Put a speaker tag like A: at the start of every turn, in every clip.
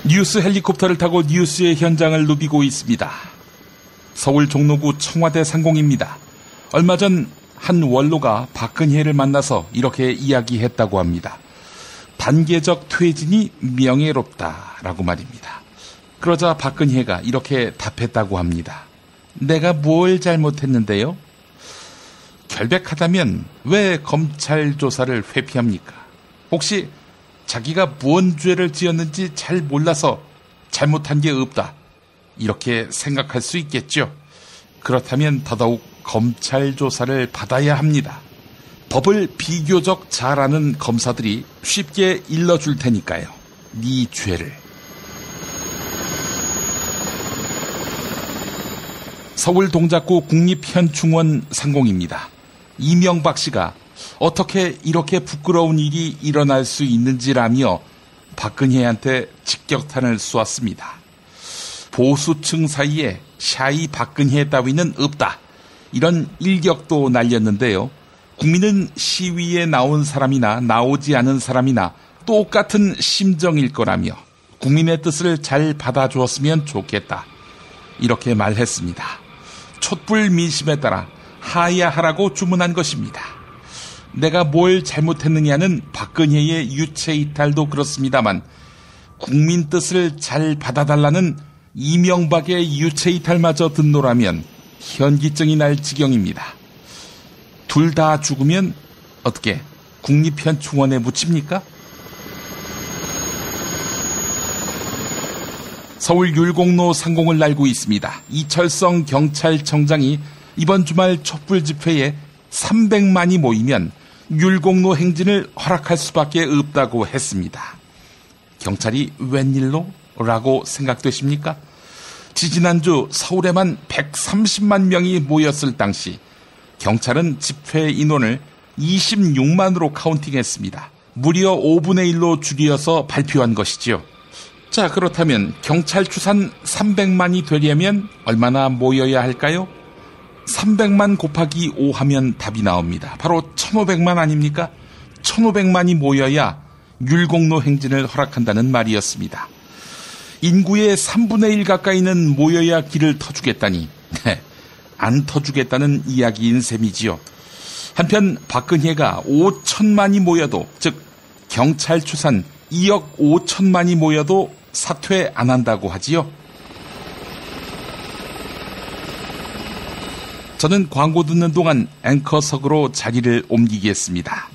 A: 뉴스 헬리콥터를 타고 뉴스의 현장을 누비고 있습니다. 서울 종로구 청와대 상공입니다. 얼마 전 한 원로가 박근혜를 만나서 이렇게 이야기했다고 합니다. 단계적 퇴진이 명예롭다라고 말입니다. 그러자 박근혜가 이렇게 답했다고 합니다. 내가 뭘 잘못했는데요? 결백하다면 왜 검찰 조사를 회피합니까? 혹시 자기가 무언 죄를 지었는지 잘 몰라서 잘못한 게 없다, 이렇게 생각할 수 있겠죠. 그렇다면 더더욱 검찰 조사를 받아야 합니다. 법을 비교적 잘 아는 검사들이 쉽게 일러줄 테니까요. 네 죄를. 서울 동작구 국립현충원 상공입니다. 이명박 씨가 어떻게 이렇게 부끄러운 일이 일어날 수 있는지라며 박근혜한테 직격탄을 쏘았습니다. 보수층 사이에 샤이 박근혜 따위는 없다, 이런 일격도 날렸는데요. 국민은 시위에 나온 사람이나 나오지 않은 사람이나 똑같은 심정일 거라며 국민의 뜻을 잘 받아주었으면 좋겠다, 이렇게 말했습니다. 촛불 민심에 따라 하야하라고 주문한 것입니다. 내가 뭘 잘못했느냐는 박근혜의 유체이탈도 그렇습니다만 국민 뜻을 잘 받아달라는 이명박의 유체이탈마저 듣노라면 현기증이 날 지경입니다. 둘 다 죽으면 어떻게 국립현충원에 묻힙니까? 서울 율곡로 상공을 날고 있습니다. 이철성 경찰청장이 이번 주말 촛불 집회에 300만이 모이면 율곡로 행진을 허락할 수밖에 없다고 했습니다. 경찰이 웬일로? 라고 생각되십니까? 지지난주 서울에만 130만 명이 모였을 당시 경찰은 집회 인원을 26만으로 카운팅했습니다. 무려 5분의 1로 줄여서 발표한 것이지요. 자, 그렇다면 경찰 추산 300만이 되려면 얼마나 모여야 할까요? 300만 곱하기 5 하면 답이 나옵니다. 바로 1500만 아닙니까? 1500만이 모여야 율곡로 행진을 허락한다는 말이었습니다. 인구의 3분의 1 가까이는 모여야 길을 터주겠다니, 안 터주겠다는 이야기인 셈이지요. 한편 박근혜가 5천만이 모여도, 즉 경찰 추산 2억 5천만이 모여도 사퇴 안 한다고 하지요. 저는 광고 듣는 동안 앵커석으로 자리를 옮기겠습니다.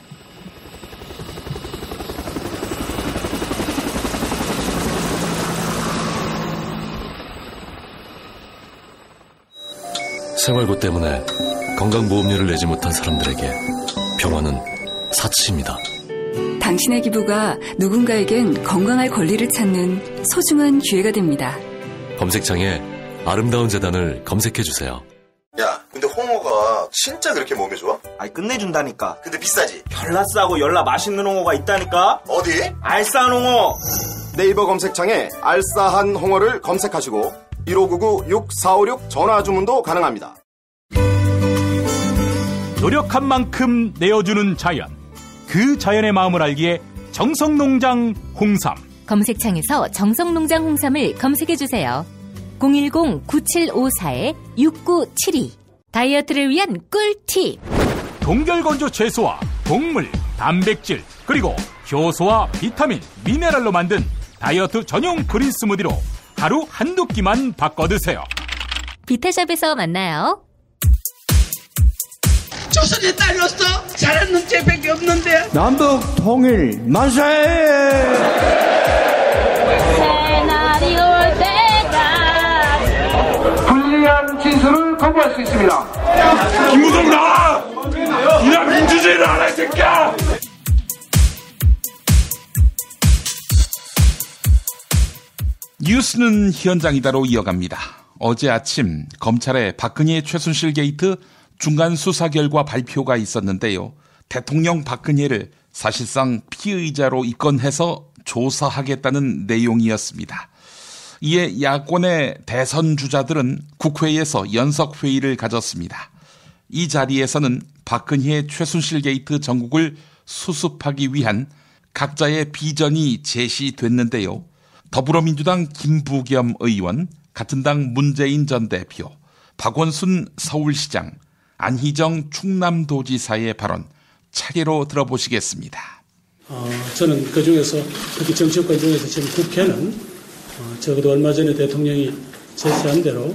B: 생활고 때문에 건강보험료를 내지 못한 사람들에게 병원은 사치입니다.
C: 당신의 기부가 누군가에겐 건강할 권리를 찾는 소중한 기회가 됩니다.
B: 검색창에 아름다운 재단을 검색해주세요.
D: 야, 근데 홍어가 진짜 그렇게 몸에 좋아?
E: 아이, 끝내준다니까.
D: 근데 비싸지?
E: 열나 싸고 열나 맛있는 홍어가 있다니까.
D: 어디?
E: 알싸한 홍어.
F: 네이버 검색창에 알싸한 홍어를 검색하시고 1599-6456 전화 주문도 가능합니다.
G: 노력한 만큼 내어주는 자연, 그 자연의 마음을 알기에 정성농장 홍삼.
H: 검색창에서 정성농장 홍삼을 검색해주세요. 010-9754-6972. 다이어트를 위한 꿀팁.
G: 동결건조 채소와 곡물, 단백질, 그리고 효소와 비타민, 미네랄로 만든 다이어트 전용 그린 스무디로 하루 한두 끼만 바꿔 드세요.
H: 비타샵에서 만나요.
I: 조선의 딸로서 잘하는 재백이 없는데.
J: 남북 통일 만세!
I: 새날이 올 때가
J: 불리한 진술을 거부할 수 있습니다.
K: 김무성 나와! 이런 민주주의를 알아, 이 새끼야!
A: 뉴스는 현장이다로 이어갑니다. 어제 아침 검찰의 박근혜 최순실 게이트 중간 수사 결과 발표가 있었는데요. 대통령 박근혜를 사실상 피의자로 입건해서 조사하겠다는 내용이었습니다. 이에 야권의 대선 주자들은 국회에서 연석회의를 가졌습니다. 이 자리에서는 박근혜 최순실 게이트 전국을 수습하기 위한 각자의 비전이 제시됐는데요. 더불어민주당 김부겸 의원, 같은 당 문재인 전 대표, 박원순 서울시장, 안희정 충남도지사의 발언 차례로 들어보시겠습니다.
L: 저는 그중에서 특히 정치권 중에서 지금 국회는 적어도 얼마 전에 대통령이 제시한 대로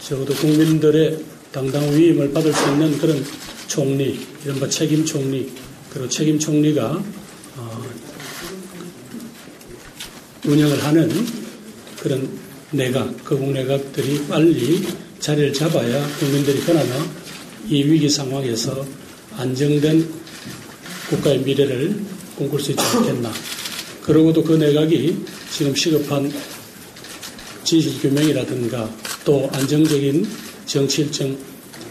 L: 적어도 국민들의 당당 위임을 받을 수 있는 그런 총리, 이른바 책임 총리, 그리고 책임 총리가 운영을 하는 그런 내각, 거국내각들이 빨리 자리를 잡아야 국민들이 그나마 이 위기 상황에서 안정된 국가의 미래를 꿈꿀 수 있지 않겠나. 그러고도 그 내각이 지금 시급한 진실규명이라든가 또 안정적인 정치 일정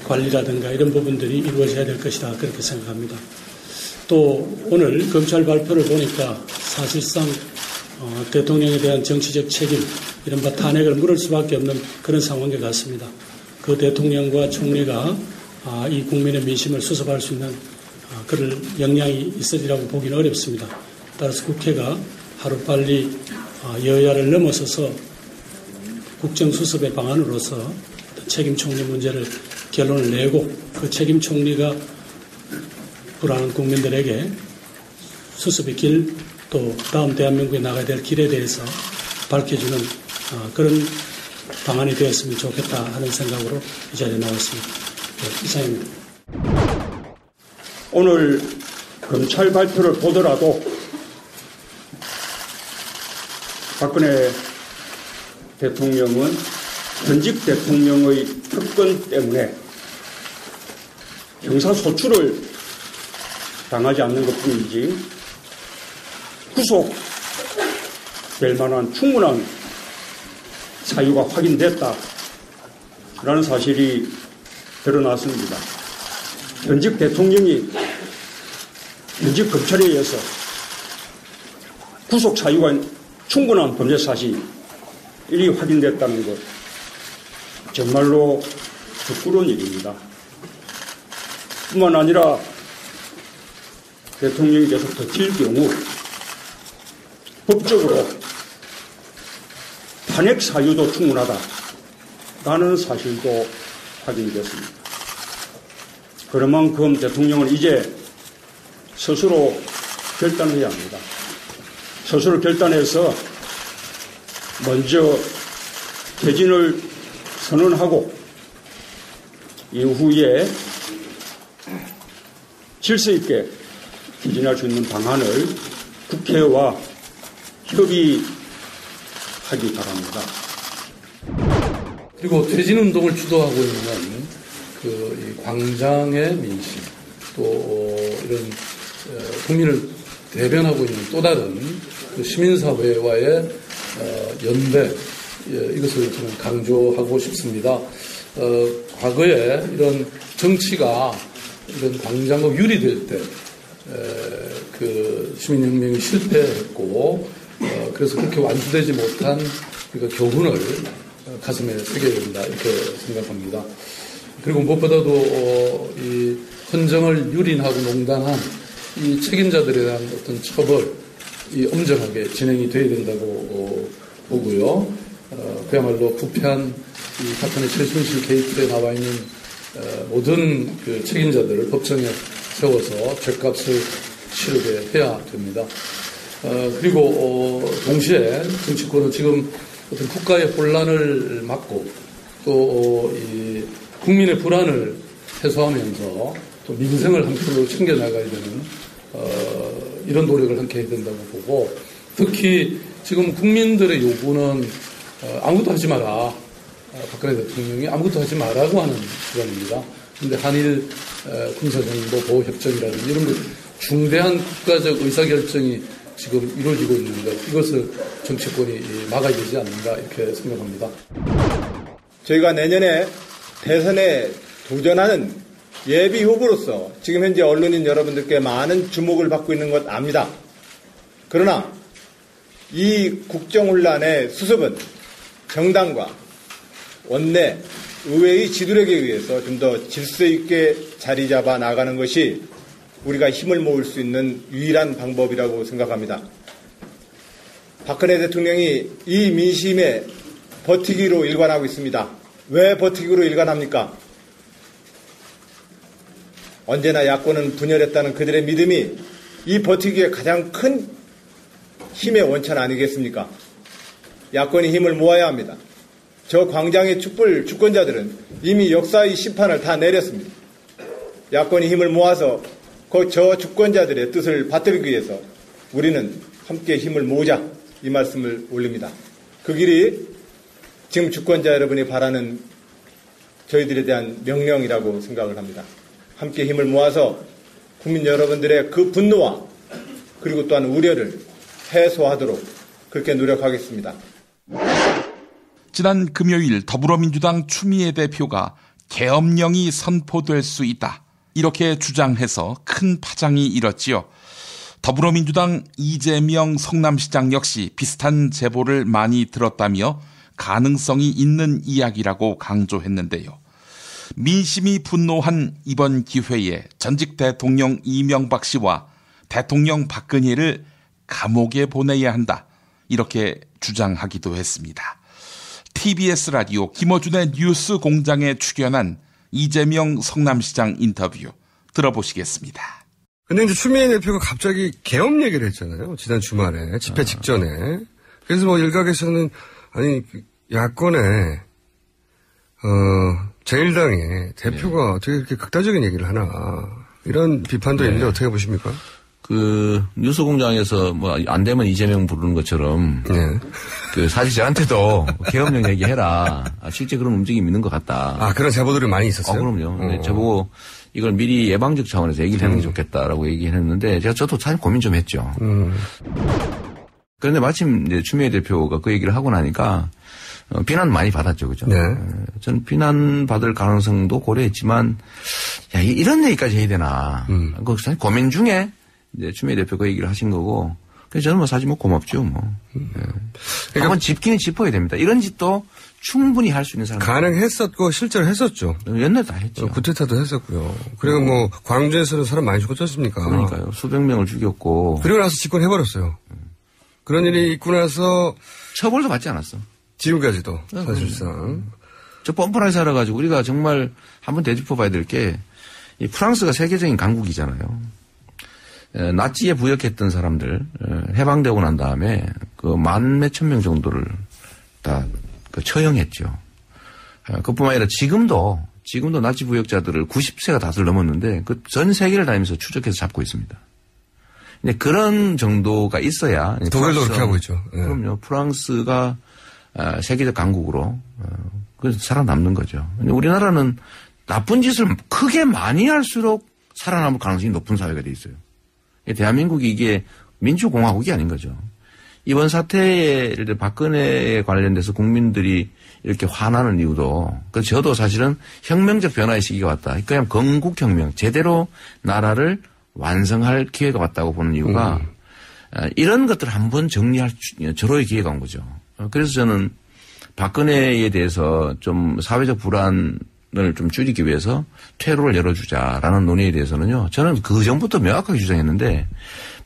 L: 관리라든가 이런 부분들이 이루어져야 될 것이다. 그렇게 생각합니다. 또 오늘 검찰 발표를 보니까 사실상 대통령에 대한 정치적 책임, 이른바 탄핵을 물을 수밖에 없는 그런 상황인 것 같습니다. 그 대통령과 총리가 이 국민의 민심을 수습할 수 있는 그럴 역량이 있으리라고 보기는 어렵습니다. 따라서 국회가 하루빨리 여야를 넘어서서 국정수습의 방안으로서 책임 총리 문제를 결론을 내고 그 책임 총리가 불안한 국민들에게 수습의 길, 또 다음 대한민국에 나가야 될 길에 대해서 밝혀주는 그런 방안이 되었으면 좋겠다 하는 생각으로 이 자리에 나왔습니다. 네, 이상입니다.
M: 오늘 검찰 발표를 보더라도 박근혜 대통령은 현직 대통령의 특권 때문에 형사소출을 당하지 않는 것뿐이지 구속될 만한 충분한 사유가 확인됐다라는 사실이 드러났습니다. 현직 대통령이 현직 검찰에 의해서 구속 사유가 충분한 범죄 사실이 확인됐다는 것 정말로 부끄러운 일입니다. 뿐만 아니라 대통령이 계속 버틸 경우 법적으로 탄핵 사유도 충분하다라는 사실도 확인됐습니다. 그런 만큼 대통령은 이제 스스로 결단해야 합니다. 스스로 결단해서 먼저 퇴진을 선언하고 이후에 질서 있게 퇴진할 수 있는 방안을 국회와 협의하기 바랍니다.
N: 그리고 퇴진운동을 주도하고 있는 이 광장의 민심, 또 이런 국민을 대변하고 있는 또 다른 시민사회와의 연대, 이것을 저는 강조하고 싶습니다. 과거에 이런 정치가 이런 광장과 유리될 때 그 시민혁명이 실패했고 그래서 그렇게 완수되지 못한 교훈을 가슴에 새겨야 된다 이렇게 생각합니다. 그리고 무엇보다도 이 헌정을 유린하고 농단한 이 책임자들에 대한 어떤 처벌이 엄정하게 진행이 돼야 된다고 보고요. 그야말로 부패한 이 사건의 최순실 게이트에 나와 있는 모든 그 책임자들을 법정에 세워서 죄값을 치르게 해야 됩니다. 그리고 동시에 정치권은 지금 어떤 국가의 혼란을 막고 또 이 국민의 불안을 해소하면서 또 민생을 한편으로 챙겨나가야 되는 이런 노력을 함께 해야 된다고 보고, 특히 지금 국민들의 요구는 아무것도 하지 마라. 박근혜 대통령이 아무것도 하지 마라고 하는 주장입니다. 그런데 한일 군사정보 보호협정이라든지 이런 것 중대한 국가적 의사결정이 지금 이루어지고 있는 것, 이것을 정치권이 막아야 되지 않는가 이렇게 생각합니다.
O: 저희가 내년에 대선에 도전하는 예비 후보로서 지금 현재 언론인 여러분들께 많은 주목을 받고 있는 것 압니다. 그러나 이 국정혼란의 수습은 정당과 원내, 의회의 지도력에 의해서 좀 더 질서 있게 자리 잡아 나가는 것이 우리가 힘을 모을 수 있는 유일한 방법이라고 생각합니다. 박근혜 대통령이 이 민심에 버티기로 일관하고 있습니다. 왜 버티기로 일관합니까? 언제나 야권은 분열했다는 그들의 믿음이 이 버티기의 가장 큰 힘의 원천 아니겠습니까? 야권이 힘을 모아야 합니다. 저 광장의 촛불 주권자들은 이미 역사의 심판을 다 내렸습니다. 야권이 힘을 모아서 저 주권자들의 뜻을 받들기 위해서 우리는 함께 힘을 모으자, 이 말씀을 올립니다. 그 길이 지금 주권자 여러분이 바라는 저희들에 대한 명령이라고 생각을 합니다. 함께 힘을 모아서 국민 여러분들의 그 분노와 그리고 또한 우려를 해소하도록 그렇게 노력하겠습니다.
A: 지난 금요일 더불어민주당 추미애 대표가 계엄령이 선포될 수 있다, 이렇게 주장해서 큰 파장이 일었지요. 더불어민주당 이재명 성남시장 역시 비슷한 제보를 많이 들었다며 가능성이 있는 이야기라고 강조했는데요. 민심이 분노한 이번 기회에 전직 대통령 이명박 씨와 대통령 박근혜를 감옥에 보내야 한다, 이렇게 주장하기도 했습니다. TBS 라디오 김어준의 뉴스 공장에 출연한 이재명 성남시장 인터뷰 들어보시겠습니다.
P: 근데 이제 추미애 대표가 갑자기 계엄 얘기를 했잖아요. 지난 주말에 집회 직전에. 그래서 뭐 일각에서는 아니 야권의 제1당의 대표가 어떻게 그렇게 극단적인 얘기를 하나, 이런 비판도 있는데 어떻게 보십니까?
Q: 그 뉴스 공장에서 뭐 안 되면 이재명 부르는 것처럼 그 사실 저한테도 계엄령 얘기해라. 실제 그런 움직임이 있는 것 같다.
P: 아, 그런 제보들이 많이 있었어요?
Q: 그럼요. 근데 저보고 이걸 미리 예방적 차원에서 얘기를 하는 게 좋겠다라고 얘기를 했는데 저도 사실 고민 좀 했죠. 그런데 마침 이제 추미애 대표가 그 얘기를 하고 나니까 비난 많이 받았죠, 그죠?
P: 네.
Q: 저는 비난 받을 가능성도 고려했지만, 야, 이런 얘기까지 해야 되나? 그 사실 고민 중에 이제 추미애 대표 그 얘기를 하신 거고, 그래서 저는 뭐 사실 뭐 고맙죠, 뭐. 그러니까 한번 짚기는 짚어야 됩니다. 이런 짓도 충분히 할 수 있는 사람.
P: 가능했었고 실제로 했었죠.
Q: 옛날에 다 했죠.
P: 구테타도 했었고요. 그리고 뭐 광주에서는 사람 많이 죽었지 않습니까?
Q: 그러니까요. 수백 명을 죽였고.
P: 그리고 나서 집권해버렸어요. 그런 일이 있고 나서
Q: 처벌도 받지 않았어.
P: 지금까지도 사실상.
Q: 저 뻔뻔하게 살아가지고 우리가 정말 한번 되짚어봐야 될 게, 이 프랑스가 세계적인 강국이잖아요. 나치에 부역했던 사람들 해방되고 난 다음에 그 만 몇천 명 정도를 다 처형했죠. 그뿐만 아니라 지금도 나치 부역자들을 90세가 다들 넘었는데 그 전 세계를 다니면서 추적해서 잡고 있습니다. 근데 그런 정도가 있어야.
P: 독일도 그렇게 하고 있죠.
Q: 네. 그럼요. 프랑스가 세계적 강국으로 그래서 살아남는 거죠. 근데 우리나라는 나쁜 짓을 크게 많이 할수록 살아남을 가능성이 높은 사회가 돼 있어요. 대한민국이 이게 민주공화국이 아닌 거죠. 이번 사태에 박근혜에 관련돼서 국민들이 이렇게 화나는 이유도, 그래서 저도 사실은 혁명적 변화의 시기가 왔다. 그냥 건국혁명, 제대로 나라를 완성할 기회가 왔다고 보는 이유가 이런 것들을 한번 정리할 절호의 기회가 온 거죠. 그래서 저는 박근혜에 대해서 좀 사회적 불안을 좀 줄이기 위해서 퇴로를 열어주자라는 논의에 대해서는요. 저는 그 전부터 명확하게 주장했는데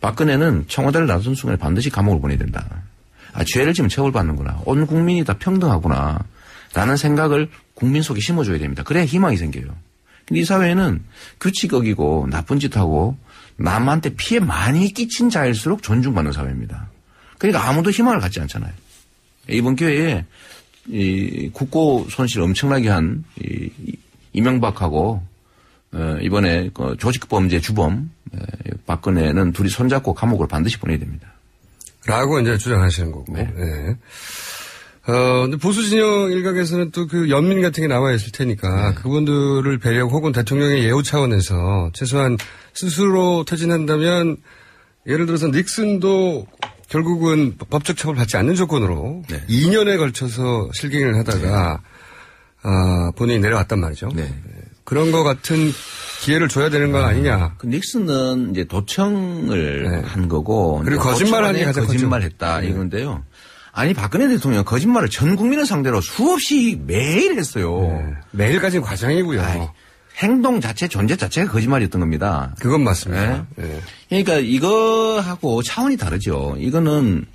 Q: 박근혜는 청와대를 나선 순간에 반드시 감옥을 보내야 된다. 아, 죄를 지면 처벌받는구나. 온 국민이 다 평등하구나. 라는 생각을 국민 속에 심어줘야 됩니다. 그래야 희망이 생겨요. 근데 이 사회는 규칙 어기고 나쁜 짓 하고 남한테 피해 많이 끼친 자일수록 존중받는 사회입니다. 그러니까 아무도 희망을 갖지 않잖아요. 이번 기회에 이 국고 손실 엄청나게 한 이명박하고 이번에 그 조직범죄 주범 박근혜는 둘이 손잡고 감옥을 반드시 보내야 됩니다.
P: 라고 이제 주장하시는 거고.
Q: 네.
P: 네. 근데 보수 진영 일각에서는 또 그 연민 같은 게 나와 있을 테니까 그분들을 배려하고 혹은 대통령의 예우 차원에서 최소한 스스로 퇴진한다면 예를 들어서 닉슨도 결국은 법적 처벌 받지 않는 조건으로 2년에 걸쳐서 실갱이를 하다가 본인이 내려왔단 말이죠. 그런 거 같은 기회를 줘야 되는 거 아니냐.
Q: 그 닉슨은 이제 도청을 한 거고.
P: 그리고 거짓말하는 게 가장
Q: 거짓말했다 이건데요. 아니 박근혜 대통령 거짓말을 전 국민을 상대로 수없이 매일 했어요.
P: 매일까지는 과장이고요.
Q: 아니, 행동 자체, 존재 자체가 거짓말이었던 겁니다.
P: 그건 맞습니다.
Q: 그러니까 이거하고 차원이 다르죠. 이거는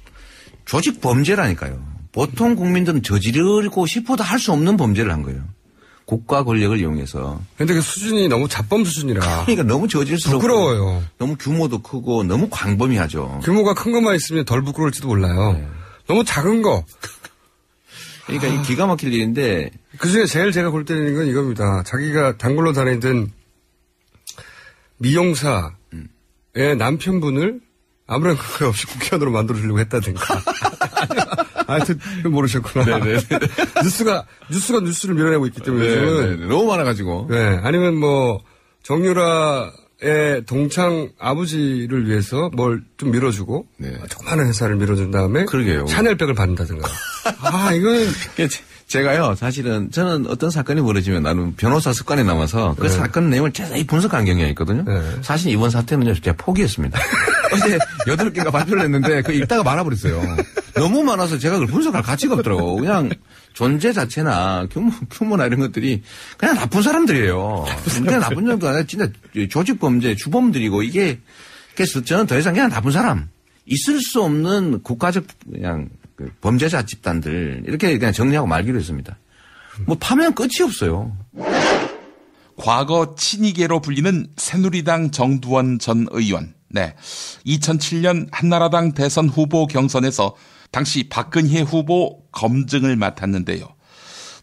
Q: 조직 범죄라니까요. 보통 국민들은 저지르고 싶어도 할 수 없는 범죄를 한 거예요. 국가 권력을 이용해서.
P: 근데 그 수준이 너무 자범 수준이라.
Q: 그러니까 너무 저질스럽고.
P: 부끄러워요.
Q: 너무 규모도 크고 너무 광범위하죠.
P: 규모가 큰 것만 있으면 덜 부끄러울지도 몰라요. 네. 너무 작은 거.
Q: 그러니까 이 기가 막힐 일인데.
P: 그중에 제일 제가 골 때리는 건 이겁니다. 자기가 단골로 다니던 미용사의 남편분을 아무런 것 없이 국회의원으로 만들어주려고 했다든가. 하여튼 모르셨구나.
Q: 네네.
P: 뉴스가 뉴스를 밀어내고 있기 때문에 요즘은
Q: 너무 많아가지고.
P: 네. 아니면 뭐 정유라의 동창 아버지를 위해서 뭘 좀 밀어주고 조그마한 회사를 밀어준 다음에
Q: 그러게요.
P: 샤넬백을 받는다든가. 이건
Q: 제가요, 사실은 저는 어떤 사건이 벌어지면 나는 변호사 습관이 남아서 그 사건 내용을 자세히 분석하는 경향이 있거든요. 사실 이번 사태는요, 제가 포기했습니다. 어제 8개가 발표를 했는데 그 읽다가 말아버렸어요. 너무 많아서 제가 그걸 분석할 가치가 없더라고. 그냥 존재 자체나 규모나 이런 것들이 그냥 나쁜 사람들이에요. 그냥 나쁜 정도 아니라 진짜 조직범죄, 주범들이고 이게 그래서 저는 더 이상 그냥 나쁜 사람. 있을 수 없는 국가적 그냥 범죄자 집단들 이렇게 그냥 정리하고 말기로 했습니다. 뭐 파면 끝이 없어요.
A: 과거 친이계로 불리는 새누리당 정두원 전 의원. 네, 2007년 한나라당 대선 후보 경선에서 당시 박근혜 후보 검증을 맡았는데요.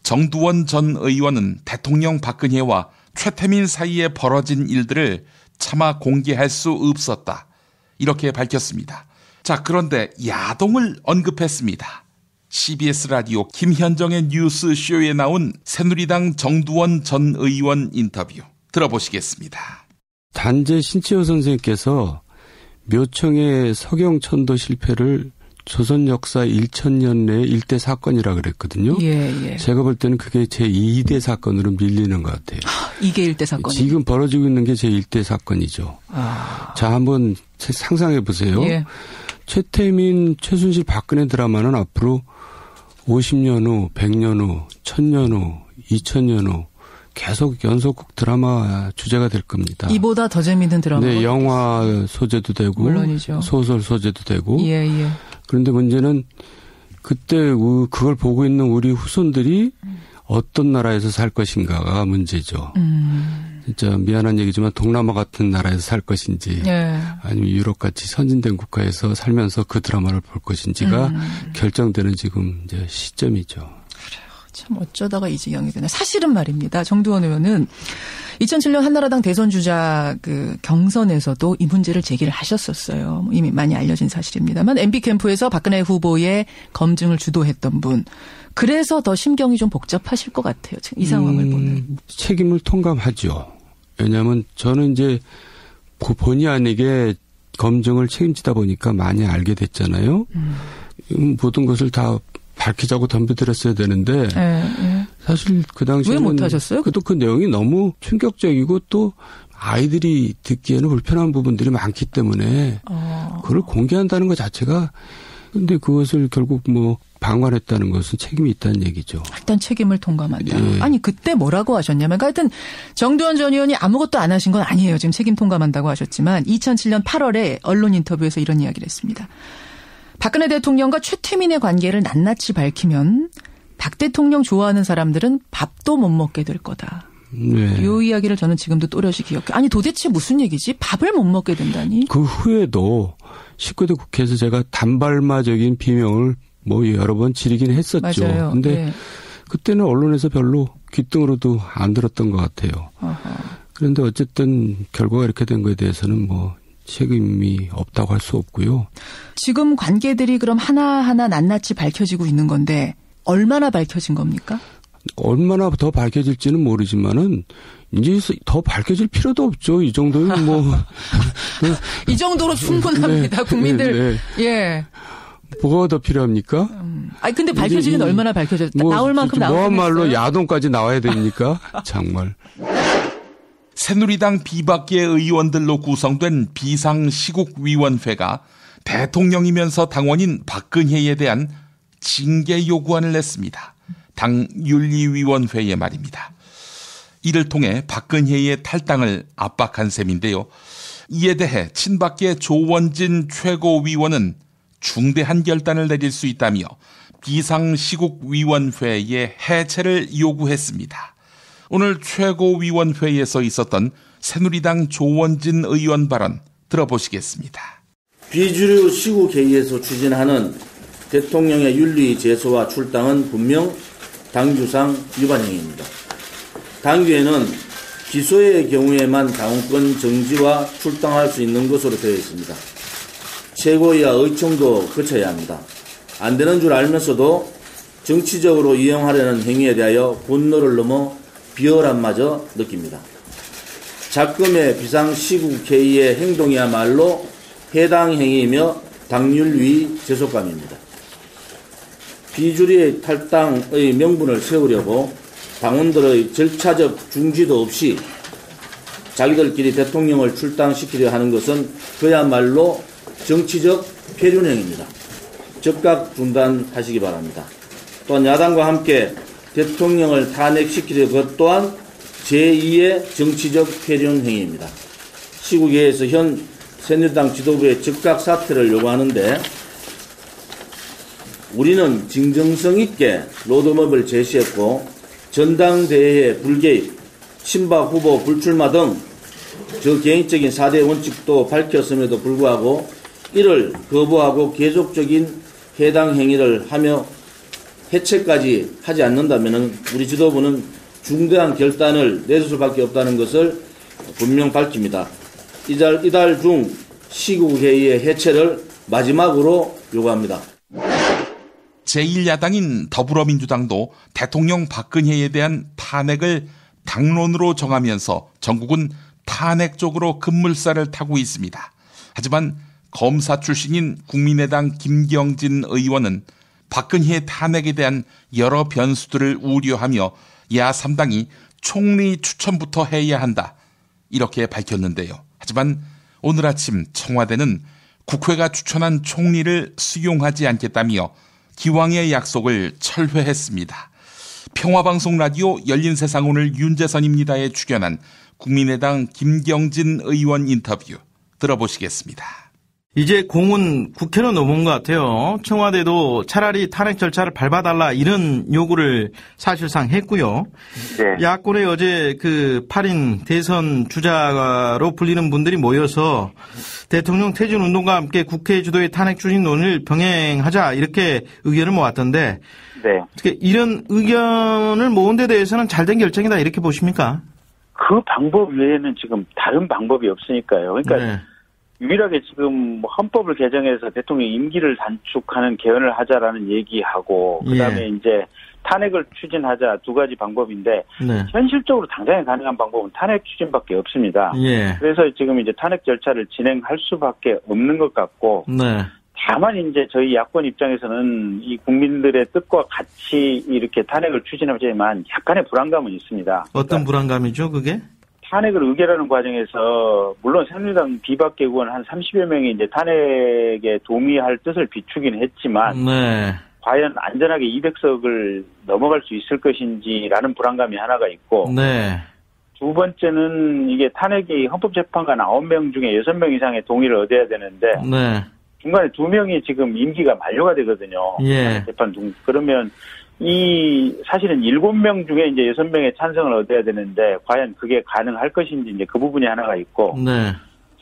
A: 정두원 전 의원은 대통령 박근혜와 최태민 사이에 벌어진 일들을 차마 공개할 수 없었다. 이렇게 밝혔습니다. 자, 그런데 야동을 언급했습니다. CBS 라디오 김현정의 뉴스쇼에 나온 새누리당 정두원 전 의원 인터뷰 들어보시겠습니다.
R: 단재 신치호 선생님께서 묘청의 서경천도 실패를 조선 역사 1000년 내 일대 사건이라 그랬거든요.
S: 예.
R: 제가 볼 때는 그게 제2대 사건으로 밀리는 것 같아요.
S: 이게 일대 사건이에요?
R: 지금 벌어지고 있는 게 제1대 사건이죠. 자, 한번 상상해 보세요.
S: 예.
R: 최태민, 최순실, 박근혜 드라마는 앞으로 50년 후, 100년 후, 1000년 후, 2000년 후 계속 연속극 드라마 주제가 될 겁니다.
S: 이보다 더 재미있는 드라마.
R: 네, 영화 소재도 되고
S: 물론이죠.
R: 소설 소재도 되고.
S: 예.
R: 그런데 문제는 그때 그걸 보고 있는 우리 후손들이 어떤 나라에서 살 것인가가 문제죠. 진짜 미안한 얘기지만 동남아 같은 나라에서 살 것인지 아니면 유럽같이 선진된 국가에서 살면서 그 드라마를 볼 것인지가 결정되는 지금 이제 시점이죠.
S: 참 어쩌다가 이 지경이 되나. 사실은 말입니다. 정두원 의원은 2007년 한나라당 대선 주자 그 경선에서도 이 문제를 제기를 하셨었어요. 이미 많이 알려진 사실입니다만 MB 캠프에서 박근혜 후보의 검증을 주도했던 분. 그래서 더 심경이 좀 복잡하실 것 같아요. 이 상황을 보면.
R: 책임을 통감하죠. 왜냐하면 저는 이제 본의 아니게 검증을 책임지다 보니까 많이 알게 됐잖아요. 모든 것을 다 밝히자고 덤벼들었어야 되는데 사실 그 당시에는
S: 왜 못하셨어요?
R: 또 그 내용이 너무 충격적이고 또 아이들이 듣기에는 불편한 부분들이 많기 때문에 그걸 공개한다는 것 자체가 근데 그것을 결국 뭐 방관했다는 것은 책임이 있다는 얘기죠.
S: 일단 책임을 통감한다. 아니 그때 뭐라고 하셨냐면 하여튼 정두원 전 의원이 아무것도 안 하신 건 아니에요. 지금 책임 통감한다고 하셨지만 2007년 8월에 언론 인터뷰에서 이런 이야기를 했습니다. 박근혜 대통령과 최태민의 관계를 낱낱이 밝히면 박 대통령 좋아하는 사람들은 밥도 못 먹게 될 거다. 이 이야기를 저는 지금도 또렷이 기억해요. 아니 도대체 무슨 얘기지? 밥을 못 먹게 된다니?
R: 그 후에도 19대 국회에서 제가 단발마적인 비명을 뭐 여러 번 지르긴 했었죠.
S: 맞아요.
R: 근데 그때는 언론에서 별로 귓등으로도 안 들었던 것 같아요. 그런데 어쨌든 결과가 이렇게 된 거에 대해서는 뭐 책임이 없다고 할 수 없고요.
S: 지금 관계들이 그럼 하나하나 낱낱이 밝혀지고 있는 건데 얼마나 밝혀진 겁니까?
R: 얼마나 더 밝혀질지는 모르지만은 이제 더 밝혀질 필요도 없죠. 이 정도는 뭐.
S: 이 정도로 충분합니다. 국민들. 예.
R: 뭐가 더 필요합니까?
S: 아니 근데 밝혀지긴 얼마나 밝혀졌다. 뭐, 나올 만큼 나오긴 했어요.
R: 뭐한말로 야동까지 나와야 됩니까? 정말.
A: 새누리당 비박계 의원들로 구성된 비상시국위원회가 대통령이면서 당원인 박근혜에 대한 징계 요구안을 냈습니다. 당 윤리위원회에 말입니다. 이를 통해 박근혜의 탈당을 압박한 셈인데요. 이에 대해 친박계 조원진 최고위원은 중대한 결단을 내릴 수 있다며 비상시국위원회의 해체를 요구했습니다. 오늘 최고위원회에서 있었던 새누리당 조원진 의원 발언 들어보시겠습니다.
T: 비주류 시국회의에서 추진하는 대통령의 윤리 제소와 출당은 분명 당규상 위반 행위입니다. 당규에는 기소의 경우에만 당원권 정지와 출당할 수 있는 것으로 되어 있습니다. 최고위와 의총도 거쳐야 합니다. 안 되는 줄 알면서도 정치적으로 이용하려는 행위에 대하여 분노를 넘어 비열함마저 느낍니다. 작금의 비상시국회의의 행동이야말로 해당 행위이며 당윤리 제소감입니다. 비주류의 탈당의 명분을 세우려고 당원들의 절차적 중지도 없이 자기들끼리 대통령을 출당시키려 하는 것은 그야말로 정치적 폐륜행입니다. 즉각 중단하시기 바랍니다. 또한 야당과 함께 대통령을 탄핵시키려 것 또한 제2의 정치적 폐륜 행위입니다. 시국회의에서 현 새누리당 지도부의 즉각 사퇴를 요구하는데 우리는 진정성 있게 로드맵을 제시했고 전당대회에 불개입, 친박 후보 불출마 등 저 개인적인 4대 원칙도 밝혔음에도 불구하고 이를 거부하고 계속적인 해당 행위를 하며 해체까지 하지 않는다면 우리 지도부는 중대한 결단을 내릴 수밖에 없다는 것을 분명 밝힙니다. 이달 중 시국회의의 해체를 마지막으로 요구합니다.
A: 제1야당인 더불어민주당도 대통령 박근혜에 대한 탄핵을 당론으로 정하면서 전국은 탄핵 쪽으로 급물살을 타고 있습니다. 하지만 검사 출신인 국민의당 김경진 의원은 박근혜 탄핵에 대한 여러 변수들을 우려하며 야3당이 총리 추천부터 해야 한다, 이렇게 밝혔는데요. 하지만 오늘 아침 청와대는 국회가 추천한 총리를 수용하지 않겠다며 기왕의 약속을 철회했습니다. 평화방송 라디오 열린세상 오늘 윤재선입니다에 출연한 국민의당 김경진 의원 인터뷰 들어보시겠습니다.
E: 이제 공은 국회로 넘어온 것 같아요. 청와대도 차라리 탄핵 절차를 밟아달라 이런 요구를 사실상 했고요. 네. 야권의 어제 그 8인 대선 주자로 불리는 분들이 모여서 대통령 퇴진 운동과 함께 국회 주도의 탄핵 추진 논의를 병행하자 이렇게 의견을 모았던데 네. 어떻게 이런 의견을 모은 데 대해서는 잘된 결정이다 이렇게 보십니까?
U: 그 방법 외에는 지금 다른 방법이 없으니까요. 그러니까 네. 유일하게 지금 헌법을 개정해서 대통령 임기를 단축하는 개헌을 하자라는 얘기하고 그다음에 이제 탄핵을 추진하자 두 가지 방법인데 네. 현실적으로 당장에 가능한 방법은 탄핵 추진밖에 없습니다. 그래서 지금 이제 탄핵 절차를 진행할 수밖에 없는 것 같고 네. 다만 이제 저희 야권 입장에서는 이 국민들의 뜻과 같이 이렇게 탄핵을 추진하지만 약간의 불안감은 있습니다.
E: 어떤 불안감이죠, 그게?
U: 탄핵을 의결하는 과정에서 물론 새누리당 비박계 의원 한 30여 명이 이제 탄핵에 동의할 뜻을 비추긴 했지만 네. 과연 안전하게 200석을 넘어갈 수 있을 것인지라는 불안감이 하나가 있고 네. 두 번째는 이게 탄핵이 헌법재판관 9명 중에 6명 이상의 동의를 얻어야 되는데 네. 중간에 2명이 지금 임기가 만료가 되거든요. 재판 중 그러면 사실은 7명 중에 이제 6명의 찬성을 얻어야 되는데, 과연 그게 가능할 것인지, 이제 그 부분이 하나가 있고. 네.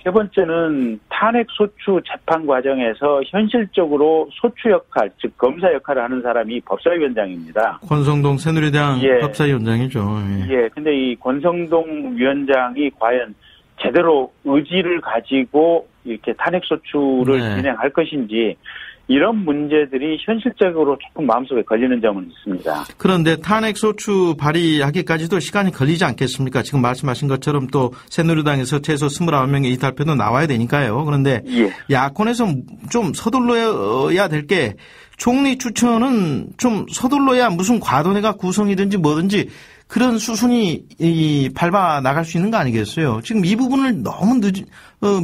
U: 세 번째는 탄핵 소추 재판 과정에서 현실적으로 소추 역할, 즉, 검사 역할을 하는 사람이 법사위원장입니다.
E: 권성동 새누리당 법사위원장이죠.
U: 근데 이 권성동 위원장이 과연 제대로 의지를 가지고 이렇게 탄핵 소추를 진행할 것인지, 이런 문제들이 현실적으로 조금 마음속에 걸리는 점은 있습니다.
E: 그런데 탄핵 소추 발의하기까지도 시간이 걸리지 않겠습니까? 지금 말씀하신 것처럼 또 새누리당에서 최소 29명의 이탈표도 나와야 되니까요. 그런데 야권에서 좀 서둘러야 될 게 총리 추천은 좀 서둘러야 무슨 과도내가 구성이든지 뭐든지 그런 수순이 밟아 나갈 수 있는 거 아니겠어요? 지금 이 부분을 너무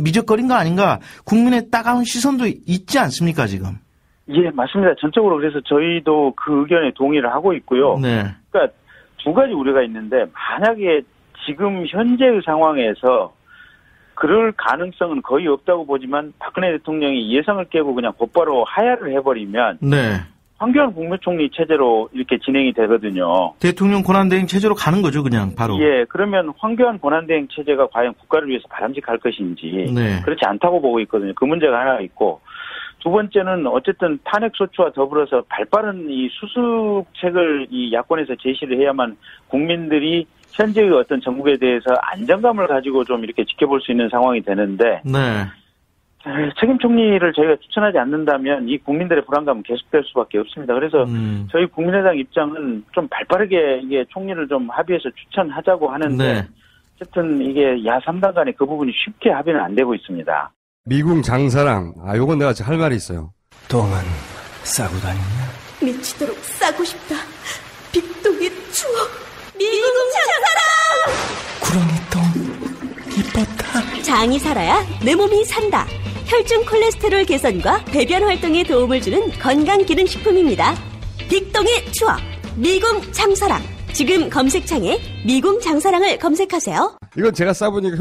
E: 미적거린 거 아닌가? 국민의 따가운 시선도 있지 않습니까, 지금?
U: 예, 맞습니다. 전적으로 그래서 저희도 그 의견에 동의를 하고 있고요. 네. 그러니까 두 가지 우려가 있는데, 만약에 지금 현재의 상황에서 그럴 가능성은 거의 없다고 보지만 박근혜 대통령이 예상을 깨고 그냥 곧바로 하야를 해버리면
E: 네.
U: 황교안 국무총리 체제로 이렇게 진행이 되거든요.
E: 대통령 권한대행 체제로 가는 거죠, 그냥 바로.
U: 예, 그러면 황교안 권한대행 체제가 과연 국가를 위해서 바람직할 것인지
E: 네.
U: 그렇지 않다고 보고 있거든요. 그 문제가 하나 있고 두 번째는 어쨌든 탄핵소추와 더불어서 발빠른 이 수습책을 이 야권에서 제시를 해야만 국민들이 현재의 어떤 정국에 대해서 안정감을 가지고 좀 이렇게 지켜볼 수 있는 상황이 되는데
E: 네.
U: 책임 총리를 저희가 추천하지 않는다면 이 국민들의 불안감은 계속될 수밖에 없습니다. 그래서 저희 국민의당 입장은 좀 발빠르게 이게 총리를 좀 합의해서 추천하자고 하는데
E: 네.
U: 어쨌든 이게 야 3당 간에 그 부분이 쉽게 합의는 안 되고 있습니다.
P: 미궁 장사랑, 요건 내가 할 말이 있어요.
J: 똥은 싸고 다니냐?
C: 미치도록 싸고 싶다. 빅동의 추억. 미궁 장사랑!
J: 구렁이 똥 이뻤다.
C: 장이 살아야 내 몸이 산다. 혈중 콜레스테롤 개선과 배변 활동에 도움을 주는 건강기능식품입니다. 빅동의 추억. 미궁 장사랑. 지금 검색창에 미궁 장사랑을 검색하세요.
P: 이건 제가 써보니까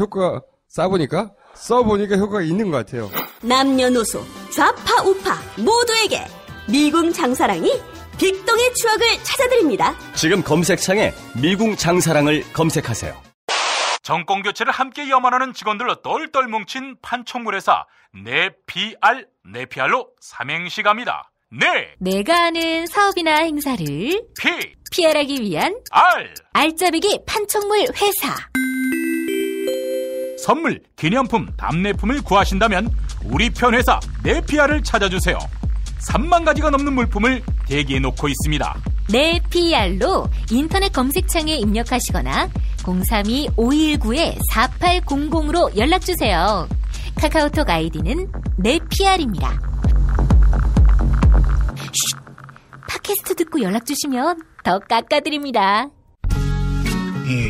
P: 효과가 있는 것 같아요.
C: 남녀노소, 좌파, 우파 모두에게 미궁 장사랑이 빅동의 추억을 찾아드립니다.
V: 지금 검색창에 미궁 장사랑을 검색하세요.
G: 정권교체를 함께 염원하는 직원들로 똘똘 뭉친 판촉물회사 네피알로 삼행시 갑니다.
H: 내가 아는 사업이나 행사를 PR하기 위한 알짜배기 판촉물 회사.
G: 선물, 기념품, 답례품을 구하신다면 우리 편 회사 네피알을 찾아주세요. 3만 가지가 넘는 물품을 대기해 놓고 있습니다.
H: 네피알로 인터넷 검색창에 입력하시거나 032-519-4800으로 연락주세요. 카카오톡 아이디는 네피알입니다. 팟캐스트 듣고 연락주시면 더 깎아드립니다.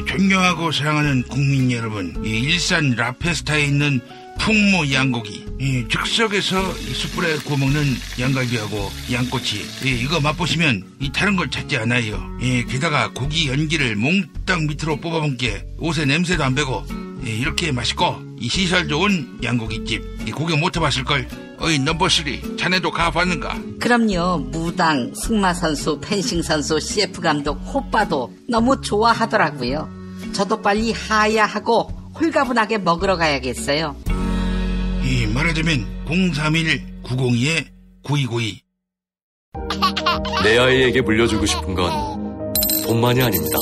W: 존경하고 사랑하는 국민 여러분, 일산 라페스타에 있는 풍무 양고기, 즉석에서 숯불에 구워먹는 양갈비하고 양꼬치, 이거 맛보시면 다른 걸 찾지 않아요. 게다가 고기 연기를 몽땅 밑으로 뽑아본 게 옷에 냄새도 안 배고 이렇게 맛있고 시설 좋은 양고기집 구경 못 해봤을걸. 어이 넘버3 자네도 가봤는가?
X: 그럼요. 무당, 승마선수, 펜싱선수, CF감독, 호빠도 너무 좋아하더라고요. 저도 빨리 하야하고 홀가분하게 먹으러 가야겠어요.
W: 말하자면 031-902-9292.
B: 내 아이에게 물려주고 싶은 건 돈만이 아닙니다.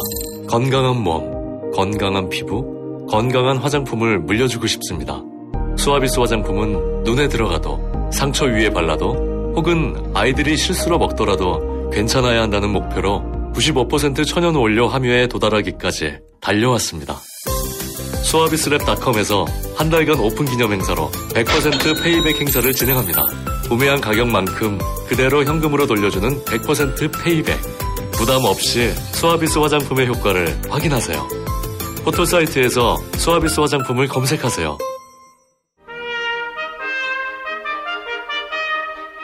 B: 건강한 몸, 건강한 피부, 건강한 화장품을 물려주고 싶습니다. 수아비스 화장품은 눈에 들어가도 상처 위에 발라도 혹은 아이들이 실수로 먹더라도 괜찮아야 한다는 목표로 95% 천연 원료 함유에 도달하기까지 달려왔습니다. 수아비스랩닷컴에서 한 달간 오픈 기념 행사로 100% 페이백 행사를 진행합니다. 구매한 가격만큼 그대로 현금으로 돌려주는 100% 페이백. 부담 없이 수아비스 화장품의 효과를 확인하세요. 포털사이트에서 수아비스 화장품을 검색하세요.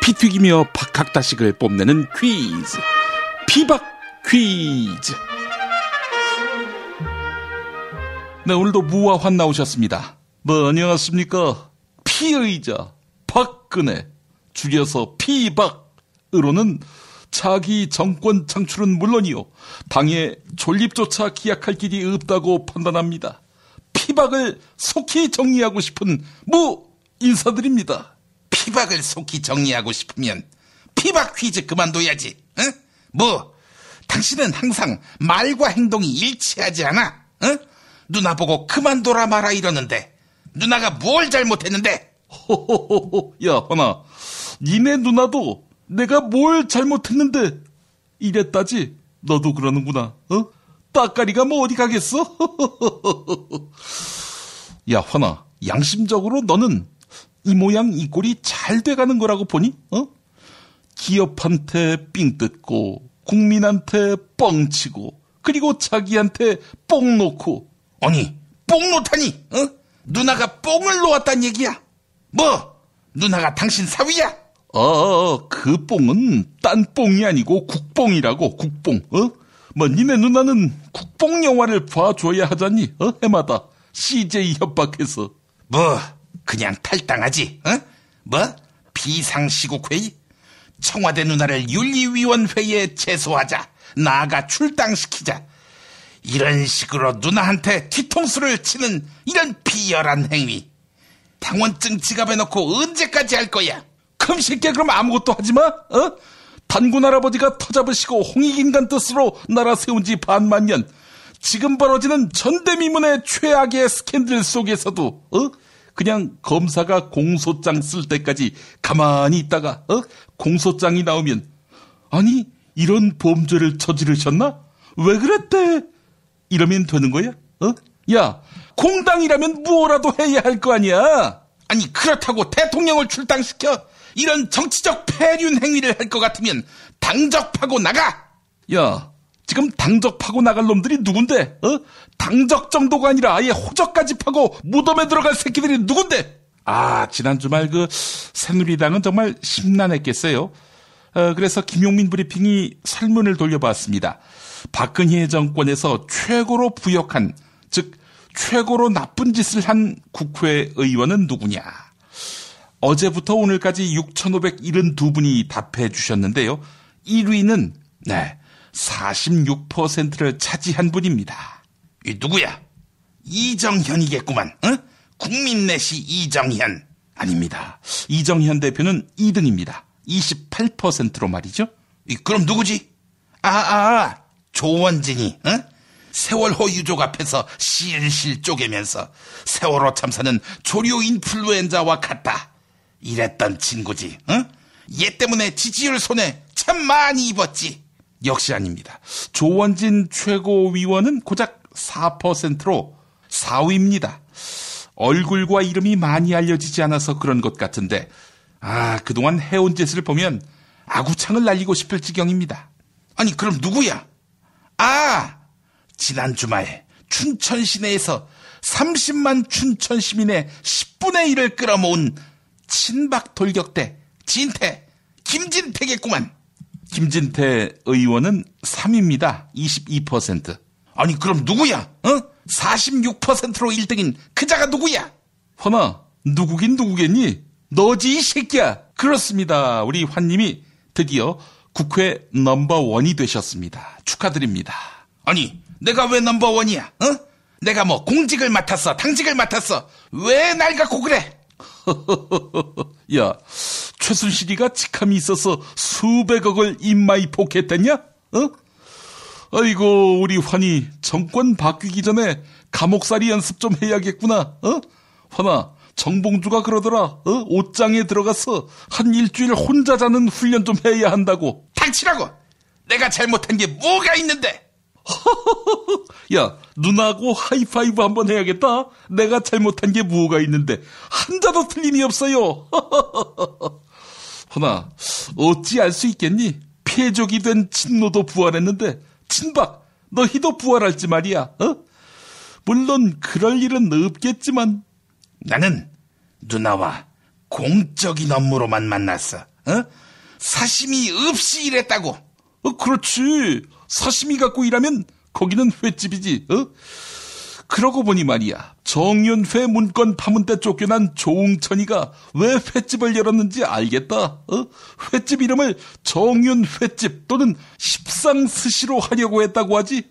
A: 피 튀기며 박학다식을 뽐내는 퀴즈. 피박 퀴즈. 네, 오늘도 무화환 나오셨습니다. 안녕하십니까. 피의자 박근혜, 줄여서 피박으로는 차기 정권 창출은 물론이요, 당의 존립조차 기약할 길이 없다고 판단합니다. 피박을 속히 정리하고 싶은 인사드립니다.
Y: 피박을 속히 정리하고 싶으면 피박 퀴즈 그만둬야지. 응? 당신은 항상 말과 행동이 일치하지 않아? 응? 누나 보고 그만둬라 마라 이러는데 누나가 뭘 잘못했는데?
A: 호호호호, 야 허나, 니네 누나도 내가 뭘 잘못했는데 이랬다지. 너도 그러는구나. 따까리가 어디 가겠어? 야 허나, 양심적으로 너는 이 모양 이 꼴이 잘 돼가는 거라고 보니? 기업한테 삥 뜯고 국민한테 뻥치고 그리고 자기한테 뽕 놓고.
Y: 아니, 뽕 놓다니? 누나가 뽕을 놓았단 얘기야? 누나가 당신 사위야?
A: 그 뽕은 딴 뽕이 아니고 국뽕이라고. 국뽕. 니네 누나는 국뽕 영화를 봐줘야 하잖니. 해마다 CJ 협박해서.
Y: 뭐 그냥 탈당하지? 어? 뭐 비상시국회의? 청와대 누나를 윤리위원회에 제소하자. 나아가 출당시키자. 이런 식으로 누나한테 뒤통수를 치는 이런 비열한 행위. 당원증 지갑에 넣고 언제까지 할 거야? 그럼 새끼야, 그럼 아무것도 하지 마? 어? 단군 할아버지가 터잡으시고 홍익인간 뜻으로 나라 세운 지 반만년. 지금 벌어지는 전대미문의 최악의 스캔들 속에서도 그냥 검사가 공소장 쓸 때까지 가만히 있다가 공소장이 나오면 아니 이런 범죄를 저지르셨나? 왜 그랬대? 이러면 되는 거야? 야, 공당이라면 뭐라도 해야 할 거 아니야? 아니 그렇다고 대통령을 출당시켜 이런 정치적 폐륜 행위를 할 것 같으면 당적파고 나가! 야, 지금 당적 파고 나갈 놈들이 누군데? 당적 정도가 아니라 아예 호적까지 파고 무덤에 들어갈 새끼들이 누군데? 아, 지난 주말 새누리당은 정말 심란했겠어요. 그래서 김용민 브리핑이 설문을 돌려봤습니다. 박근혜 정권에서 최고로 부역한, 즉 최고로 나쁜 짓을 한 국회의원은 누구냐? 어제부터 오늘까지 6,572분이 답해 주셨는데요. 1위는 46%를 차지한 분입니다. 이 누구야? 이정현이겠구만. 국민내시 이정현. 아닙니다. 이정현 대표는 2등입니다. 28%로 말이죠. 그럼 누구지? 조원진이 세월호 유족 앞에서 실실 쪼개면서 세월호 참사는 조류 인플루엔자와 같다. 이랬던 친구지. 얘 때문에 지지율 손해 참 많이 입었지. 역시 아닙니다. 조원진 최고위원은 고작 4%로 4위입니다. 얼굴과 이름이 많이 알려지지 않아서 그런 것 같은데 그동안 해온 짓을 보면 아구창을 날리고 싶을 지경입니다. 아니 그럼 누구야? 지난 주말 춘천 시내에서 30만 춘천 시민의 10분의 1을 끌어모은 친박 돌격대 진태 김진태겠구만. 김진태 의원은 3위입니다. 22%. 아니 그럼 누구야? 46%로 1등인 그자가 누구야? 허나 누구긴 누구겠니? 너지 이 새끼야. 그렇습니다. 우리 환님이 드디어 국회 넘버원이 되셨습니다. 축하드립니다. 아니 내가 왜 넘버원이야? 내가 뭐 공직을 맡았어? 당직을 맡았어? 왜 날 갖고 그래? 야, 최순실이가 직함이 있어서 수백억을 인마이 포켓했냐? 아이고 우리 환희 정권 바뀌기 전에 감옥살이 연습 좀 해야겠구나. 환아, 정봉주가 그러더라. 옷장에 들어가서 한 일주일 혼자 자는 훈련 좀 해야 한다고. 닥치라고. 내가 잘못한 게 뭐가 있는데? 야, 누나하고 하이파이브 한번 해야겠다. 내가 잘못한 게 뭐가 있는데 한자도 틀림이 없어요. 허나 어찌 알 수 있겠니? 폐족이 된 친노도 부활했는데 친박 너희도 부활할지 말이야. 물론 그럴 일은 없겠지만 나는 누나와 공적인 업무로만 만났어. 사심이 없이 일했다고. 그렇지. 사심이 갖고 일하면 거기는 횟집이지. 그러고 보니 말이야. 정윤회 문건 파문 때 쫓겨난 조웅천이가 왜 횟집을 열었는지 알겠다. 횟집 이름을 정윤횟집 또는 십상스시로 하려고 했다고 하지.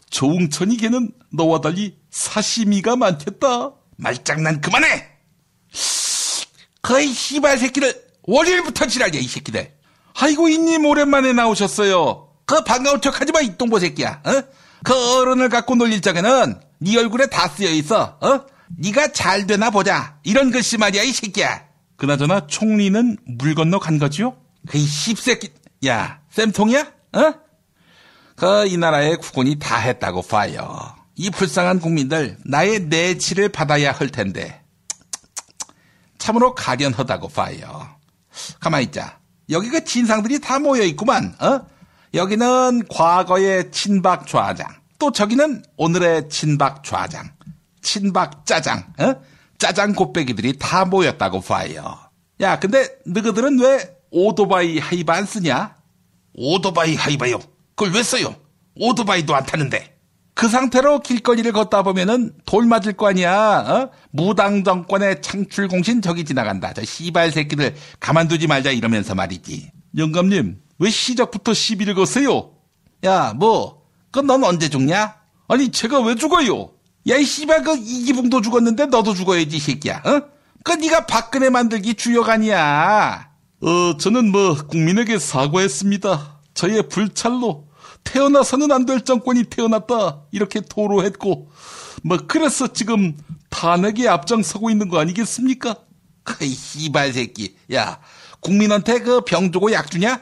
Y: 조웅천이 걔는 너와 달리 사시미가 많겠다. 말장난 그만해. 거의 씨발 새끼들 월요일부터 지랄이야 이 새끼들. 아이고 이님 오랜만에 나오셨어요. 반가운 척하지 마 이 똥보 새끼야. 그 어른을 갖고 놀릴 적에는 네 얼굴에 다 쓰여 있어. 네가 잘 되나 보자 이런 글씨 말이야 이 새끼야. 그나저나 총리는 물 건너 간 거지요? 그 씹새끼. 야 쌤통이야? 이 나라의 국군이 다 했다고 봐요. 이 불쌍한 국민들 나의 내치를 받아야 할 텐데 참으로 가련하다고 봐요. 가만히 있자. 여기 그 진상들이 다 모여 있구만. 여기는 과거의 친박 좌장, 또 저기는 오늘의 친박 좌장, 친박 짜장, 짜장 곱빼기들이 다 모였다고 봐요. 야, 근데 너희들은 왜 오토바이 하이브 안 쓰냐? 오토바이 하이브요? 그걸 왜 써요? 오토바이도 안 타는데.
A: 그 상태로 길거리를 걷다 보면은 돌 맞을 거 아니야. 무당 정권의 창출 공신 저기 지나간다. 저 씨발 새끼들 가만두지 말자 이러면서 말이지. 영감님, 왜 시작부터 시비를 거세요? 야, 그건 넌 언제 죽냐? 아니, 제가 왜 죽어요? 야, 이 씨발 그 이기붕도 죽었는데 너도 죽어야지, 이 새끼야. 그 네가 박근혜 만들기 주역 아니야. 저는 국민에게 사과했습니다. 저의 불찰로 태어나서는 안 될 정권이 태어났다 이렇게 토로했고 그래서 지금 탄핵에 앞장서고 있는 거 아니겠습니까? 이 씨발 새끼, 야, 국민한테 그 병 주고 약 주냐?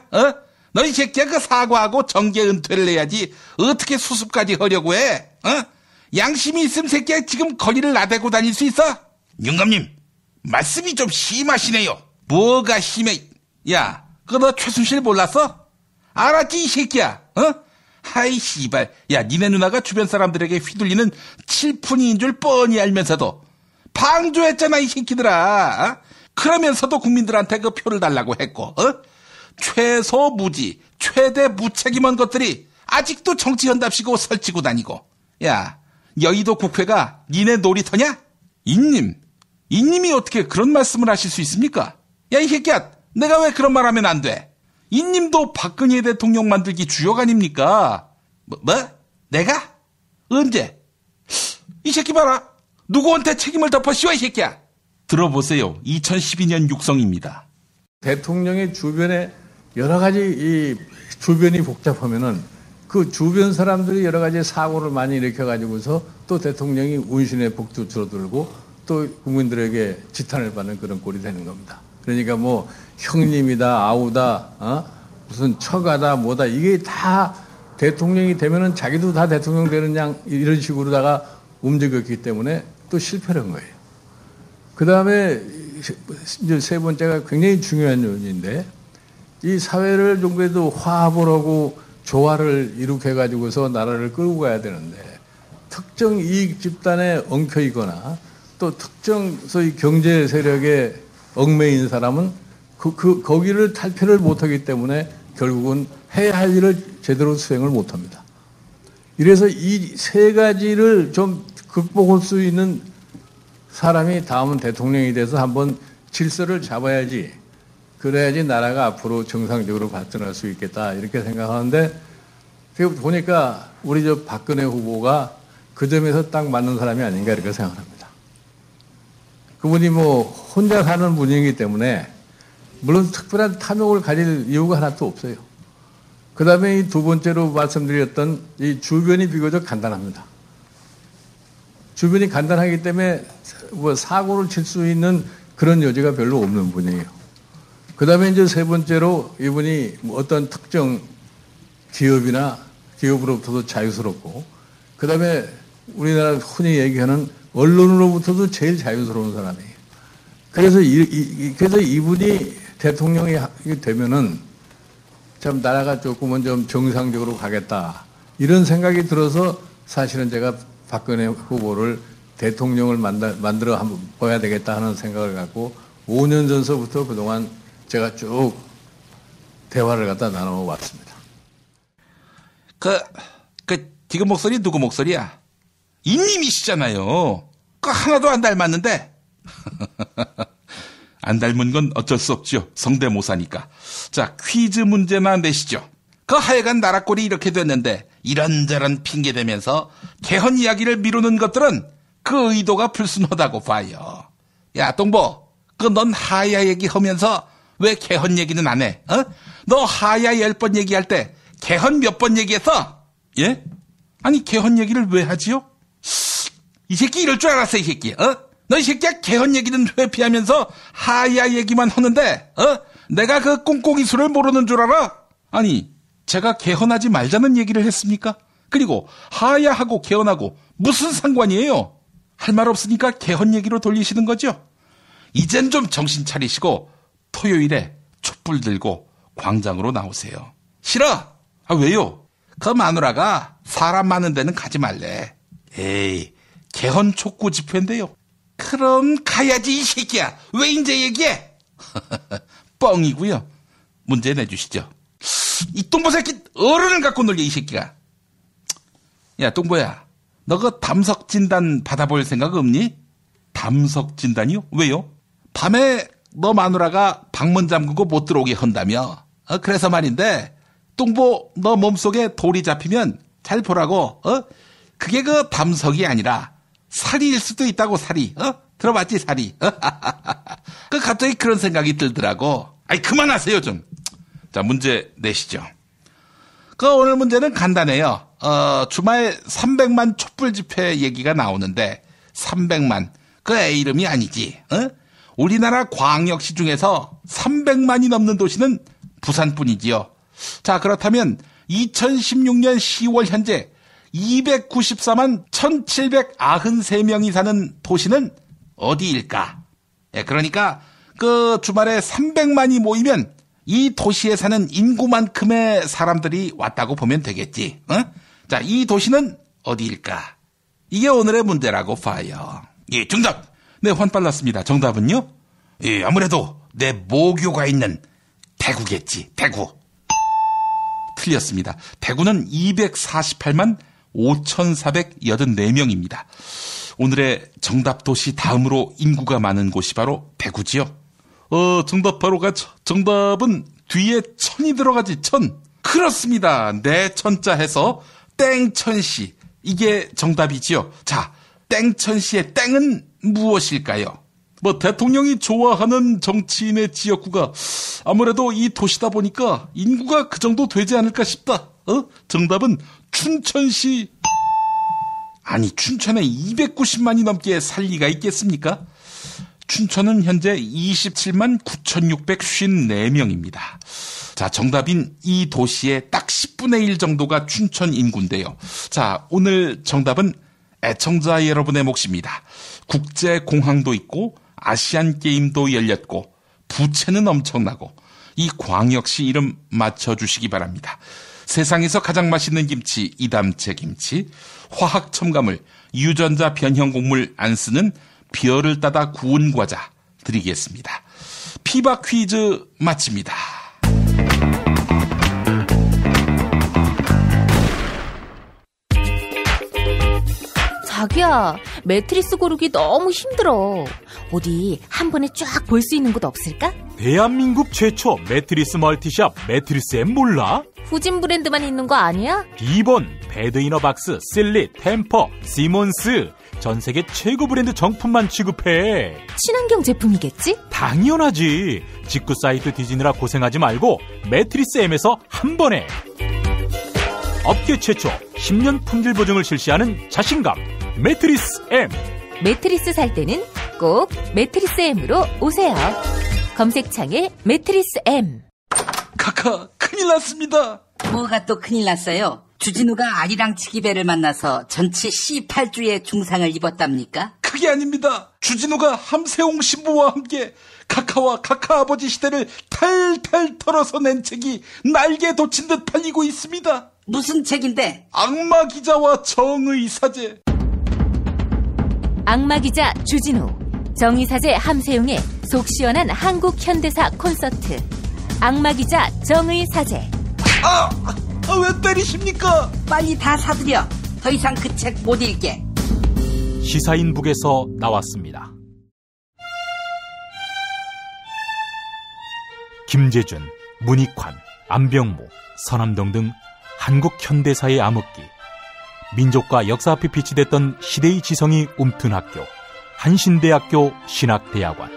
A: 너 이 새끼야 그 사과하고 정계 은퇴를 해야지 어떻게 수습까지 하려고 해? 양심이 있음 새끼야 지금 거리를 나대고 다닐 수 있어?
Y: 영감님, 말씀이 좀 심하시네요.
A: 뭐가 심해? 야, 그거 너 최순실 몰랐어? 알았지 이 새끼야? 하이 씨발, 야, 니네 누나가 주변 사람들에게 휘둘리는 칠푼이인 줄 뻔히 알면서도 방조했잖아 이 새끼들아. 그러면서도 국민들한테 그 표를 달라고 했고, 최소 무지, 최대 무책임한 것들이 아직도 정치 현답시고 설치고 다니고. 야, 여의도 국회가 니네 놀이터냐? 인님이 어떻게 그런 말씀을 하실 수 있습니까? 야, 이 새끼야, 내가 왜 그런 말 하면 안 돼? 인님도 박근혜 대통령 만들기 주역 아닙니까? 내가? 언제? 이 새끼 봐라. 누구한테 책임을 덮어 씌워 이 새끼야. 들어보세요. 2012년 육성입니다.
D: 대통령의 주변에 여러 가지 이 주변이 복잡하면은 그 주변 사람들이 여러 가지 사고를 많이 일으켜가지고서 또 대통령이 운신의 복도 줄어들고 또 국민들에게 지탄을 받는 그런 꼴이 되는 겁니다. 그러니까 형님이다, 아우다, 무슨 처가다, 뭐다, 이게 다 대통령이 되면은 자기도 다 대통령 되는 양, 이런 식으로다가 움직였기 때문에 또 실패를 한 거예요. 그 다음에 이제 세 번째가 굉장히 중요한 요인인데, 이 사회를 좀 그래도 화합을 하고 조화를 일으켜가지고서 나라를 끌고 가야 되는데, 특정 이익 집단에 엉켜 있거나 또 특정 소위 경제 세력에 얽매인 사람은 거기를 탈피를 못하기 때문에 결국은 해야 할 일을 제대로 수행을 못합니다. 이래서 이 세 가지를 좀 극복할 수 있는 사람이 다음은 대통령이 돼서 한번 질서를 잡아야지, 그래야지 나라가 앞으로 정상적으로 발전할 수 있겠다 이렇게 생각하는데, 보니까 우리 박근혜 후보가 그 점에서 딱 맞는 사람이 아닌가 이렇게 생각합니다. 그분이 혼자 사는 분이기 때문에 물론 특별한 탐욕을 가질 이유가 하나도 없어요. 그 다음에 이 두 번째로 말씀드렸던 이 주변이 비교적 간단합니다. 주변이 간단하기 때문에 사고를 칠 수 있는 그런 여지가 별로 없는 분이에요. 그 다음에 이제 세 번째로 이분이 어떤 특정 기업이나 기업으로부터도 자유스럽고, 그 다음에 우리나라 흔히 얘기하는 언론으로부터도 제일 자유스러운 사람이에요. 그래서 이분이 대통령이 되면은 참 나라가 조금은 좀 정상적으로 가겠다 이런 생각이 들어서 사실은 제가 박근혜 후보를 대통령을 만들어 한번 봐야 되겠다 하는 생각을 갖고 5년 전서부터 그동안 제가 쭉 대화를 갖다 나눠왔습니다.
A: 지금 목소리 누구 목소리야? 이님이시잖아요. 하나도 안 닮았는데. 안 닮은 건 어쩔 수 없죠. 성대모사니까. 자, 퀴즈 문제나 내시죠. 하여간 나라꼴이 이렇게 됐는데 이런저런 핑계대면서 개헌 이야기를 미루는 것들은 그 의도가 불순하다고 봐요. 야, 동보, 넌 하야 얘기하면서 왜 개헌 얘기는 안 해? 너 하야 10번 얘기할 때 개헌 몇 번 얘기했어? 예? 아니, 개헌 얘기를 왜 하지요? 이 새끼 이럴 줄 알았어, 이 새끼. 너 이 새끼야 개헌 얘기는 회피하면서 하야 얘기만 하는데, 내가 그 꽁꽁이 술을 모르는 줄 알아? 아니, 제가 개헌하지 말자는 얘기를 했습니까? 그리고 하야하고 개헌하고 무슨 상관이에요? 할 말 없으니까 개헌 얘기로 돌리시는 거죠? 이젠 좀 정신 차리시고 토요일에 촛불 들고 광장으로 나오세요. 싫어? 왜요? 그 마누라가 사람 많은 데는 가지 말래. 에이, 개헌 촉구 집회인데요. 그럼 가야지 이 새끼야. 왜 이제 얘기해? 뻥이고요. 문제 내주시죠. 이 똥보 새끼 어른을 갖고 놀려 이 새끼가. 야, 똥보야. 너 그 담석 진단 받아볼 생각 없니? 담석 진단이요? 왜요? 밤에 너 마누라가 방문 잠그고 못 들어오게 한다며. 그래서 말인데, 똥보 너 몸속에 돌이 잡히면 잘 보라고. 그게 그 담석이 아니라 살이일 수도 있다고, 살이. 들어봤지, 살이. 그 갑자기 그런 생각이 들더라고. 아이, 그만하세요, 좀. 자, 문제 내시죠. 오늘 문제는 간단해요. 주말 300만 촛불 집회 얘기가 나오는데 300만 그 애 이름이 아니지. 우리나라 광역시 중에서 300만이 넘는 도시는 부산뿐이지요. 자, 그렇다면 2016년 10월 현재 294만 1793명이 사는 도시는 어디일까? 예, 그러니까 그 주말에 300만이 모이면 이 도시에 사는 인구만큼의 사람들이 왔다고 보면 되겠지. 자, 이 도시는 어디일까? 이게 오늘의 문제라고 봐요. 예, 정답. 네, 환빨랐습니다. 정답은요? 예, 아무래도 내 모교가 있는 대구겠지. 대구. 틀렸습니다. 대구는 248만 5,484명입니다. 오늘의 정답 도시 다음으로 인구가 많은 곳이 바로 대구지요. 정답 바로가 정답은 뒤에 천이 들어가지, 천. 그렇습니다. 네 천자 해서 땡천시. 이게 정답이지요. 자, 땡천시의 땡은 무엇일까요? 대통령이 좋아하는 정치인의 지역구가 아무래도 이 도시다 보니까 인구가 그 정도 되지 않을까 싶다. 정답은 춘천시. 아니, 춘천에 290만이 넘게 살 리가 있겠습니까? 춘천은 현재 27만 9,654명입니다. 자, 정답인 이 도시의 딱 10분의 1 정도가 춘천 인구인데요. 자, 오늘 정답은 애청자 여러분의 몫입니다. 국제공항도 있고 아시안게임도 열렸고 부채는 엄청나고 이 광역시 이름 맞춰주시기 바랍니다. 세상에서 가장 맛있는 김치 이담채 김치, 화학 첨가물, 유전자 변형 곡물 안 쓰는 별을 따다 구운 과자 드리겠습니다. 피바 퀴즈 마칩니다.
H: 자기야, 매트리스 고르기 너무 힘들어. 어디 한 번에 쫙 볼 수 있는 곳 없을까?
G: 대한민국 최초 매트리스 멀티샵 매트리스엠 몰라?
H: 후진 브랜드만 있는 거 아니야?
G: 비본, 배드이너박스, 실리, 템퍼, 시몬스 전 세계 최고 브랜드 정품만 취급해.
H: 친환경 제품이겠지?
G: 당연하지. 직구 사이트 뒤지느라 고생하지 말고 매트리스엠에서 한 번에. 업계 최초 10년 품질 보증을 실시하는 자신감 매트리스엠.
H: 매트리스 살 때는 꼭 매트리스엠으로 오세요. 검색창에 매트리스엠.
A: 카카, 큰일 났습니다.
X: 뭐가 또 큰일 났어요? 주진우가 아리랑 치기배를 만나서 전치 18주의 중상을 입었답니까?
A: 그게 아닙니다. 주진우가 함세홍 신부와 함께 카카와 카카 아버지 시대를 탈탈 털어서 낸 책이 날개 돋친 듯 팔리고 있습니다.
X: 무슨 책인데?
A: 악마 기자와 정의 사제.
H: 악마 기자 주진우, 정의 사제 함세웅의 속 시원한 한국 현대사 콘서트. 악마 기자 정의 사제.
A: 왜 때리십니까?
X: 빨리 다 사드려. 더 이상 그 책 못 읽게.
G: 시사인북에서 나왔습니다. 김재준, 문익환, 안병무, 서남동 등 한국 현대사의 암흑기, 민족과 역사 앞에 비치됐던 시대의 지성이 움튼 학교, 한신대학교 신학대학원.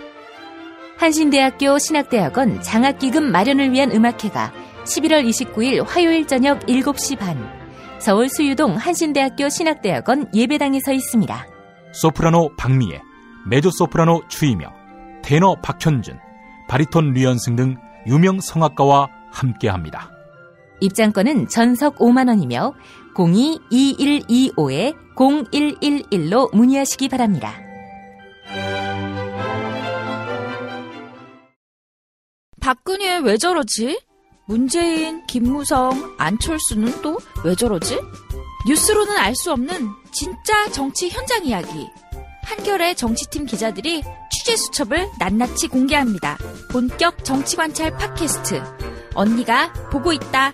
H: 한신대학교 신학대학원 장학기금 마련을 위한 음악회가 11월 29일 화요일 저녁 7시 반 서울 수유동 한신대학교 신학대학원 예배당에서 있습니다.
G: 소프라노 박미애, 메조소프라노 추이명, 테너 박현준, 바리톤 류연승 등 유명 성악가와 함께합니다.
H: 입장권은 전석 5만 원이며 02-2125-0111로 문의하시기 바랍니다.
F: 박근혜 왜 저러지? 문재인, 김무성, 안철수는 또 왜 저러지? 뉴스로는 알 수 없는 진짜 정치 현장 이야기. 한겨레 정치팀 기자들이 취재 수첩을 낱낱이 공개합니다. 본격 정치관찰 팟캐스트. 언니가 보고 있다.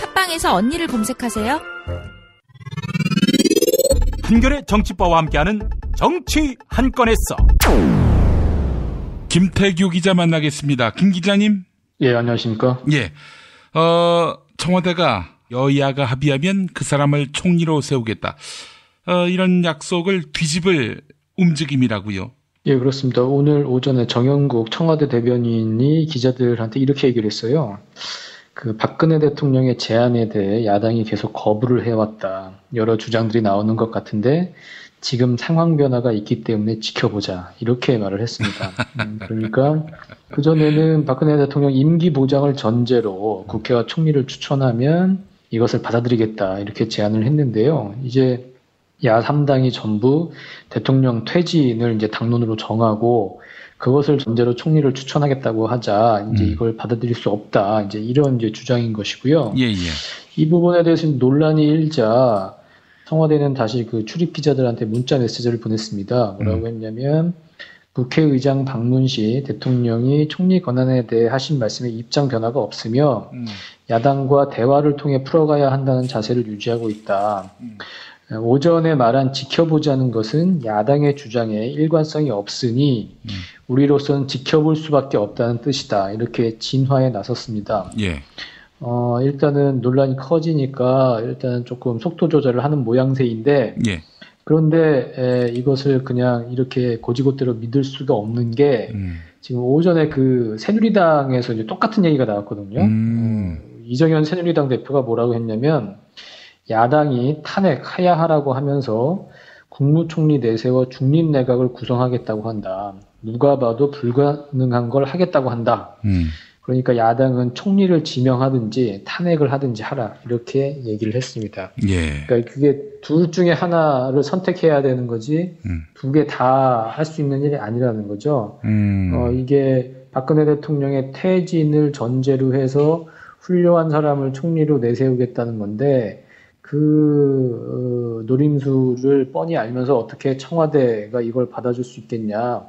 F: 팟빵에서 언니를 검색하세요.
G: 한결의 정치바와 함께하는 정치 한 건에서
A: 김태규 기자 만나겠습니다. 김 기자님.
I: 예, 안녕하십니까.
A: 예. 청와대가 여야가 합의하면 그 사람을 총리로 세우겠다. 이런 약속을 뒤집을 움직임이라고요.
I: 예, 그렇습니다. 오늘 오전에 정영국 청와대 대변인이 기자들한테 이렇게 얘기를 했어요. 그 박근혜 대통령의 제안에 대해 야당이 계속 거부를 해왔다. 여러 주장들이 나오는 것 같은데 지금 상황 변화가 있기 때문에 지켜보자. 이렇게 말을 했습니다. 그러니까 그전에는 박근혜 대통령 임기 보장을 전제로 국회와 총리를 추천하면 이것을 받아들이겠다. 이렇게 제안을 했는데요. 이제 야3당이 전부 대통령 퇴진을 이제 당론으로 정하고 그것을 전제로 총리를 추천하겠다고 하자. 이제 이걸 받아들일 수 없다. 이제 이런 이제 주장인 것이고요.
A: 예, 예.
I: 이 부분에 대해서 논란이 일자 청와대는 다시 그 출입 기자들한테 문자 메시지를 보냈습니다. 뭐라고 했냐면 국회의장 방문 시 대통령이 총리 권한에 대해 하신 말씀에 입장 변화가 없으며 야당과 대화를 통해 풀어가야 한다는 자세를 유지하고 있다. 오전에 말한 지켜보자는 것은 야당의 주장에 일관성이 없으니 우리로서는 지켜볼 수밖에 없다는 뜻이다. 이렇게 진화에 나섰습니다.
A: 예.
I: 일단은 논란이 커지니까 일단 조금 속도 조절을 하는 모양새인데
A: 예.
I: 그런데 이것을 그냥 이렇게 고지고대로 믿을 수가 없는 게 지금 오전에 그 새누리당에서 이제 똑같은 얘기가 나왔거든요. 이정현 새누리당 대표가 뭐라고 했냐면 야당이 탄핵해야 하라고 하면서 국무총리 내세워 중립내각을 구성하겠다고 한다. 누가 봐도 불가능한 걸 하겠다고 한다. 그러니까 야당은 총리를 지명하든지 탄핵을 하든지 하라. 이렇게 얘기를 했습니다.
A: 예.
I: 그러니까 그게 둘 중에 하나를 선택해야 되는 거지 두 개 다 할 수 있는 일이 아니라는 거죠. 이게 박근혜 대통령의 퇴진을 전제로 해서 훌륭한 사람을 총리로 내세우겠다는 건데 그 노림수를 뻔히 알면서 어떻게 청와대가 이걸 받아줄 수 있겠냐.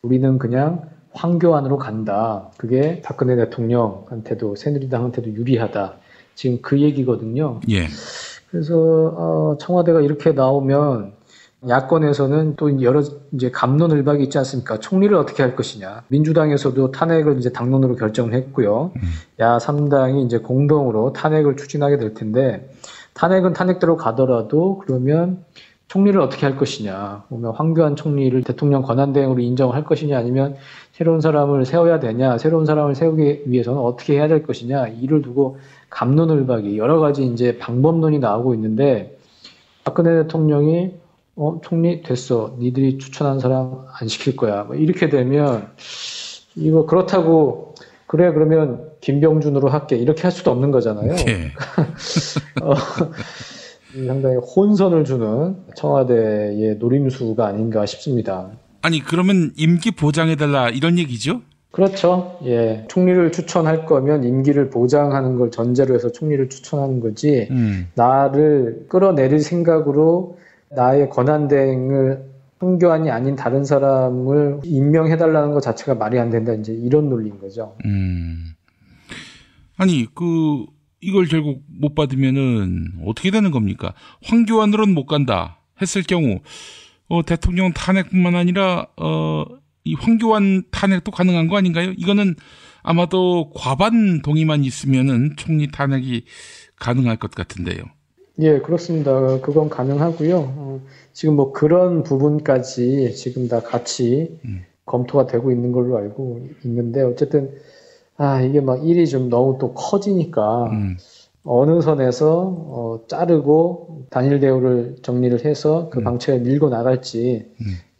I: 우리는 그냥 황교안으로 간다. 그게 박근혜 대통령한테도 새누리당한테도 유리하다. 지금 그 얘기거든요.
A: 예.
I: 그래서 청와대가 이렇게 나오면 야권에서는 또 여러 이제 갑론을박이 있지 않습니까? 총리를 어떻게 할 것이냐. 민주당에서도 탄핵을 이제 당론으로 결정을 했고요. 야3당이 이제 공동으로 탄핵을 추진하게 될 텐데 탄핵은 탄핵대로 가더라도 그러면 총리를 어떻게 할 것이냐. 보면 황교안 총리를 대통령 권한대행으로 인정을 할 것이냐 아니면 새로운 사람을 세워야 되냐. 새로운 사람을 세우기 위해서는 어떻게 해야 될 것이냐. 이를 두고 갑론을박이 여러 가지 이제 방법론이 나오고 있는데 박근혜 대통령이 총리 됐어. 니들이 추천한 사람 안 시킬 거야. 뭐 이렇게 되면 이거 그렇다고 그래 그러면 김병준으로 할게. 이렇게 할 수도 없는 거잖아요.
A: 네.
I: 상당히 혼선을 주는 청와대의 노림수가 아닌가 싶습니다.
A: 아니 그러면 임기 보장해달라 이런 얘기죠?
I: 그렇죠. 예, 총리를 추천할 거면 임기를 보장하는 걸 전제로 해서 총리를 추천하는 거지. 나를 끌어내릴 생각으로 나의 권한대행을 황교안이 아닌 다른 사람을 임명해달라는 것 자체가 말이 안 된다. 이제 이런 논리인 거죠.
A: 아니 이걸 결국 못 받으면은 어떻게 되는 겁니까? 황교안으로는 못 간다 했을 경우 대통령 탄핵뿐만 아니라 이 황교안 탄핵도 가능한 거 아닌가요? 이거는 아마도 과반 동의만 있으면은 총리 탄핵이 가능할 것 같은데요.
I: 예, 그렇습니다. 그건 가능하고요. 지금 뭐 그런 부분까지 지금 다 같이 검토가 되고 있는 걸로 알고 있는데 어쨌든 이게 막 일이 좀 너무 또 커지니까 어느 선에서 자르고 단일 대우를 정리를 해서 그 방책을 밀고 나갈지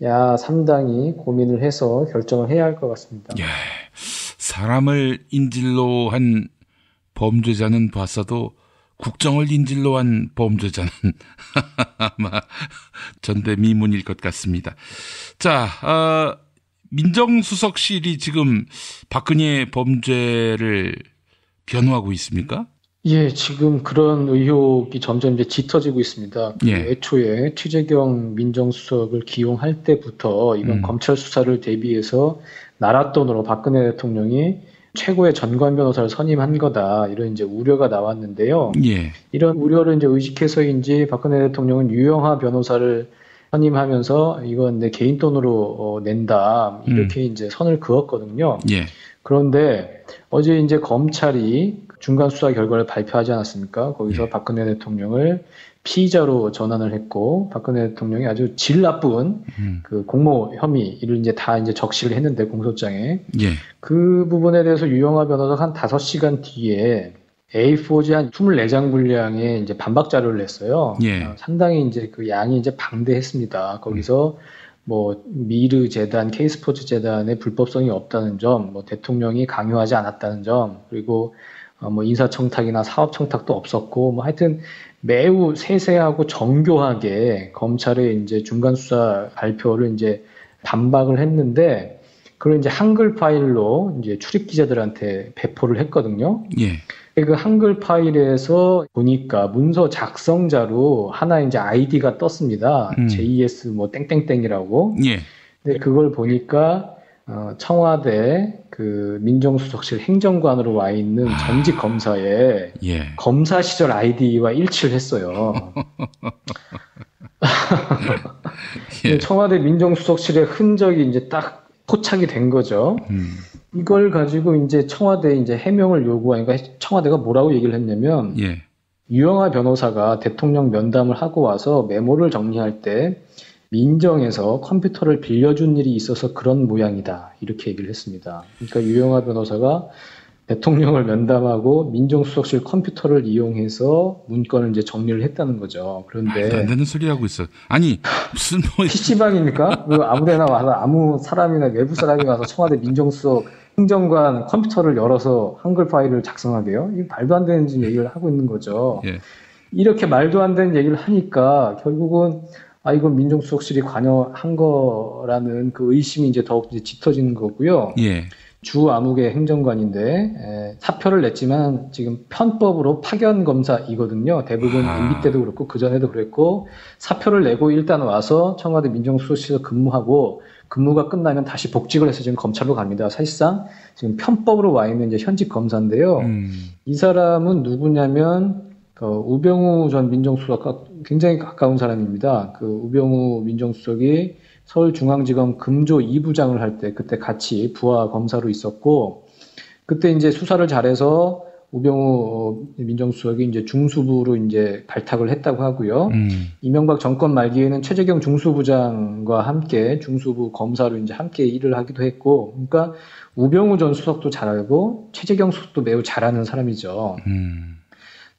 I: 야3당이 고민을 해서 결정을 해야 할 것 같습니다.
A: 예, 사람을 인질로 한 범죄자는 봤어도 국정을 인질로 한 범죄자는 아마 전대미문일 것 같습니다. 자, 민정수석실이 지금 박근혜 범죄를 변호하고 있습니까?
I: 예, 지금 그런 의혹이 점점 이제 짙어지고 있습니다.
A: 예.
I: 애초에 최재경 민정수석을 기용할 때부터 이건 검찰 수사를 대비해서 나랏돈으로 박근혜 대통령이 최고의 전관 변호사를 선임한 거다. 이런 이제 우려가 나왔는데요.
A: 예.
I: 이런 우려를 이제 의식해서인지 박근혜 대통령은 유영하 변호사를 선임하면서 이건 내 개인 돈으로 낸다. 이렇게 이제 선을 그었거든요.
A: 예.
I: 그런데 어제 이제 검찰이 중간 수사 결과를 발표하지 않았습니까? 거기서 박근혜 대통령을 피의자로 전환을 했고, 박근혜 대통령이 아주 질 나쁜 그 공모 혐의를 이제 다 이제 적시를 했는데, 공소장에.
A: 예.
I: 그 부분에 대해서 유영하 변호사가 한 5시간 뒤에 A4지 한 24장 분량의 이제 반박 자료를 냈어요.
A: 예.
I: 상당히 이제 그 양이 이제 방대했습니다. 거기서 뭐 미르 재단, K스포츠 재단의 불법성이 없다는 점, 뭐 대통령이 강요하지 않았다는 점, 그리고 뭐 인사청탁이나 사업청탁도 없었고, 뭐 하여튼 매우 세세하고 정교하게 검찰의 이제 중간수사 발표를 이제 반박을 했는데, 그걸 이제 한글 파일로 이제 출입 기자들한테 배포를 했거든요.
A: 예.
I: 그 한글 파일에서 보니까 문서 작성자로 하나 이제 아이디가 떴습니다. JS 뭐 땡땡땡이라고.
A: 예.
I: 근데 그걸 보니까 청와대 그 민정수석실 행정관으로 와 있는 전직 검사의
A: 예.
I: 검사 시절 아이디와 일치를 했어요.
A: 예.
I: 청와대 민정수석실의 흔적이 이제 딱 포착이 된 거죠. 이걸 가지고 이제 청와대에 이제 해명을 요구하니까 청와대가 뭐라고 얘기를 했냐면,
A: 예.
I: 유영하 변호사가 대통령 면담을 하고 와서 메모를 정리할 때 민정에서 컴퓨터를 빌려준 일이 있어서 그런 모양이다. 이렇게 얘기를 했습니다. 그러니까 유영하 변호사가 대통령을 면담하고 민정수석실 컴퓨터를 이용해서 문건을 이제 정리를 했다는 거죠. 그런데
A: 말도 안 되는 소리 하고 있어. 아니 무슨 뭐
I: PC방입니까? 아무데나 와서 아무 사람이나 외부 사람이 와서 청와대 민정수석 행정관 컴퓨터를 열어서 한글 파일을 작성하게요? 이거 말도 안 되는 얘기를 하고 있는 거죠.
A: 예.
I: 이렇게 말도 안 되는 얘기를 하니까 결국은 이건 민정수석실이 관여한 거라는 그 의심이 이제 더욱 이제 짙어지는 거고요.
A: 예.
I: 주 암흑의 행정관인데 사표를 냈지만 지금 편법으로 파견 검사이거든요. 대부분 MB 때도 그렇고 그 전에도 그랬고, 사표를 내고 일단 와서 청와대 민정수석실에서 근무하고 근무가 끝나면 다시 복직을 해서 지금 검찰로 갑니다. 사실상 지금 편법으로 와 있는 이제 현직 검사인데요. 이 사람은 누구냐면 우병우 전 민정수석과 굉장히 가까운 사람입니다. 그 우병우 민정수석이 서울중앙지검 금조 2부장을 할 때 그때 같이 부하 검사로 있었고, 그때 이제 수사를 잘해서 우병우 민정수석이 이제 중수부로 이제 발탁을 했다고 하고요. 이명박 정권 말기에는 최재경 중수부장과 함께 중수부 검사로 이제 함께 일을 하기도 했고, 그러니까 우병우 전 수석도 잘 알고 최재경 수석도 매우 잘하는 사람이죠.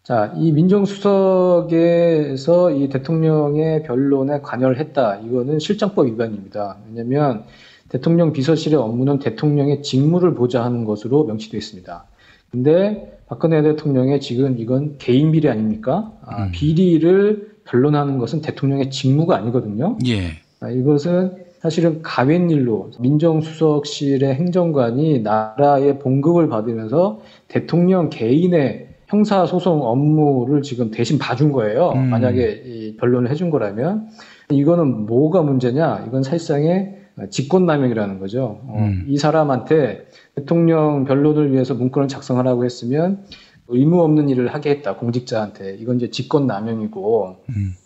I: 자, 이 민정수석에서 이 대통령의 변론에 관여를 했다. 이거는 실정법 위반입니다. 왜냐하면 대통령 비서실의 업무는 대통령의 직무를 보좌하는 것으로 명시되어 있습니다. 근데 박근혜 대통령의 지금 이건 개인 비리 아닙니까? 비리를 변론하는 것은 대통령의 직무가 아니거든요.
A: 예.
I: 이것은 사실은 가웬일로 민정수석실의 행정관이 나라의 봉급을 받으면서 대통령 개인의 형사소송 업무를 지금 대신 봐준 거예요. 만약에 이 변론을 해준 거라면. 이거는 뭐가 문제냐? 이건 사실상의 직권남용이라는 거죠. 이 사람한테 대통령 변론을 위해서 문건을 작성하라고 했으면 의무 없는 일을 하게 했다. 공직자한테. 이건 이제 직권남용이고.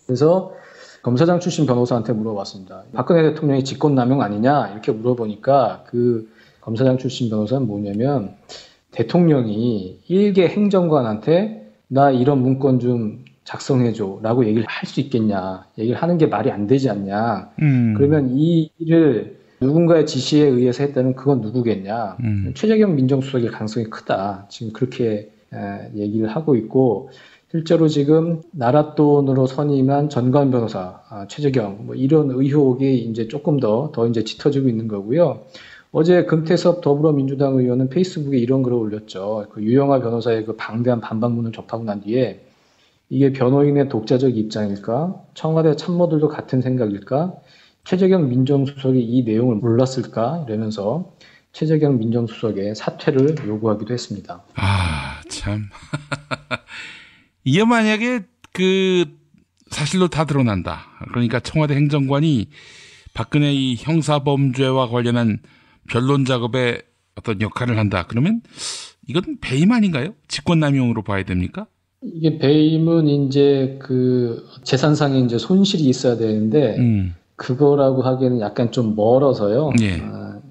I: 그래서 검사장 출신 변호사한테 물어봤습니다. 박근혜 대통령이 직권남용 아니냐? 이렇게 물어보니까 그 검사장 출신 변호사는 뭐냐면, 대통령이 일개 행정관한테 나 이런 문건 좀 작성해줘 라고 얘기를 할 수 있겠냐, 얘기를 하는 게 말이 안 되지 않냐. 그러면 이 일을 누군가의 지시에 의해서 했다면 그건 누구겠냐. 최재경 민정수석일 가능성이 크다. 지금 그렇게 얘기를 하고 있고, 실제로 지금 나라 돈으로 선임한 전관 변호사 최재경 뭐 이런 의혹이 이제 조금 더 이제 짙어지고 있는 거고요. 어제 금태섭 더불어민주당 의원은 페이스북에 이런 글을 올렸죠. 그 유영하 변호사의 그 방대한 반박문을 접하고 난 뒤에 이게 변호인의 독자적 입장일까? 청와대 참모들도 같은 생각일까? 최재경 민정수석이 이 내용을 몰랐을까? 이러면서 최재경 민정수석의 사퇴를 요구하기도 했습니다.
A: 참. 이게 만약에 그 사실로 다 드러난다. 그러니까 청와대 행정관이 박근혜 이 형사범죄와 관련한 변론 작업에 어떤 역할을 한다. 그러면 이건 배임 아닌가요? 직권남용으로 봐야 됩니까?
I: 이게 배임은 이제 그 재산상의 이제 손실이 있어야 되는데 그거라고 하기에는 약간 좀 멀어서요.
A: 예.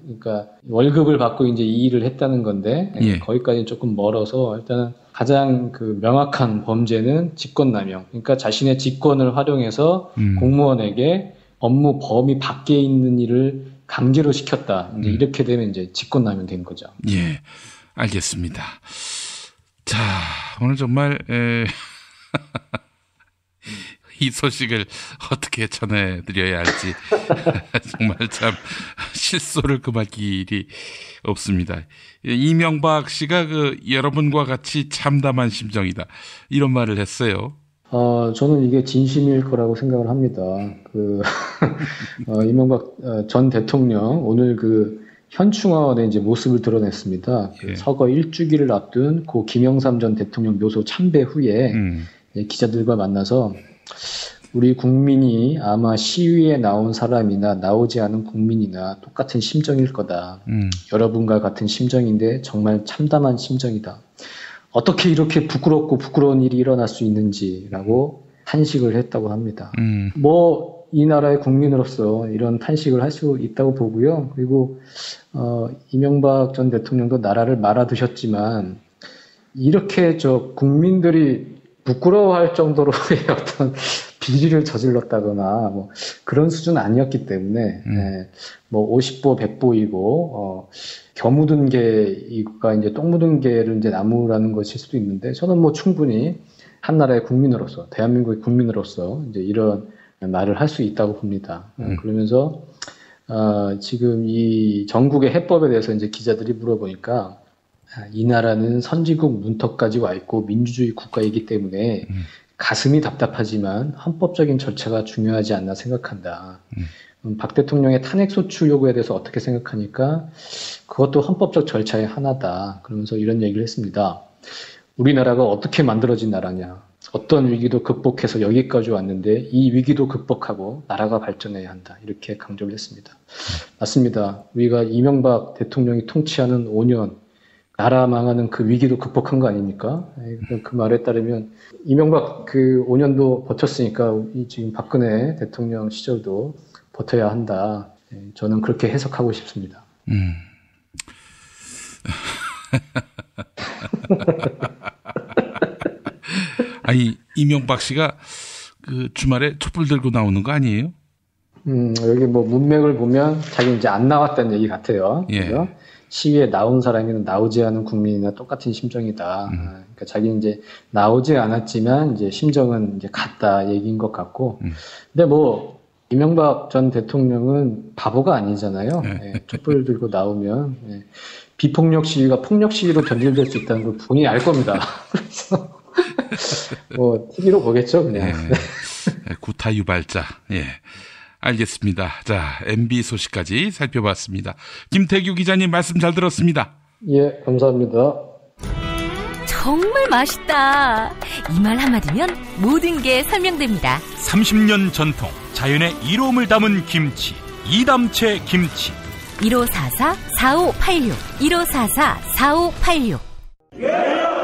I: 그러니까 월급을 받고 이제 이 일을 했다는 건데
A: 예.
I: 거기까지 조금 멀어서 일단은 가장 그 명확한 범죄는 직권남용. 그러니까 자신의 직권을 활용해서 공무원에게 업무 범위 밖에 있는 일을 강제로 시켰다. 이제 이렇게 되면 이제 직권남용 된 거죠.
A: 예, 알겠습니다. 자, 오늘 정말 이 소식을 어떻게 전해드려야 할지 정말 참 실소를 금할 길이 없습니다. 이명박 씨가 그 여러분과 같이 참담한 심정이다 이런 말을 했어요.
I: 저는 이게 진심일 거라고 생각을 합니다. 이명박 전 대통령 오늘 그 현충원의 이제 모습을 드러냈습니다.
A: 예.
I: 서거 1주기를 앞둔 고 김영삼 전 대통령 묘소 참배 후에 기자들과 만나서 우리 국민이 아마 시위에 나온 사람이나 나오지 않은 국민이나 똑같은 심정일 거다. 여러분과 같은 심정인데 정말 참담한 심정이다. 어떻게 이렇게 부끄럽고 부끄러운 일이 일어날 수 있는지라고 탄식을 했다고 합니다. 이 나라의 국민으로서 이런 탄식을 할 수 있다고 보고요. 그리고 이명박 전 대통령도 나라를 말아드셨지만 이렇게 국민들이 부끄러워할 정도로의 어떤 비리를 저질렀다거나 뭐 그런 수준 아니었기 때문에 뭐 50보 100보이고 겨 묻은 개가 이제 똥 묻은 개를 이제 나무라는 것일 수도 있는데 저는 뭐 충분히 한 나라의 국민으로서 대한민국의 국민으로서 이제 이런 말을 할 수 있다고 봅니다. 그러면서 지금 이 전국의 해법에 대해서 이제 기자들이 물어보니까 이 나라는 선진국 문턱까지 와 있고 민주주의 국가이기 때문에 가슴이 답답하지만 헌법적인 절차가 중요하지 않나 생각한다. 박 대통령의 탄핵소추 요구에 대해서 어떻게 생각하니까 그것도 헌법적 절차의 하나다. 그러면서 이런 얘기를 했습니다. 우리나라가 어떻게 만들어진 나라냐. 어떤 위기도 극복해서 여기까지 왔는데 이 위기도 극복하고 나라가 발전해야 한다. 이렇게 강조를 했습니다. 맞습니다. 우리가 이명박 대통령이 통치하는 5년 나라 망하는 그 위기도 극복한 거 아닙니까? 그 말에 따르면 이명박 그 5년도 버텼으니까 지금 박근혜 대통령 시절도 버텨야 한다. 저는 그렇게 해석하고 싶습니다.
A: 아니 이명박 씨가 그 주말에 촛불 들고 나오는 거 아니에요?
I: 여기 뭐 문맥을 보면 자기 이제 안 나왔다는 얘기 같아요.
A: 예.
I: 그죠? 시위에 나온 사람이나 나오지 않은 국민이나 똑같은 심정이다. 그러니까 자기는 이제 나오지 않았지만 이제 심정은 이제 같다 얘기인 것 같고. 근데 뭐 이명박 전 대통령은 바보가 아니잖아요. 예, 촛불 들고 나오면 비폭력 시위가 폭력 시위로 변질될 수 있다는 걸 본인이 알 겁니다. 그래서 뭐 TV로 보겠죠, 그냥.
A: 구타 유발자. 예. 알겠습니다. 자, MB 소식까지 살펴봤습니다. 김태규 기자님 말씀 잘 들었습니다.
I: 예, 감사합니다.
H: 정말 맛있다. 이 말 한마디면 모든 게 설명됩니다.
G: 30년 전통 자연의 이로움을 담은 김치 이담채 김치
H: 1544-4586 1544-4586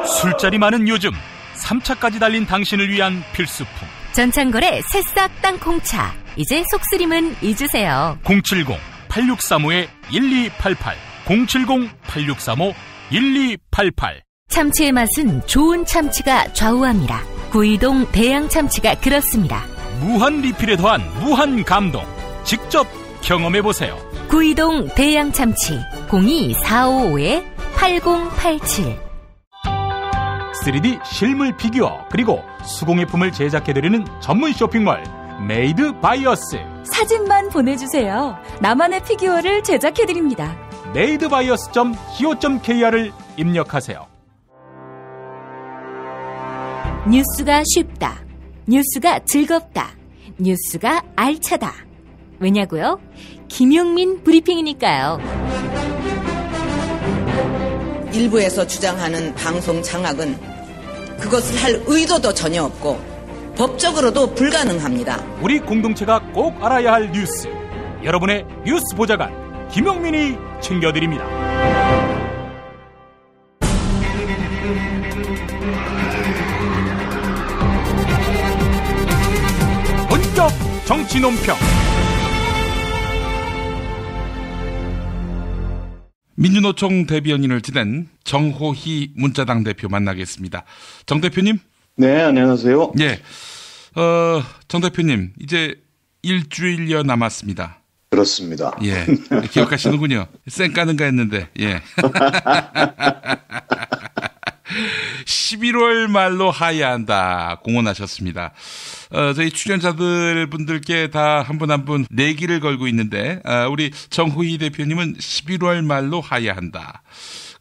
G: 술자리 많은 요즘 3차까지 달린 당신을 위한 필수품
H: 전창걸의 새싹 땅콩차. 이제 속쓰림은 잊으세요.
G: 070-8635-1288 070-8635-1288
H: 참치의 맛은 좋은 참치가 좌우합니다. 구이동 대양 참치가 그렇습니다.
G: 무한 리필에 더한 무한 감동 직접 경험해보세요.
H: 구이동 대양 참치 02-455-8087
G: 3D 실물 피규어 그리고 수공예품을 제작해드리는 전문 쇼핑몰 메이드 바이어스.
F: 사진만 보내주세요. 나만의 피규어를 제작해드립니다.
G: madebias.co.kr을 입력하세요.
H: 뉴스가 쉽다. 뉴스가 즐겁다. 뉴스가 알차다. 왜냐고요? 김용민 브리핑이니까요.
K: 일부에서 주장하는 방송 장악은 그것을 할 의도도 전혀 없고 법적으로도 불가능합니다.
G: 우리 공동체가 꼭 알아야 할 뉴스. 여러분의 뉴스 보좌관 김용민이 챙겨드립니다. 쏙 정치 논평.
A: 민주노총 대변인을 지낸 정호희 문자당 대표 만나겠습니다. 정 대표님.
L: 네, 안녕하세요.
A: 예. 정 대표님, 이제 일주일여 남았습니다.
L: 그렇습니다.
A: 예. 기억하시는군요. 쌩까는가 했는데, 예. 11월 말로 하야한다 공언하셨습니다. 저희 출연자들 분들께 다 한 분 한 분 내기를 걸고 있는데, 우리 정호희 대표님은 11월 말로 하야한다.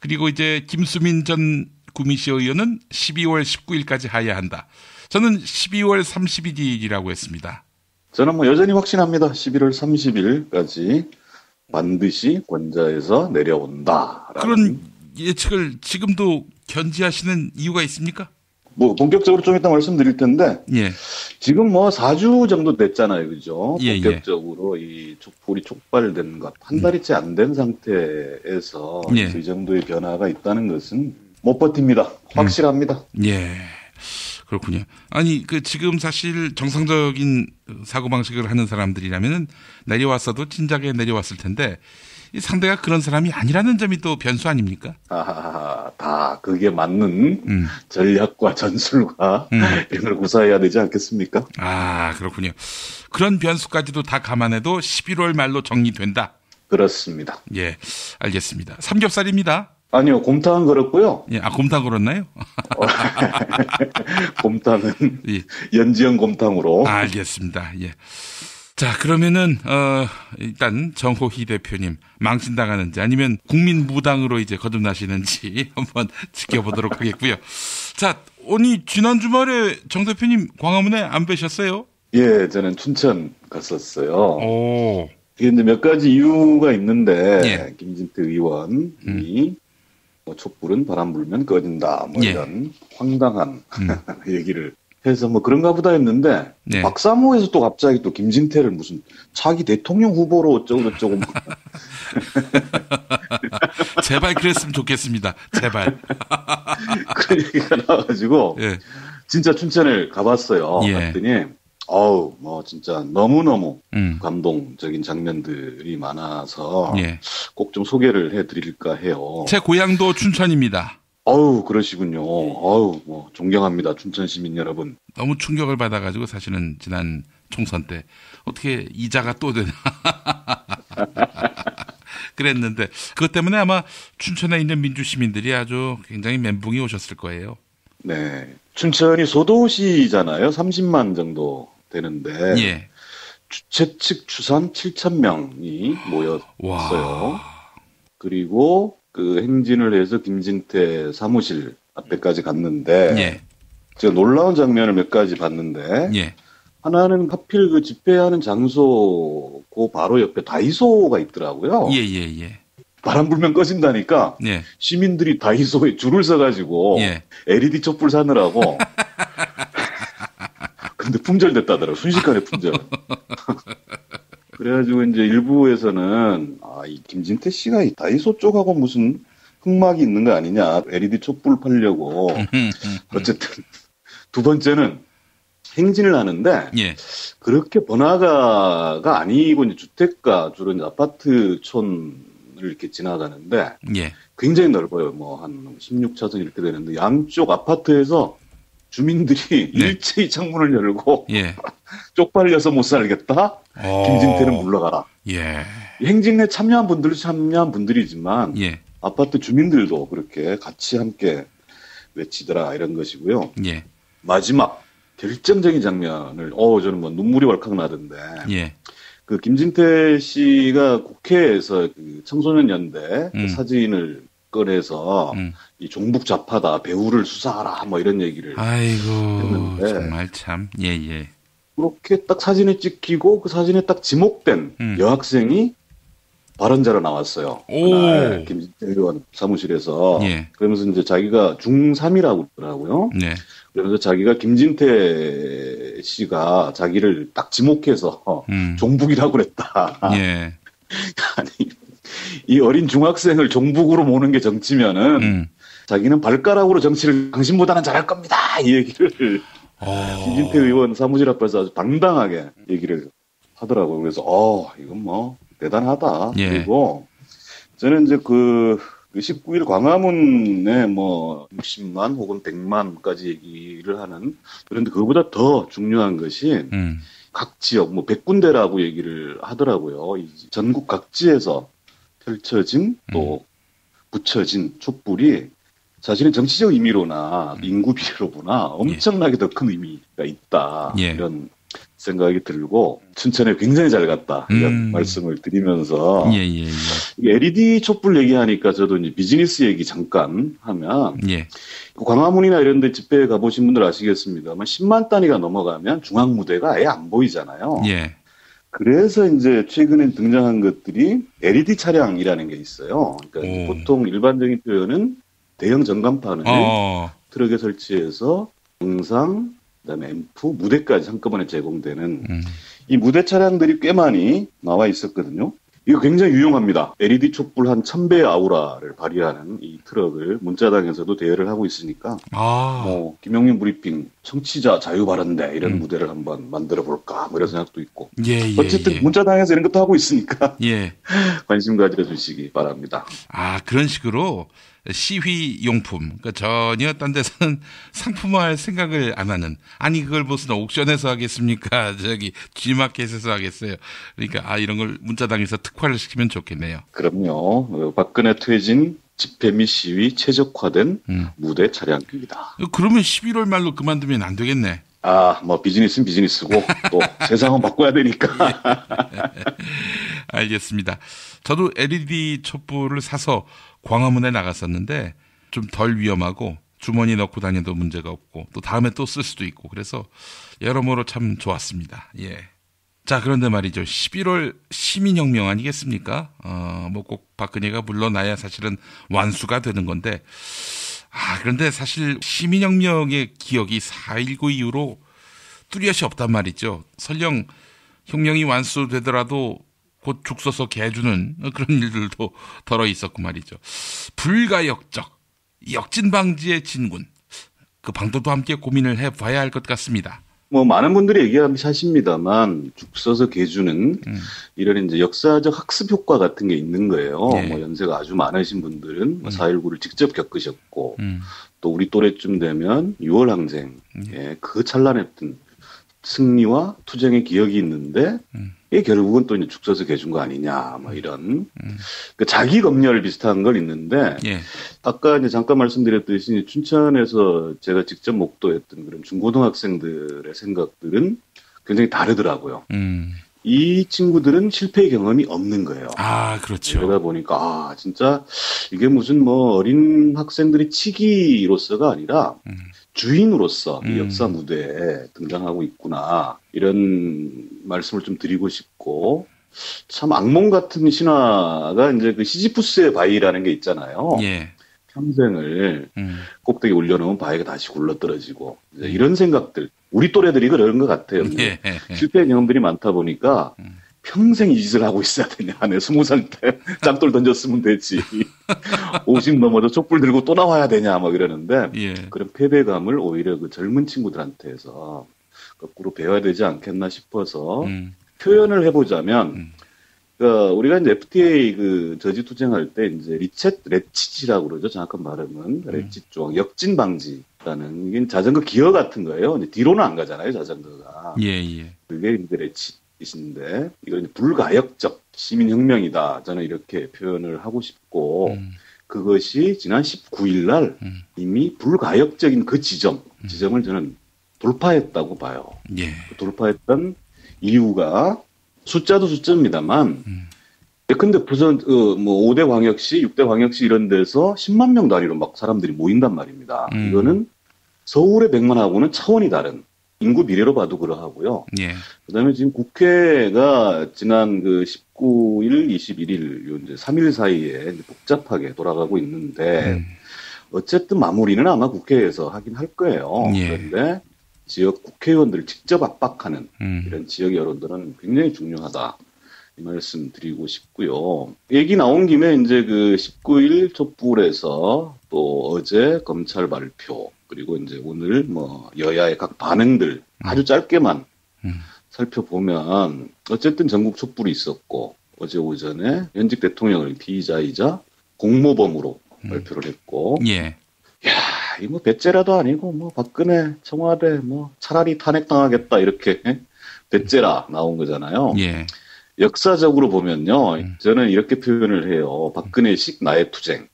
A: 그리고 이제 김수민 전 구미시 의원은 12월 19일까지 하야한다. 저는 12월 30일이라고 했습니다.
L: 저는 뭐 여전히 확신합니다. 11월 30일까지 반드시 권좌에서 내려온다.
A: 그런 예측을 지금도 견지하시는 이유가 있습니까?
L: 뭐 본격적으로 좀 이따 말씀드릴 텐데,
A: 예.
L: 지금 뭐 4주 정도 됐잖아요, 그죠?
A: 예,
L: 본격적으로 이 촛불이 촉발된 것 한 달이째 안 된 상태에서
A: 예.
L: 이 정도의 변화가 있다는 것은 못 버팁니다. 확실합니다.
A: 예. 그렇군요. 아니, 지금 사실 정상적인 사고방식을 하는 사람들이라면은 내려왔어도 진작에 내려왔을 텐데, 이 상대가 그런 사람이 아니라는 점이 또 변수 아닙니까?
L: 다 그게 맞는 전략과 전술과 이런 걸 구사해야 되지 않겠습니까?
A: 아, 그렇군요. 그런 변수까지도 다 감안해도 11월 말로 정리된다.
L: 그렇습니다.
A: 예, 알겠습니다. 삼겹살입니다.
L: 아니요, 곰탕은 걸었고요.
A: 예, 곰탕 걸었나요?
L: 곰탕은 연지연 곰탕으로.
A: 알겠습니다. 예. 자, 그러면은 일단 정호희 대표님 망신당하는지 아니면 국민무당으로 이제 거듭나시는지 한번 지켜보도록 하겠고요. 자, 오늘 지난 주말에 정 대표님 광화문에 안 뵈셨어요?
L: 예, 저는 춘천 갔었어요.
A: 오.
L: 이게 이제 몇 가지 이유가 있는데,
A: 예.
L: 김진태 의원이 뭐 촛불은 바람 불면 꺼진다, 뭐
A: 예.
L: 이런 황당한 얘기를 해서 뭐 그런가 보다 했는데,
A: 네.
L: 박사모에서 또 갑자기 또 김진태를 무슨 차기 대통령 후보로 어쩌고저쩌고.
A: 제발 그랬으면 좋겠습니다. 제발.
L: 그런 얘기가 나와가지고,
A: 예.
L: 진짜 춘천을 가봤어요.
A: 예.
L: 갔더니, 뭐 진짜 너무너무 감동적인 장면들이 많아서
A: 예.
L: 꼭 좀 소개를 해드릴까 해요.
A: 제 고향도 춘천입니다.
L: 그러시군요. 뭐 존경합니다. 춘천 시민 여러분.
A: 너무 충격을 받아가지고 사실은 지난 총선 때 어떻게 이자가 또 되나 그랬는데, 그것 때문에 아마 춘천에 있는 민주 시민들이 아주 굉장히 멘붕이 오셨을 거예요.
L: 네. 춘천이 소도시잖아요. 30만 정도 되는데,
A: 예.
L: 주최 측 추산 7,000명이 모였어요.
A: 와.
L: 그리고 그 행진을 해서 김진태 사무실 앞에까지 갔는데,
A: 예.
L: 제가 놀라운 장면을 몇 가지 봤는데,
A: 예.
L: 하나는 하필 그 집회하는 장소 그 바로 옆에 다이소가 있더라고요.
A: 예.
L: 바람 불면 꺼진다니까
A: 예.
L: 시민들이 다이소에 줄을 서가지고
A: 예.
L: LED 촛불 사느라고. 근데 품절됐다더라고. 순식간에 품절. 그래가지고 이제 일부에서는 이 김진태 씨가 이 다이소 쪽하고 무슨 흑막이 있는 거 아니냐. LED 촛불 팔려고. 어쨌든 두 번째는 행진을 하는데
A: 예.
L: 그렇게 번화가가 아니고 이제 주택가 주로 이제 아파트촌을 이렇게 지나가는데
A: 예.
L: 굉장히 넓어요. 뭐 한 16차선 이렇게 되는데 양쪽 아파트에서 주민들이 일제히 창문을 열고
A: 예.
L: 쪽팔려서 못 살겠다. 김진태는 물러가라.
A: 예.
L: 행진에 참여한 분들도 참여한 분들이지만
A: 예.
L: 아파트 주민들도 그렇게 같이 함께 외치더라 이런 것이고요.
A: 예.
L: 마지막 결정적인 장면을 저는 뭐 눈물이 월칵 나던데.
A: 예.
L: 그 김진태 씨가 국회에서 그 청소년 연대 그 사진을 꺼내서 이 종북 좌파다 배후를 수사하라 뭐 이런 얘기를
A: 아이고
L: 했는데
A: 정말 참 예.
L: 그렇게 딱 사진에 찍히고 그 사진에 딱 지목된 여학생이 발언자로 나왔어요. 그날 김진태 의원 사무실에서.
A: 예.
L: 그러면서 이제 자기가 중3이라고 그러더라고요.
A: 네.
L: 그러면서 자기가 김진태 씨가 자기를 딱 지목해서 종북이라고 그랬다.
A: 예.
L: 아니, 이 어린 중학생을 종북으로 모는 게 정치면은 자기는 발가락으로 정치를 당신보다는 잘할 겁니다. 이 얘기를 김진태 의원 사무실 앞에서 아주 당당하게 얘기를 하더라고요. 그래서 이건 뭐 대단하다.
A: 예.
L: 그리고 저는 이제 그 19일 광화문에 뭐 60만 혹은 100만까지 얘기를 하는, 그런데 그거보다 더 중요한 것이 각 지역 뭐 100군데라고 얘기를 하더라고요. 전국 각지에서 펼쳐진 또 붙여진 촛불이 사실은 정치적 의미로나 인구 비례로 보나 엄청나게 더 큰 의미가 있다.
A: 예.
L: 이런 생각이 들고 춘천에 굉장히 잘 갔다 이런 말씀을 드리면서 LED 촛불 얘기하니까 저도 이제 비즈니스 얘기 잠깐 하면 광화문이나 이런 데 집회에 가보신 분들 아시겠습니다만 10만 단위가 넘어가면 중앙 무대가 아예 안 보이잖아요. 그래서 이제 최근에 등장한 것들이 LED 차량이라는 게 있어요. 그러니까 보통 일반적인 표현은 대형 전광판을 트럭에 설치해서 영상, 그다음에 앰프, 무대까지 한꺼번에 제공되는 이 무대 차량들이 꽤 많이 나와 있었거든요. 이거 굉장히 유용합니다. LED 촛불 한 1000배의 아우라를 발휘하는 이 트럭을 문자당에서도 대여를 하고 있으니까 뭐 김용민 브리핑 청취자 자유발언대 이런 무대를 한번 만들어 볼까 뭐 이런 생각도 있고 어쨌든 문자당에서 이런 것도 하고 있으니까 관심 가져주시기 바랍니다.
A: 그런 식으로 시위 용품, 그러니까 전혀 딴 데서는 상품화할 생각을 안 하는, 아니 그걸 무슨 옥션에서 하겠습니까? 저기 G마켓에서 하겠어요. 그러니까 이런 걸 문자당에서 특화를 시키면 좋겠네요.
L: 그럼요. 박근혜 퇴진 집회 및 시위 최적화된 무대 차량입니다.
A: 그러면 11월 말로 그만두면 안 되겠네.
L: 뭐 비즈니스는 비즈니스고 또 세상은 바꿔야 되니까.
A: 알겠습니다. 저도 LED 촛불을 사서 광화문에 나갔었는데 좀 덜 위험하고 주머니 넣고 다녀도 문제가 없고 또 다음에 또 쓸 수도 있고 그래서 여러모로 참 좋았습니다. 자, 그런데 말이죠. 11월 시민혁명 아니겠습니까? 뭐 꼭 박근혜가 물러나야 사실은 완수가 되는 건데 그런데 사실 시민혁명의 기억이 4.19 이후로 뚜렷이 없단 말이죠. 설령 혁명이 완수되더라도 곧 죽 서서 개주는 그런 일들도 덜어 있었고 말이죠. 불가역적, 역진 방지의 진군, 그 방도도 함께 고민을 해봐야 할 것 같습니다.
L: 뭐 많은 분들이 얘기하십니다만 죽 서서 개주는 이런 이제 역사적 학습 효과 같은 게 있는 거예요. 뭐 연세가 아주 많으신 분들은 4.19를 직접 겪으셨고 또 우리 또래쯤 되면 6월 항쟁 그 찬란했던 승리와 투쟁의 기억이 있는데 이게 결국은 또 이제 죽 서서 개준 거 아니냐, 뭐 이런 그 자기 검열 비슷한 걸 있는데 아까 이제 잠깐 말씀드렸듯이 춘천에서 제가 직접 목도했던 그런 중고등학생들의 생각들은 굉장히 다르더라고요. 이 친구들은 실패 경험이 없는 거예요.
A: 그렇죠.
L: 그러다 보니까 진짜 이게 무슨 뭐 어린 학생들이 치기로서가 아니라 주인으로서 이 역사 무대에 등장하고 있구나 이런 말씀을 좀 드리고 싶고, 참 악몽 같은 신화가 이제 그 시지푸스의 바위라는 게 있잖아요. 평생을 꼭대기 올려놓은 바위가 다시 굴러떨어지고 이제 이런 생각들, 우리 또래들이 그런 것 같아요. 실패 경험들이 많다 보니까 평생 이 짓을 하고 있어야 되냐. 내 20살 때 짱돌 던졌으면 되지. 50 넘어도 촛불 들고 또 나와야 되냐. 뭐 이러는데 그런 패배감을 오히려 그 젊은 친구들한테서 거꾸로 배워야 되지 않겠나 싶어서 표현을 해보자면 우리가 이제 FTA 그 저지 투쟁할 때 이제 레치지라고 그러죠. 정확한 발음은 레치 조항, 역진 방지라는 이게 자전거 기어 같은 거예요. 이제 뒤로는 안 가잖아요, 자전거가. 그게 이제 레치인데 이건 불가역적 시민혁명이다. 저는 이렇게 표현을 하고 싶고 그것이 지난 19일 날 이미 불가역적인 그 지점을 저는 돌파했다고 봐요. 돌파했던 이유가 숫자도 숫자입니다만, 근데 우선 뭐 5대 광역시, 6대 광역시 이런 데서 10만 명 단위로 막 사람들이 모인단 말입니다. 이거는 서울의 100만하고는 차원이 다른 인구 비례로 봐도 그러하고요. 그다음에 지금 국회가 지난 그 19일, 21일 요 이제 3일 사이에 이제 복잡하게 돌아가고 있는데 어쨌든 마무리는 아마 국회에서 하긴 할 거예요. 그런데 지역 국회의원들을 직접 압박하는 이런 지역 여론들은 굉장히 중요하다. 이 말씀 드리고 싶고요. 얘기 나온 김에 이제 그 19일 촛불에서 또 어제 검찰 발표, 그리고 이제 오늘 뭐 여야의 각 반응들 아주 짧게만 살펴보면 어쨌든 전국 촛불이 있었고 어제 오전에 현직 대통령을 피의자이자 공모범으로 발표를 했고 이 뭐 배째라도 아니고 뭐 박근혜 청와대 뭐 차라리 탄핵당하겠다 이렇게 배째라 나온 거잖아요. 역사적으로 보면요, 저는 이렇게 표현을 해요. 박근혜식 나의 투쟁.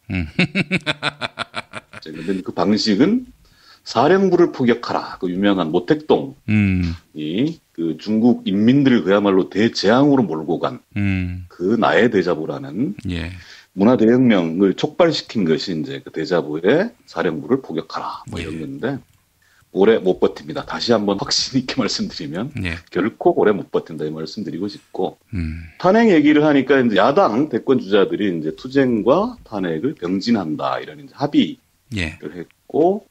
L: 근데 그 방식은 사령부를 포격하라. 그 유명한 모택동이 그 중국 인민들을 그야말로 대재앙으로 몰고 간 그 나의 대자보라는 문화대혁명을 촉발시킨 것이 이제 그 대자보의 사령부를 포격하라. 뭐 이런 건데 오래 못 버팁니다. 다시 한번 확신 있게 말씀드리면 결코 오래 못 버틴다 이 말씀드리고 싶고 탄핵 얘기를 하니까 이제 야당 대권 주자들이 이제 투쟁과 탄핵을 병진한다 이런 이제 합의를 했고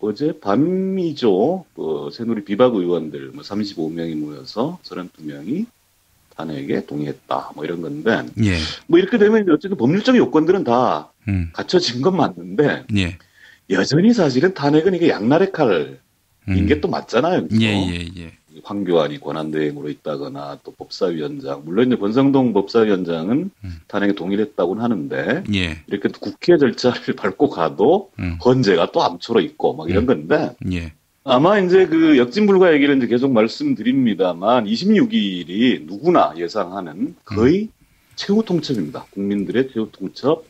L: 어제 밤이죠. 새누리 비박 의원들 뭐 35명이 모여서 32명이 탄핵에 동의했다 뭐 이런 건데 뭐 이렇게 되면 이제 어쨌든 법률적인 요건들은 다 갖춰진 건 맞는데 여전히 사실은 탄핵은 이게 양날의 칼인 게 또 맞잖아요. 황교안이 권한대행으로 있다거나 또 법사위원장, 물론 이제 권성동 법사위원장은 탄핵에 동의를 했다고는 하는데 이렇게 국회 절차를 밟고 가도 헌재가 또 암초로 있고 막 이런 건데 아마 이제 그 역진불가 얘기를 이제 계속 말씀드립니다만 26일이 누구나 예상하는 거의 최후 통첩입니다. 국민들의 최후 통첩,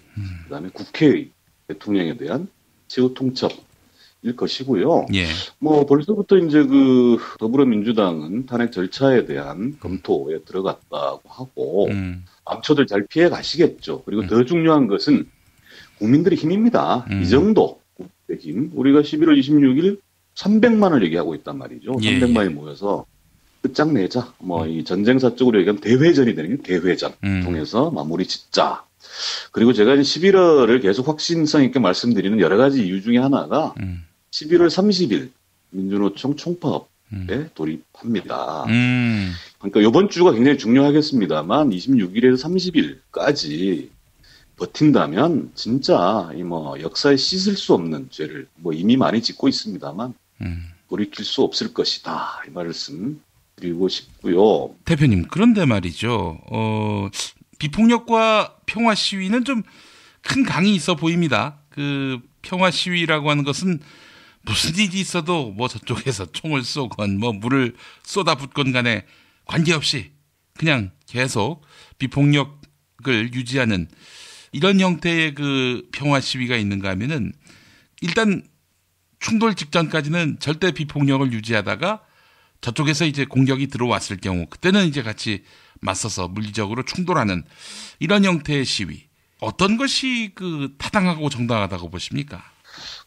L: 그다음에 국회의 대통령에 대한 최후 통첩일 것이고요. 뭐 벌써부터 이제 그 더불어민주당은 탄핵 절차에 대한 검토에 들어갔다고 하고 암초들 잘 피해 가시겠죠. 그리고 더 중요한 것은 국민들의 힘입니다. 이 정도 국민의 힘. 우리가 11월 26일 300만을 얘기하고 있단 말이죠. 300만이 모여서 끝장내자. 뭐 이 전쟁사 쪽으로 얘기하면 대회전이 되는 게 대회전 통해서 마무리 짓자. 그리고 제가 이제 11월을 계속 확신성 있게 말씀드리는 여러 가지 이유 중에 하나가 11월 30일 민주노총 총파업에 돌입합니다. 그러니까 이번 주가 굉장히 중요하겠습니다만 26일에서 30일까지 버틴다면 진짜 이 뭐 역사에 씻을 수 없는 죄를 뭐 이미 많이 짓고 있습니다만 돌이킬 수 없을 것이다. 이 말씀 드리고 싶고요.
A: 대표님, 그런데 말이죠. 비폭력과 평화 시위는 좀 큰 강이 있어 보입니다. 그 평화 시위라고 하는 것은 무슨 일이 있어도 뭐 저쪽에서 총을 쏘건 뭐 물을 쏟아붓건 간에 관계없이 그냥 계속 비폭력을 유지하는 이런 형태의 그 평화 시위가 있는가 하면은 일단 충돌 직전까지는 절대 비폭력을 유지하다가 저쪽에서 이제 공격이 들어왔을 경우 그때는 이제 같이 맞서서 물리적으로 충돌하는 이런 형태의 시위. 어떤 것이 그 타당하고 정당하다고 보십니까?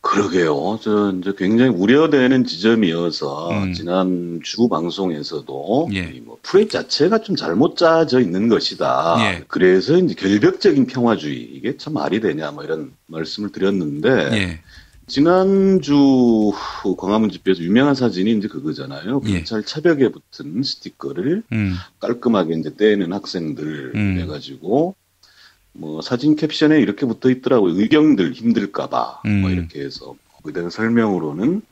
L: 그러게요. 저 이제 굉장히 우려되는 지점이어서 지난 주 방송에서도 뭐 프레임 자체가 좀 잘못 짜져 있는 것이다. 그래서 이제 결벽적인 평화주의 이게 참 말이 되냐 뭐 이런 말씀을 드렸는데 지난주 광화문 집회에서 유명한 사진이 이제 그거잖아요. 경찰 차벽에 붙은 스티커를 깔끔하게 이제 떼는 학생들 해가지고 뭐 사진 캡션에 이렇게 붙어 있더라고요. 의경들 힘들까봐 뭐 이렇게 해서 그대로 설명으로는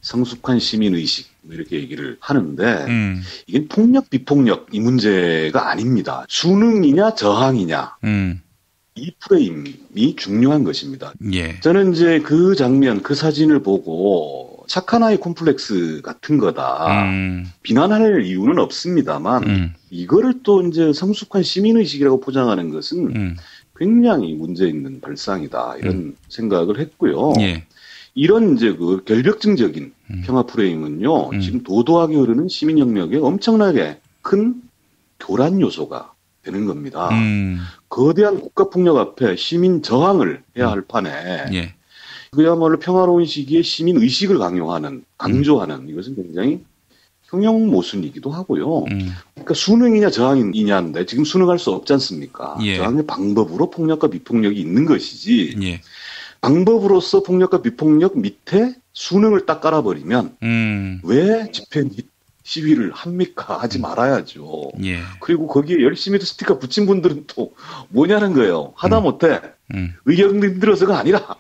L: 성숙한 시민의식 이렇게 얘기를 하는데 이게 폭력 비폭력 이 문제가 아닙니다. 수능이냐 저항이냐 이 프레임이 중요한 것입니다. 저는 이제 그 장면 그 사진을 보고 착한 아이 콤플렉스 같은 거다. 비난할 이유는 없습니다만 이거를 또 이제 성숙한 시민의식이라고 포장하는 것은 굉장히 문제 있는 발상이다. 이런 생각을 했고요. 이런 이제 그 결벽증적인 평화 프레임은요, 지금 도도하게 흐르는 시민혁명에 엄청나게 큰 교란 요소가 되는 겁니다. 거대한 국가폭력 앞에 시민 저항을 해야 할 판에 그야말로 평화로운 시기에 시민의식을 강조하는 이것은 굉장히 형용모순이기도 하고요. 그러니까 수능이냐 저항이냐인데 지금 수능할 수 없지 않습니까? 저항의 방법으로 폭력과 비폭력이 있는 것이지 방법으로서 폭력과 비폭력 밑에 수능을 딱 깔아버리면 왜 집회 및 시위를 합니까? 하지 말아야죠.
A: 예.
L: 그리고 거기에 열심히 스티커 붙인 분들은 또 뭐냐는 거예요. 하다못해 의경들 들어서가 아니라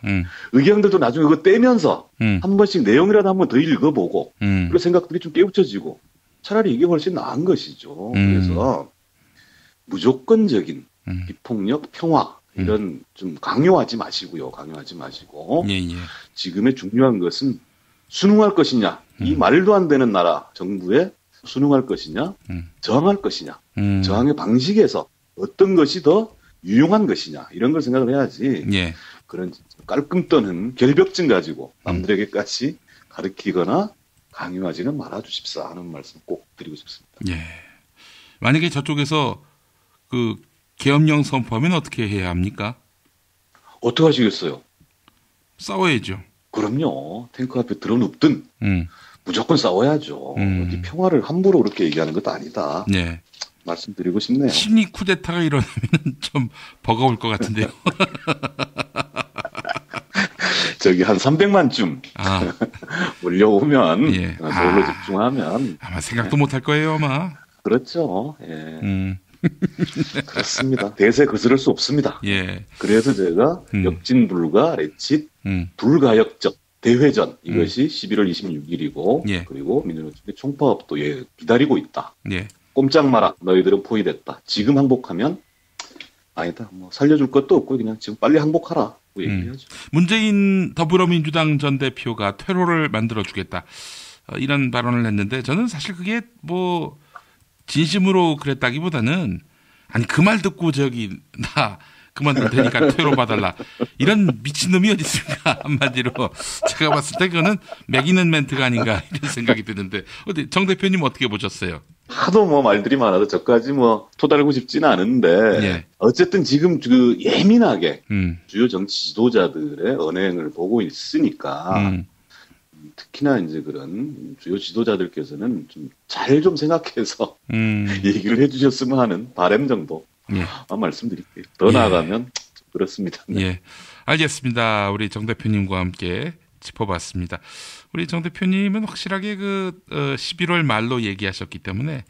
L: 의경들도 나중에 그거 떼면서 한 번씩 내용이라도 한번 더 읽어보고 그런 생각들이 좀 깨우쳐지고 차라리 이게 훨씬 나은 것이죠. 그래서 무조건적인 비폭력, 평화 이런 좀 강요하지 마시고요. 강요하지 마시고 지금의 중요한 것은 순응할 것이냐, 이 말도 안 되는 나라 정부에 순응할 것이냐, 저항할 것이냐, 저항의 방식에서 어떤 것이 더 유용한 것이냐 이런 걸 생각을 해야지. 그런 깔끔 떠는 결벽증 가지고 남들에게까지 가르치거나 강요하지는 말아주십사 하는 말씀 꼭 드리고 싶습니다.
A: 예. 만약에 저쪽에서 그 계엄령 선포하면 어떻게 해야 합니까?
L: 어떻게 하시겠어요?
A: 싸워야죠.
L: 그럼요. 탱크 앞에 들어눕든 무조건 싸워야죠. 어디 평화를 함부로 그렇게 얘기하는 것도 아니다.
A: 네.
L: 말씀드리고 싶네요.
A: 심리 쿠데타가 일어나면 좀 버거울 것 같은데요.
L: 저기 한 300만쯤 몰려오면
A: 예.
L: 서울로 집중하면
A: 아마 생각도 못할 거예요, 아마.
L: 그렇죠. 예. 그렇습니다. 대세 거스를 수 없습니다.
A: 예.
L: 그래서 제가 역진불가, 레칫, 불가역적 대회전 이것이 11월 26일이고
A: 예.
L: 그리고 민주노총의 총파업도 기다리고 있다.
A: 예.
L: 꼼짝 마라. 너희들은 포위됐다. 지금 항복하면 아니다. 뭐 살려줄 것도 없고 그냥 지금 빨리 항복하라. 뭐 얘기해야죠.
A: 문재인 더불어민주당 전 대표가 퇴로를 만들어주겠다. 이런 발언을 했는데 저는 사실 그게 뭐 진심으로 그랬다기보다는 아니 그 말 듣고 저기 나 그만둬도 되니까 퇴로 봐달라. 이런 미친놈이 어디 있습니까? 한마디로 제가 봤을 때 그거는 매기는 멘트가 아닌가 이런 생각이 드는데 어디 정 대표님 어떻게 보셨어요?
L: 하도 뭐 말들이 많아서 저까지 뭐 토달고 싶지는 않은데
A: 예.
L: 어쨌든 지금 그 예민하게 주요 정치 지도자들의 언행을 보고 있으니까 특히나 이제 그런 주요 지도자들께서는 좀 잘 좀 생각해서 얘기를 해주셨으면 하는 바람 정도 말씀드릴게요. 더 나아가면 그렇습니다. 네.
A: 예, 알겠습니다. 우리 정 대표님과 함께 짚어봤습니다. 우리 정 대표님은 확실하게 11월 말로 얘기하셨기 때문에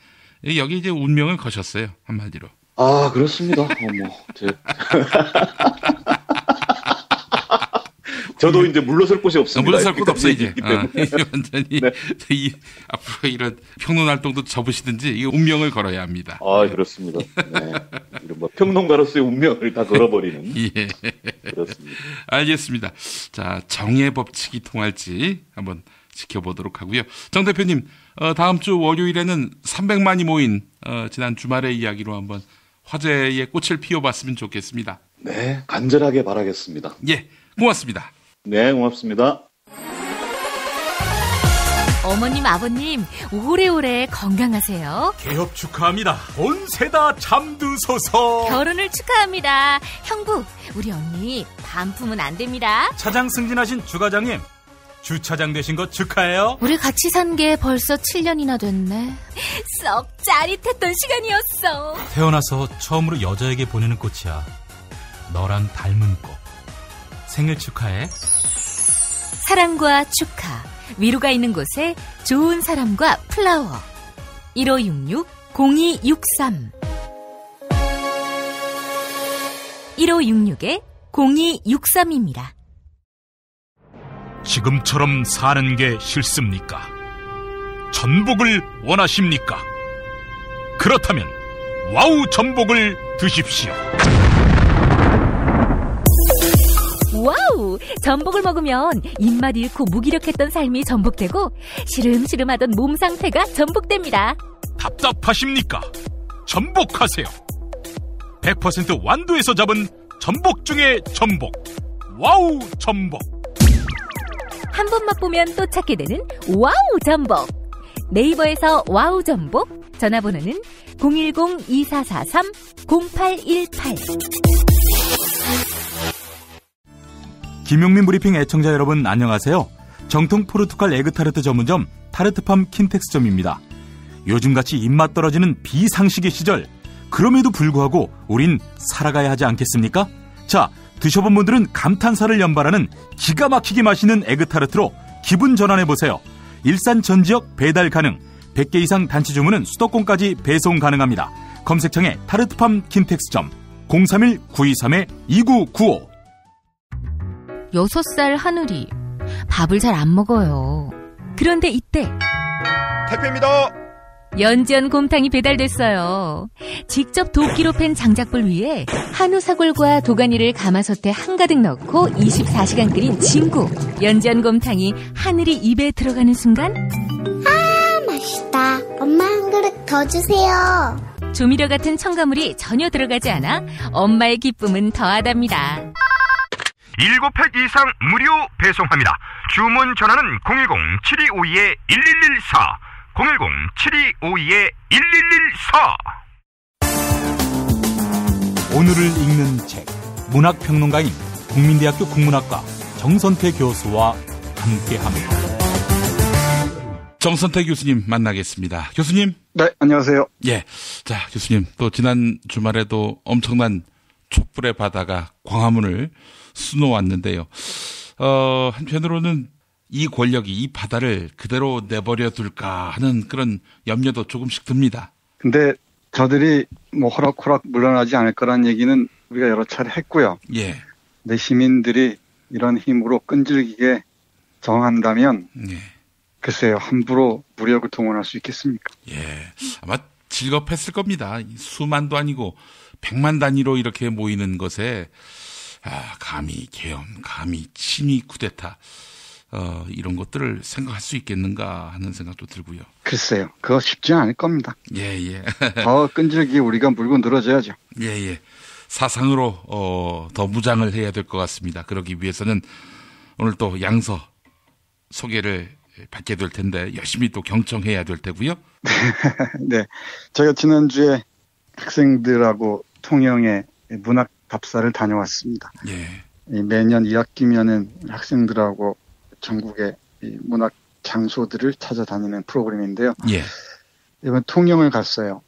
A: 여기 이제 운명을 거셨어요. 한마디로.
L: 아, 그렇습니다. 저도 이제 물러설 곳이 없습니다.
A: 물러설 곳 없어 이제. 완전히 네. 앞으로 이런 평론 활동도 접으시든지 이 운명을 걸어야 합니다.
L: 아, 그렇습니다. 네. 이런 뭐 평론가로서의 운명을 다 걸어버리는.
A: 예. 그렇습니다. 알겠습니다. 자, 정의 법칙이 통할지 한번 지켜보도록 하고요. 정 대표님, 다음 주 월요일에는 300만이 모인 지난 주말의 이야기로 한번 화제의 꽃을 피워봤으면 좋겠습니다.
L: 네, 간절하게 바라겠습니다.
A: 예, 고맙습니다.
L: 네, 고맙습니다.
H: 어머님, 아버님, 오래오래 건강하세요.
G: 개업 축하합니다. 온세다 잠드소서.
H: 결혼을 축하합니다. 형부, 우리 언니 반품은 안 됩니다.
G: 차장 승진하신 주과장님, 주차장 되신 거 축하해요.
H: 우리 같이 산 게 벌써 7년이나 됐네. 썩 짜릿했던 시간이었어.
G: 태어나서 처음으로 여자에게 보내는 꽃이야. 너랑 닮은 꽃. 생일 축하해.
H: 사랑과 축하, 위로가 있는 곳에 좋은 사람과 플라워. 1566-0263 1566-0263입니다.
G: 지금처럼 사는 게 싫습니까? 전복을 원하십니까? 그렇다면 와우 전복을 드십시오.
H: 와우! 전복을 먹으면 입맛 잃고 무기력했던 삶이 전복되고 시름시름하던 몸 상태가 전복됩니다.
G: 답답하십니까? 전복하세요. 100% 완도에서 잡은 전복 중에 전복. 와우 전복.
H: 한 번 맛보면 또 찾게 되는 와우 전복. 네이버에서 와우 전복, 전화번호는 010-2443-0818.
G: 김용민 브리핑 애청자 여러분 안녕하세요. 정통 포르투갈 에그타르트 전문점 타르트팜 킨텍스점입니다. 요즘같이 입맛 떨어지는 비상식의 시절, 그럼에도 불구하고 우린 살아가야 하지 않겠습니까? 자, 드셔본 분들은 감탄사를 연발하는 기가 막히게 맛있는 에그타르트로 기분 전환해보세요. 일산 전 지역 배달 가능, 100개 이상 단체 주문은 수도권까지 배송 가능합니다. 검색창에 타르트팜 킨텍스점 031-923-2995.
H: 6살 하늘이 밥을 잘 안 먹어요. 그런데 이때
M: 택배입니다.
H: 연지연 곰탕이 배달됐어요. 직접 도끼로 팬 장작불 위에 한우 사골과 도가니를 가마솥에 한가득 넣고 24시간 끓인 진구. 연지연 곰탕이 하늘이 입에 들어가는 순간
N: 아, 맛있다. 엄마 한 그릇 더 주세요.
H: 조미료 같은 첨가물이 전혀 들어가지 않아 엄마의 기쁨은 더하답니다.
M: 7팩 이상 무료 배송합니다. 주문 전화는 010-7252-1114
N: 010-7252-1114.
G: 오늘을 읽는 책, 문학평론가인 국민대학교 국문학과 정선태 교수와 함께합니다.
A: 정선태 교수님 만나겠습니다. 교수님.
O: 네, 안녕하세요.
A: 예. 자, 교수님. 또 지난 주말에도 엄청난 촛불의 바다가 광화문을 수놓았는데요. 한편으로는 이 권력이 이 바다를 그대로 내버려 둘까 하는 그런 염려도 조금씩 듭니다.
O: 근데 저들이 뭐 호락호락 물러나지 않을 거란 얘기는 우리가 여러 차례 했고요.
A: 예.
O: 내 시민들이 이런 힘으로 끈질기게 저항한다면 글쎄요, 함부로 무력을 동원할 수 있겠습니까?
A: 예. 아마 즐겁했을 겁니다. 수만도 아니고 100만 단위로 이렇게 모이는 것에 감히 계엄, 감히 친위 쿠데타 이런 것들을 생각할 수 있겠는가 하는 생각도 들고요.
O: 글쎄요. 그거 쉽지 않을 겁니다.
A: 예.
O: 더 끈질기게 우리가 물고 늘어져야죠.
A: 예. 사상으로 더 무장을 해야 될 것 같습니다. 그러기 위해서는 오늘 또 양서 소개를 받게 될 텐데 열심히 또 경청해야 될 테고요.
O: 네. 제가 지난주에 학생들하고 통영에 문학 답사를 다녀왔습니다.
A: 예.
O: 매년 2학기면은 학생들하고 전국의 문학 장소들을 찾아다니는 프로그램인데요.
A: 예.
O: 이번 통영을 갔어요.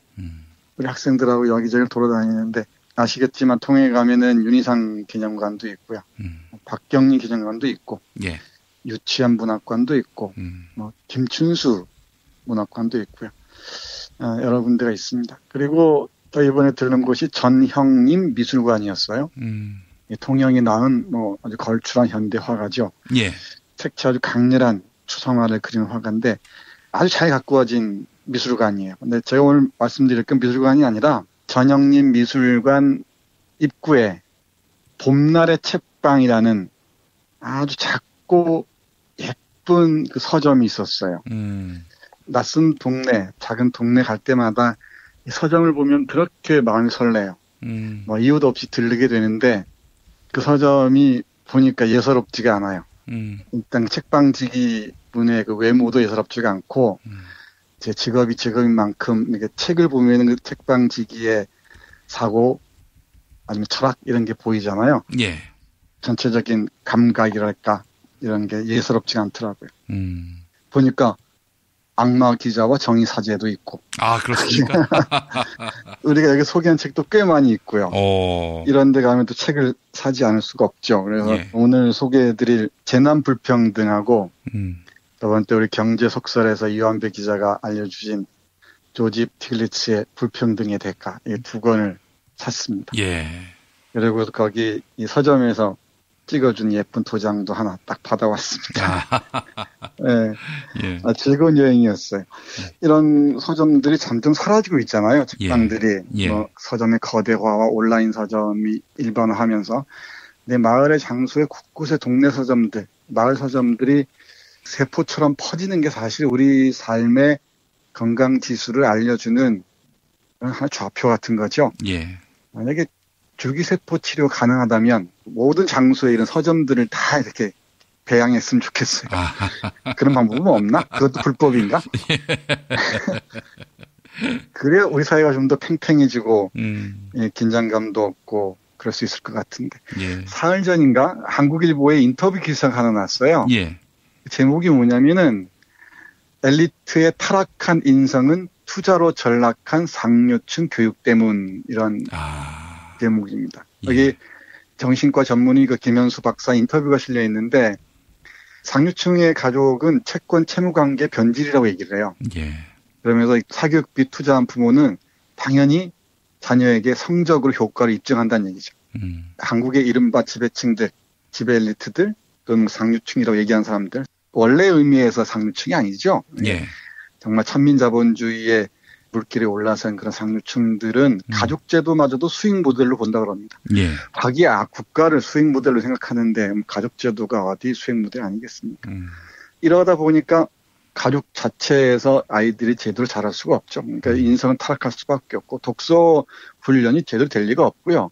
O: 우리 학생들하고 여기저기 돌아다니는데 아시겠지만 통영에 가면은 윤희상 기념관도 있고요. 박경리 기념관도 있고.
A: 예.
O: 유치한 문학관도 있고. 뭐 김춘수 문학관도 있고요. 여러 군데가 있습니다. 그리고 또 이번에 들른 곳이 전형님 미술관이었어요. 통영이 낳은 뭐 아주 걸출한 현대 화가죠.
A: 예.
O: 색채 아주 강렬한 추상화를 그리는 화가인데 아주 잘 가꾸어진 미술관이에요. 근데 제가 오늘 말씀드릴 건 미술관이 아니라 전형님 미술관 입구에 봄날의 책방이라는 아주 작고 예쁜 그 서점이 있었어요. 낯선 동네, 작은 동네 갈 때마다 이 서점을 보면 그렇게 마음이 설레요. 뭐 이유도 없이 들르게 되는데 그 서점이 보니까 예사롭지가 않아요. 일단 책방지기 분의 그 외모도 예사롭지가 않고 제 직업이 직업인 만큼 이렇게 책을 보면 그 책방지기의 사고 아니면 철학 이런 게 보이잖아요.
A: 예.
O: 전체적인 감각이랄까 이런 게 예사롭지가 않더라고요. 보니까 악마 기자와 정의 사제도 있고.
A: 아, 그렇습니까?
O: 우리가 여기 소개한 책도 꽤 많이 있고요. 이런 데 가면 또 책을 사지 않을 수가 없죠. 그래서 오늘 소개해드릴 재난 불평등하고 저번 때 우리 경제 속설에서 이완배 기자가 알려주신 조집 티글리츠의 불평등의 대가 이 두 권을 샀습니다.
A: 예.
O: 그리고 거기 이 서점에서 찍어준 예쁜 도장도 하나 딱 받아왔습니다. 네.
A: 예.
O: 즐거운 여행이었어요. 이런 서점들이 점점 사라지고 있잖아요. 책방들이.
A: 예.
O: 뭐 서점의 거대화와 온라인 서점이 일반화하면서 내 마을의 장소에 곳곳에 동네 서점들, 마을 서점들이 세포처럼 퍼지는 게 사실 우리 삶의 건강 지수를 알려주는 하나의 좌표 같은 거죠.
A: 예.
O: 만약에 줄기세포 치료 가능하다면 모든 장소에 이런 서점들을 다 이렇게 배양했으면 좋겠어요. 그런 방법은 없나? 그것도 불법인가? 그래야 우리 사회가 좀 더 팽팽해지고 긴장감도 없고 그럴 수 있을 것 같은데.
A: 예.
O: 사흘 전인가 한국일보에 인터뷰 기사가 하나 났어요.
A: 예.
O: 제목이 뭐냐면은 엘리트의 타락한 인성은 투자로 전락한 상류층 교육 때문 이런 제목입니다. 여기 정신과 전문의 그 김현수 박사 인터뷰가 실려 있는데 상류층의 가족은 채권 채무 관계 변질이라고 얘기를 해요.
A: 예.
O: 그러면서 사교육비 투자한 부모는 당연히 자녀에게 성적으로 효과를 입증한다는 얘기죠. 한국의 이른바 지배층들, 지배 엘리트들, 또는 상류층이라고 얘기하는 사람들, 원래 의미에서 상류층이 아니죠.
A: 예.
O: 정말 천민자본주의의 물길에 올라선 그런 상류층들은 가족제도마저도 수익 모델로 본다고 합니다.
A: 예.
O: 자기 국가를 수익 모델로 생각하는데 가족제도가 어디 수익 모델 아니겠습니까? 이러다 보니까 가족 자체에서 아이들이 제대로 자랄 수가 없죠. 그러니까 인성은 타락할 수밖에 없고 독서 훈련이 제대로 될 리가 없고요.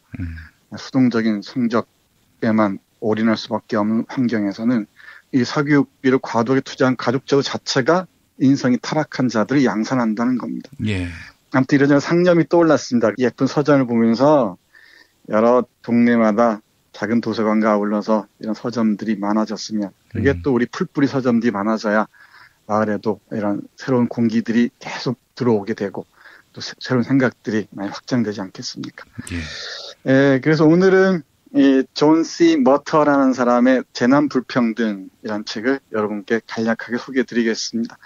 O: 수동적인 성적에만 올인할 수밖에 없는 환경에서는 이 사교육비를 과도하게 투자한 가족제도 자체가 인성이 타락한 자들을 양산한다는 겁니다.
A: 예.
O: 아무튼 이런 상념이 떠올랐습니다. 예쁜 서점을 보면서 여러 동네마다 작은 도서관과 어울러서 이런 서점들이 많아졌으면 그게 또 우리 풀뿌리 서점들이 많아져야 마을에도 이런 새로운 공기들이 계속 들어오게 되고 또 새로운 생각들이 많이 확장되지 않겠습니까?
A: 예.
O: 그래서 오늘은 이 존 C. 머터라는 사람의 재난 불평등이라는 책을 여러분께 간략하게 소개해 드리겠습니다.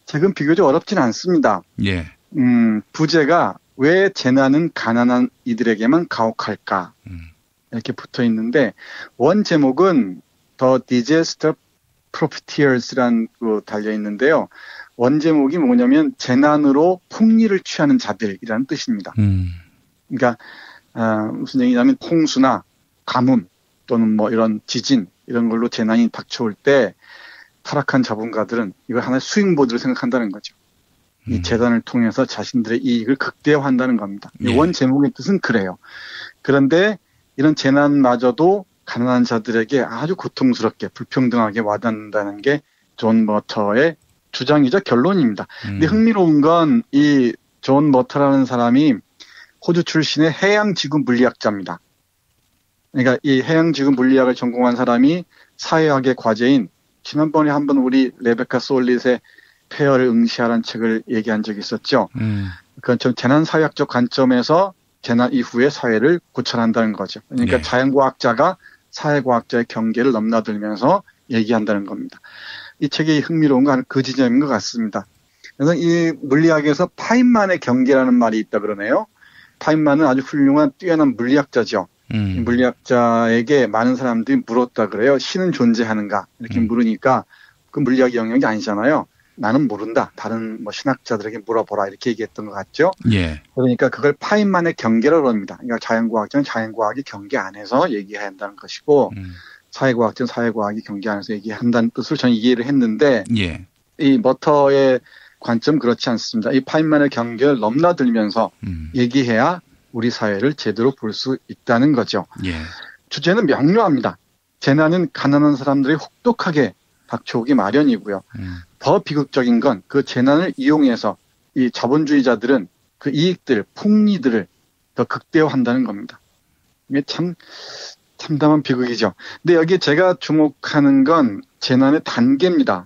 O: 책은 비교적 어렵진 않습니다.
A: 예.
O: 부제가 왜 재난은 가난한 이들에게만 가혹할까? 이렇게 붙어 있는데 원 제목은 The Disaster Profiteers라는 거 달려 있는데요. 원 제목이 뭐냐면 재난으로 풍리를 취하는 자들이라는 뜻입니다. 그러니까 무슨 얘기냐면 홍수나 가뭄 또는 뭐 이런 지진 이런 걸로 재난이 닥쳐올 때 타락한 자본가들은 이걸 하나의 수익 모델로 생각한다는 거죠. 이 재단을 통해서 자신들의 이익을 극대화한다는 겁니다.
A: 예.
O: 원 제목의 뜻은 그래요. 그런데 이런 재난마저도 가난한 자들에게 아주 고통스럽게 불평등하게 와닿는다는 게 존 머터의 주장이자 결론입니다. 근데 흥미로운 건 이 존 머터라는 사람이 호주 출신의 해양지구 물리학자입니다. 그러니까 이 해양지구 물리학을 전공한 사람이 사회학의 과제인 지난번에 한번 우리 레베카 솔릿의 폐허를 응시하라는 책을 얘기한 적이 있었죠. 그건 좀 재난사회학적 관점에서 재난 이후의 사회를 구현한다는 거죠. 그러니까
A: 예.
O: 자연과학자가 사회과학자의 경계를 넘나들면서 얘기한다는 겁니다. 이 책이 흥미로운 건 그 지점인 것 같습니다. 그래서 이 물리학에서 파인만의 경계라는 말이 있다 그러네요. 파인만은 아주 훌륭한 뛰어난 물리학자죠. 이 물리학자에게 많은 사람들이 물었다 그래요. 신은 존재하는가? 이렇게 물으니까 그 물리학 영역이 아니잖아요. 나는 모른다. 다른 뭐 신학자들에게 물어보라. 이렇게 얘기했던 것 같죠.
A: 예.
O: 그러니까 그걸 파인만의 경계라고 합니다. 그러니까 자연과학자는 자연과학의 경계 안에서 얘기해야 한다는 것이고 사회과학자는 사회과학의 경계 안에서 얘기한다는 뜻으로 저는 이해를 했는데
A: 예.
O: 이 머터의 관점 그렇지 않습니다. 이 파인만의 경계를 넘나들면서 얘기해야 우리 사회를 제대로 볼 수 있다는 거죠.
A: 예.
O: 주제는 명료합니다. 재난은 가난한 사람들이 혹독하게 닥쳐오기 마련이고요. 더 비극적인 건 그 재난을 이용해서 이 자본주의자들은 그 이익들, 풍리들을 더 극대화한다는 겁니다. 이게 참 참담한 비극이죠. 근데 여기 제가 주목하는 건 재난의 단계입니다.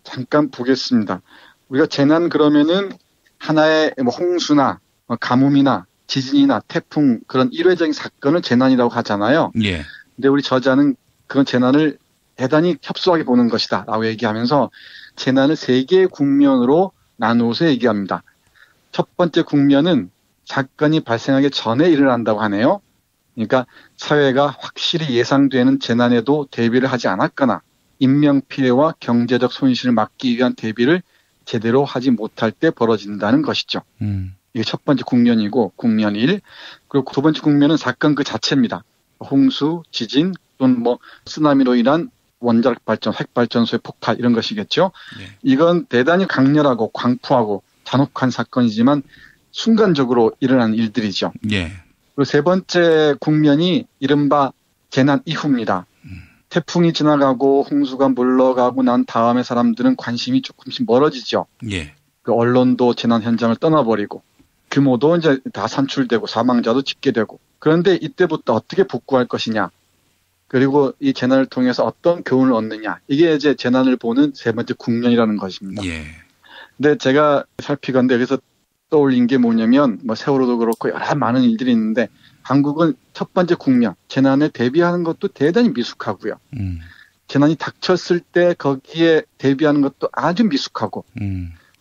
O: 잠깐 보겠습니다. 우리가 재난 그러면은 하나의 뭐 홍수나 가뭄이나 지진이나 태풍 그런 일회적인 사건을 재난이라고 하잖아요.
A: 예.
O: 근데 우리 저자는 그런 재난을 대단히 협소하게 보는 것이다 라고 얘기하면서 재난을 세 개의 국면으로 나누어서 얘기합니다. 첫 번째 국면은 사건이 발생하기 전에 일어난다고 하네요. 그러니까 사회가 확실히 예상되는 재난에도 대비를 하지 않았거나 인명피해와 경제적 손실을 막기 위한 대비를 제대로 하지 못할 때 벌어진다는 것이죠. 이게 첫 번째 국면이고 국면 1. 그리고 두 번째 국면은 사건 그 자체입니다. 홍수, 지진 또는 뭐 쓰나미로 인한 원자력 발전, 핵발전소의 폭발 이런 것이겠죠.
A: 예.
O: 이건 대단히 강렬하고 광포하고 잔혹한 사건이지만 순간적으로 일어난 일들이죠.
A: 예.
O: 그리고 세 번째 국면이 이른바 재난 이후입니다. 태풍이 지나가고 홍수가 물러가고 난 다음에 사람들은 관심이 조금씩 멀어지죠.
A: 예.
O: 그 언론도 재난 현장을 떠나버리고 규모도 이제 다 산출되고 사망자도 집계되고 그런데 이때부터 어떻게 복구할 것이냐 그리고 이 재난을 통해서 어떤 교훈을 얻느냐 이게 이제 재난을 보는 세 번째 국면이라는 것입니다.
A: 예.
O: 근데 제가 살피건데 여기서 떠올린 게 뭐냐면 뭐 세월호도 그렇고 여러 많은 일들이 있는데 한국은 첫 번째 국면 재난에 대비하는 것도 대단히 미숙하고요. 재난이 닥쳤을 때 거기에 대비하는 것도 아주 미숙하고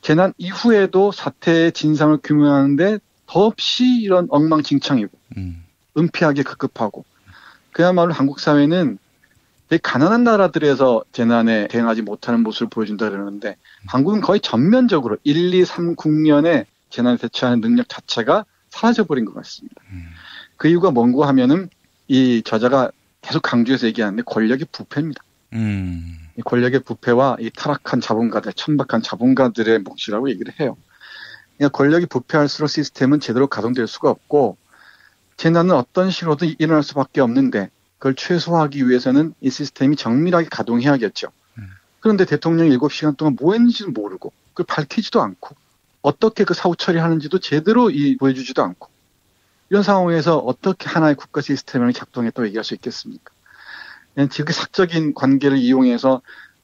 O: 재난 이후에도 사태의 진상을 규명하는데 더없이 이런 엉망진창이고 은폐하게 급급하고 그야말로 한국 사회는 되게 가난한 나라들에서 재난에 대응하지 못하는 모습을 보여준다 그러는데 한국은 거의 전면적으로 1, 2, 3 국면에 재난에 대처하는 능력 자체가 사라져버린 것 같습니다. 그 이유가 뭔고 하면은 이 저자가 계속 강조해서 얘기하는데 권력의 부패입니다. 이 권력의 부패와 이 타락한 자본가들, 천박한 자본가들의 몫이라고 얘기를 해요. 그러니까 권력이 부패할수록 시스템은 제대로 가동될 수가 없고 재난은 어떤 식으로도 일어날 수밖에 없는데 그걸 최소화하기 위해서는 이 시스템이 정밀하게 가동해야겠죠. 그런데 대통령이 7시간 동안 뭐 했는지도 모르고 그걸 밝히지도 않고 어떻게 그 사후 처리하는지도 제대로 보여주지도 않고 이런 상황에서 어떻게 하나의 국가 시스템을 작동했다고 얘기할 수 있겠습니까? 지극히 사적인 관계를 이용해서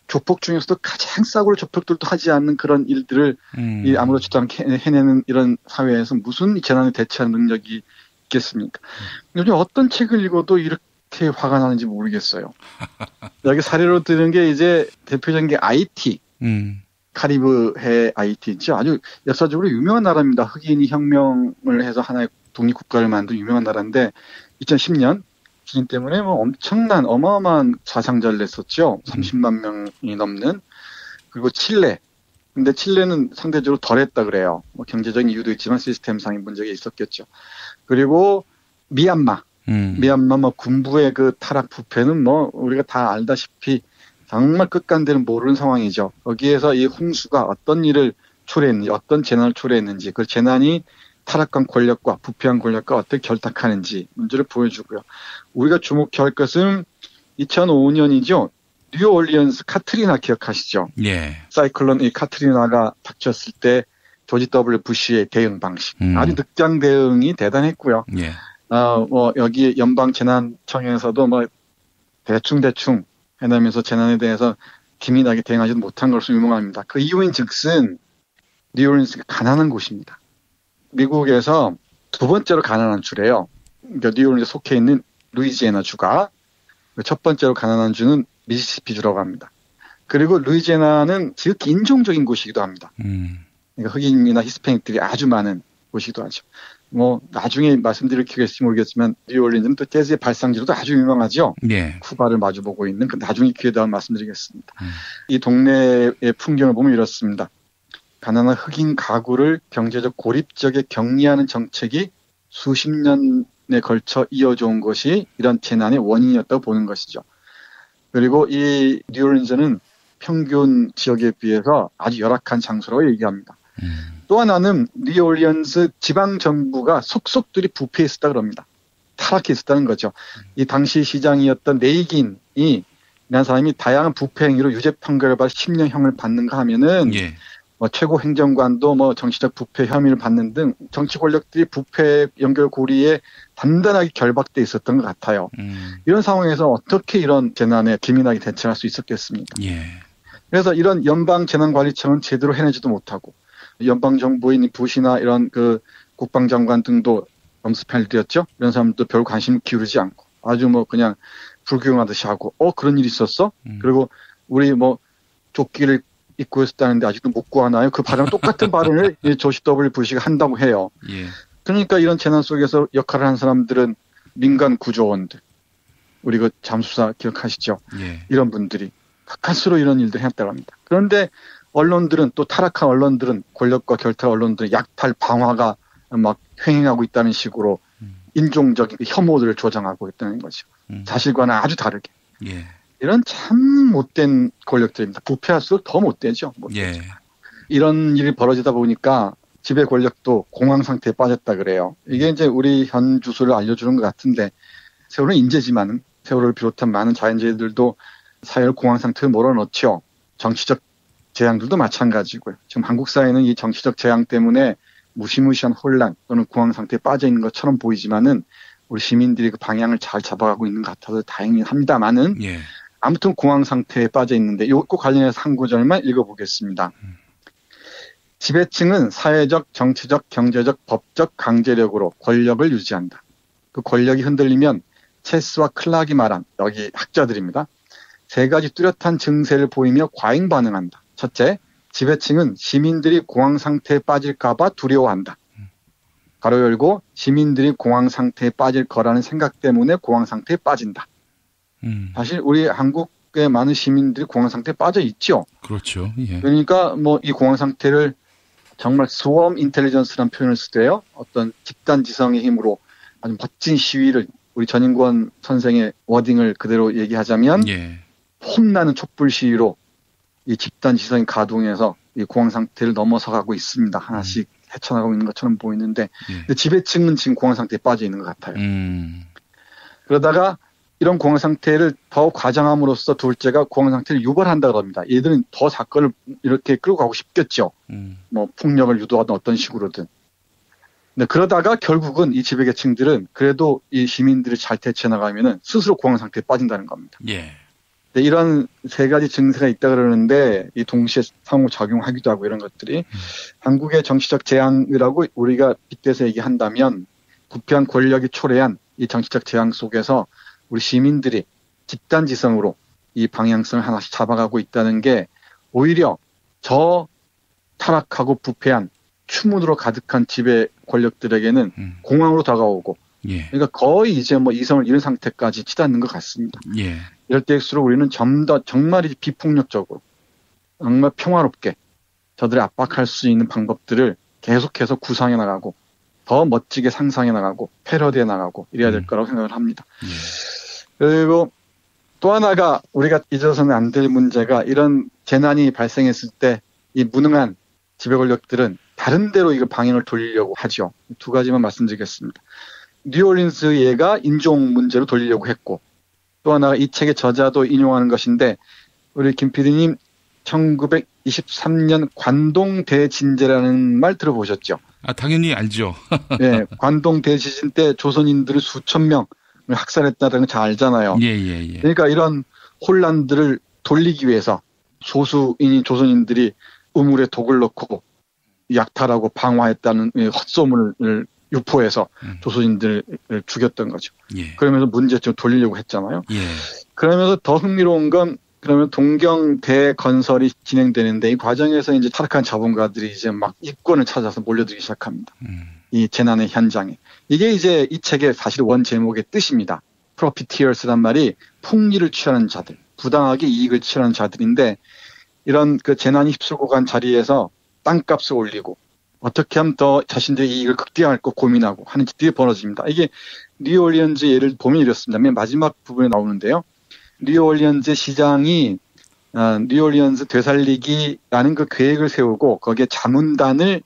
O: 조폭 중에서도 가장 싸구려 조폭들도 하지 않는 그런 일들을 아무렇지도 않게 해내는 이런 사회에서 무슨 재난에 대처하는 능력이 있겠습니까? 요즘 어떤 책을 읽어도 이렇게 화가 나는지 모르겠어요. 여기 사례로 드는 게 이제 대표적인 게 IT. 카리브해 IT 있죠. 아주 역사적으로 유명한 나라입니다. 흑인이 혁명을 해서 하나의 독립국가를 만든 유명한 나라인데 2010년 지진 때문에 뭐 엄청난 어마어마한 사상자를 냈었죠. 30만 명이 넘는. 그리고 칠레. 근데 칠레는 상대적으로 덜했다 그래요. 뭐 경제적인 이유도 있지만 시스템상의 문제가 있었겠죠. 그리고 미얀마. 미얀마 뭐 군부의 그 타락 부패는 뭐 우리가 다 알다시피 정말 끝간데는 모르는 상황이죠. 거기에서 이 홍수가 어떤 일을 초래했는지, 어떤 재난을 초래했는지, 그 재난이 타락한 권력과 부패한 권력과 어떻게 결탁하는지 문제를 보여주고요. 우리가 주목해야 할 것은 2005년이죠. 뉴올리언스 카트리나 기억하시죠?
A: 예.
O: 사이클론 이 카트리나가 닥쳤을 때 조지 W. 부시의 대응 방식. 아주 늑장 대응이 대단했고요.
A: 예.
O: 뭐 여기 연방재난청에서도 뭐 대충 해내면서 재난에 대해서 기민하게 대응하지 못한 것으로 유명합니다. 그 이유인 즉슨 뉴올리언스가 가난한 곳입니다. 미국에서 두 번째로 가난한 주래요. 그러니까 뉴올리언스에 속해 있는 루이지애나 주가 첫 번째로 가난한 주는 미시시피 주라고 합니다. 그리고 루이지애나는 지극히 인종적인 곳이기도 합니다. 그러니까 흑인이나 히스패닉들이 아주 많은 곳이기도 하죠. 뭐 나중에 말씀드릴 기회가 있을지 모르겠지만 뉴올리언스는 또 재즈의 발상지로도 아주 유명하죠.
A: 네.
O: 쿠바를 마주보고 있는 그 나중에 기회 되면 말씀드리겠습니다. 이 동네의 풍경을 보면 이렇습니다. 가난한 흑인 가구를 경제적 고립적에 격리하는 정책이 수십 년에 걸쳐 이어져 온 것이 이런 재난의 원인이었다고 보는 것이죠. 그리고 이 뉴올리언스는 평균 지역에 비해서 아주 열악한 장소라고 얘기합니다. 또 하나는 뉴올리언스 지방정부가 속속들이 부패해 있었다 그럽니다. 타락해 있었다는 거죠. 이 당시 시장이었던 네이긴이 이란 사람이 다양한 부패 행위로 유죄 판결을 받아 10년형을 받는가 하면은
A: 예.
O: 뭐 최고 행정관도 뭐 정치적 부패 혐의를 받는 등 정치 권력들이 부패 연결고리에 단단하게 결박돼 있었던 것 같아요. 이런 상황에서 어떻게 이런 재난에 기민하게 대처할 수 있었겠습니까?
A: 예.
O: 그래서 이런 연방재난관리청은 제대로 해내지도 못하고 연방정부인 부시나 이런 그 국방장관 등도 엄습할때였죠. 이런 사람도 별 관심 기울이지 않고 아주 뭐 그냥 불교용하듯이 하고 그런 일이 있었어? 그리고 우리 뭐 조끼를 입고 있었다는데 아직도 못 구하나요? 그 발언 똑같은 발언을 조지 W. 부시가 한다고 해요.
A: 예.
O: 그러니까 이런 재난 속에서 역할을 한 사람들은 민간 구조원들, 우리 그 잠수사 기억하시죠?
A: 예.
O: 이런 분들이 가까스로 이런 일들을 했다고 합니다. 그런데 언론들은 또 타락한 언론들은 권력과 결탁한 언론들은 약탈 방화가 막 횡행하고 있다는 식으로 인종적인 혐오들을 조장하고 있다는 거죠. 사실과는 아주 다르게.
A: 예.
O: 이런 참 못된 권력들입니다. 부패할수록 더 못되죠.
A: 예.
O: 이런 일이 벌어지다 보니까 지배 권력도 공황 상태에 빠졌다 그래요. 이게 이제 우리 현 주소를 알려주는 것 같은데 세월은 인재지만은 세월을 비롯한 많은 자연재해들도 사회를 공황 상태에 몰아넣죠. 정치적 재앙들도 마찬가지고요. 지금 한국 사회는 이 정치적 재앙 때문에 무시무시한 혼란 또는 공황 상태에 빠져 있는 것처럼 보이지만은 우리 시민들이 그 방향을 잘 잡아가고 있는 것 같아서 다행이긴 합니다만은
A: 예.
O: 아무튼 공황 상태에 빠져 있는데 이것과 관련해서 한 구절만 읽어보겠습니다. 지배층은 사회적, 정치적, 경제적, 법적 강제력으로 권력을 유지한다. 그 권력이 흔들리면 체스와 클락이 말한 여기 학자들입니다. 세 가지 뚜렷한 증세를 보이며 과잉 반응한다. 첫째, 지배층은 시민들이 공황 상태에 빠질까봐 두려워한다. 가로 열고 시민들이 공황 상태에 빠질 거라는 생각 때문에 공황 상태에 빠진다. 사실 우리 한국의 많은 시민들이 공황 상태에 빠져 있죠.
A: 그렇죠. 예.
O: 그러니까 뭐 이 공황 상태를 정말 스웜 인텔리전스라는 표현을 쓰대요. 어떤 집단 지성의 힘으로 아주 멋진 시위를 우리 전인권 선생의 워딩을 그대로 얘기하자면 폼나는 촛불 시위로 이 집단 지성이 가동해서 이 공황 상태를 넘어서가고 있습니다. 하나씩 헤쳐나가고 있는 것처럼 보이는데 근데 지배층은 지금 공황 상태에 빠져 있는 것 같아요. 그러다가 이런 공황 상태를 더 과장함으로써 둘째가 공황 상태를 유발한다 그럽니다. 얘들은 더 사건을 이렇게 끌고 가고 싶겠죠. 뭐 폭력을 유도하든 어떤 식으로든. 근데 그러다가 결국은 이 지배계층들은 그래도 이 시민들이 잘 대처해 나가면은 스스로 공황 상태에 빠진다는 겁니다.
A: 예.
O: 네, 이런 세 가지 증세가 있다 그러는데 이 동시에 상호작용하기도 하고 이런 것들이 한국의 정치적 재앙이라고 우리가 빗대서 얘기한다면 부패한 권력이 초래한 이 정치적 재앙 속에서 우리 시민들이 집단지성으로 이 방향성을 하나씩 잡아가고 있다는 게 오히려 저 타락하고 부패한 추문으로 가득한 지배 권력들에게는 공황으로 다가오고 그러니까 거의 이제 뭐 이성을 잃은 상태까지 치닫는 것 같습니다. 이럴 때일수록 우리는 좀 더 정말 비폭력적으로 정말 평화롭게 저들을 압박할 수 있는 방법들을 계속해서 구상해 나가고 더 멋지게 상상해 나가고 패러디해 나가고 이래야 될 거라고 생각을 합니다. 그리고 또 하나가 우리가 잊어서는 안 될 문제가 이런 재난이 발생했을 때 이 무능한 지배 권력들은 다른 데로 이거 방향을 돌리려고 하죠. 두 가지만 말씀드리겠습니다. 뉴올린스 예가 인종 문제로 돌리려고 했고 또 하나가 이 책의 저자도 인용하는 것인데 우리 김 PD님 1923년 관동 대진제라는 말 들어보셨죠?
A: 아, 당연히 알죠.
O: 네, 관동 대지진 때 조선인들을 수천 명을 학살했다는 걸 잘 알잖아요. 그러니까 이런 혼란들을 돌리기 위해서 소수인이 조선인들이 우물에 독을 넣고 약탈하고 방화했다는 헛소문을 유포해서 조선인들을 죽였던 거죠. 그러면서 문제점 돌리려고 했잖아요. 그러면서 더 흥미로운 건 그러면 동경대 건설이 진행되는데 이 과정에서 이제 타락한 자본가들이 이제 막 이권을 찾아서 몰려들기 시작합니다. 이 재난의 현장에. 이게 이제 이 책의 사실 원 제목의 뜻입니다. Profiteers란 말이 풍리를 취하는 자들, 부당하게 이익을 취하는 자들인데 이런 그 재난이 휩쓸고 간 자리에서 땅값을 올리고 어떻게 하면 더 자신들의 이익을 극대화할까 고민하고 하는 짓들이 벌어집니다. 이게 뉴올리언즈 예를 보면 이렇습니다. 맨 마지막 부분에 나오는데요. 뉴올리언즈 시장이 뉴올리언즈 되살리기라는 그 계획을 세우고 거기에 자문단을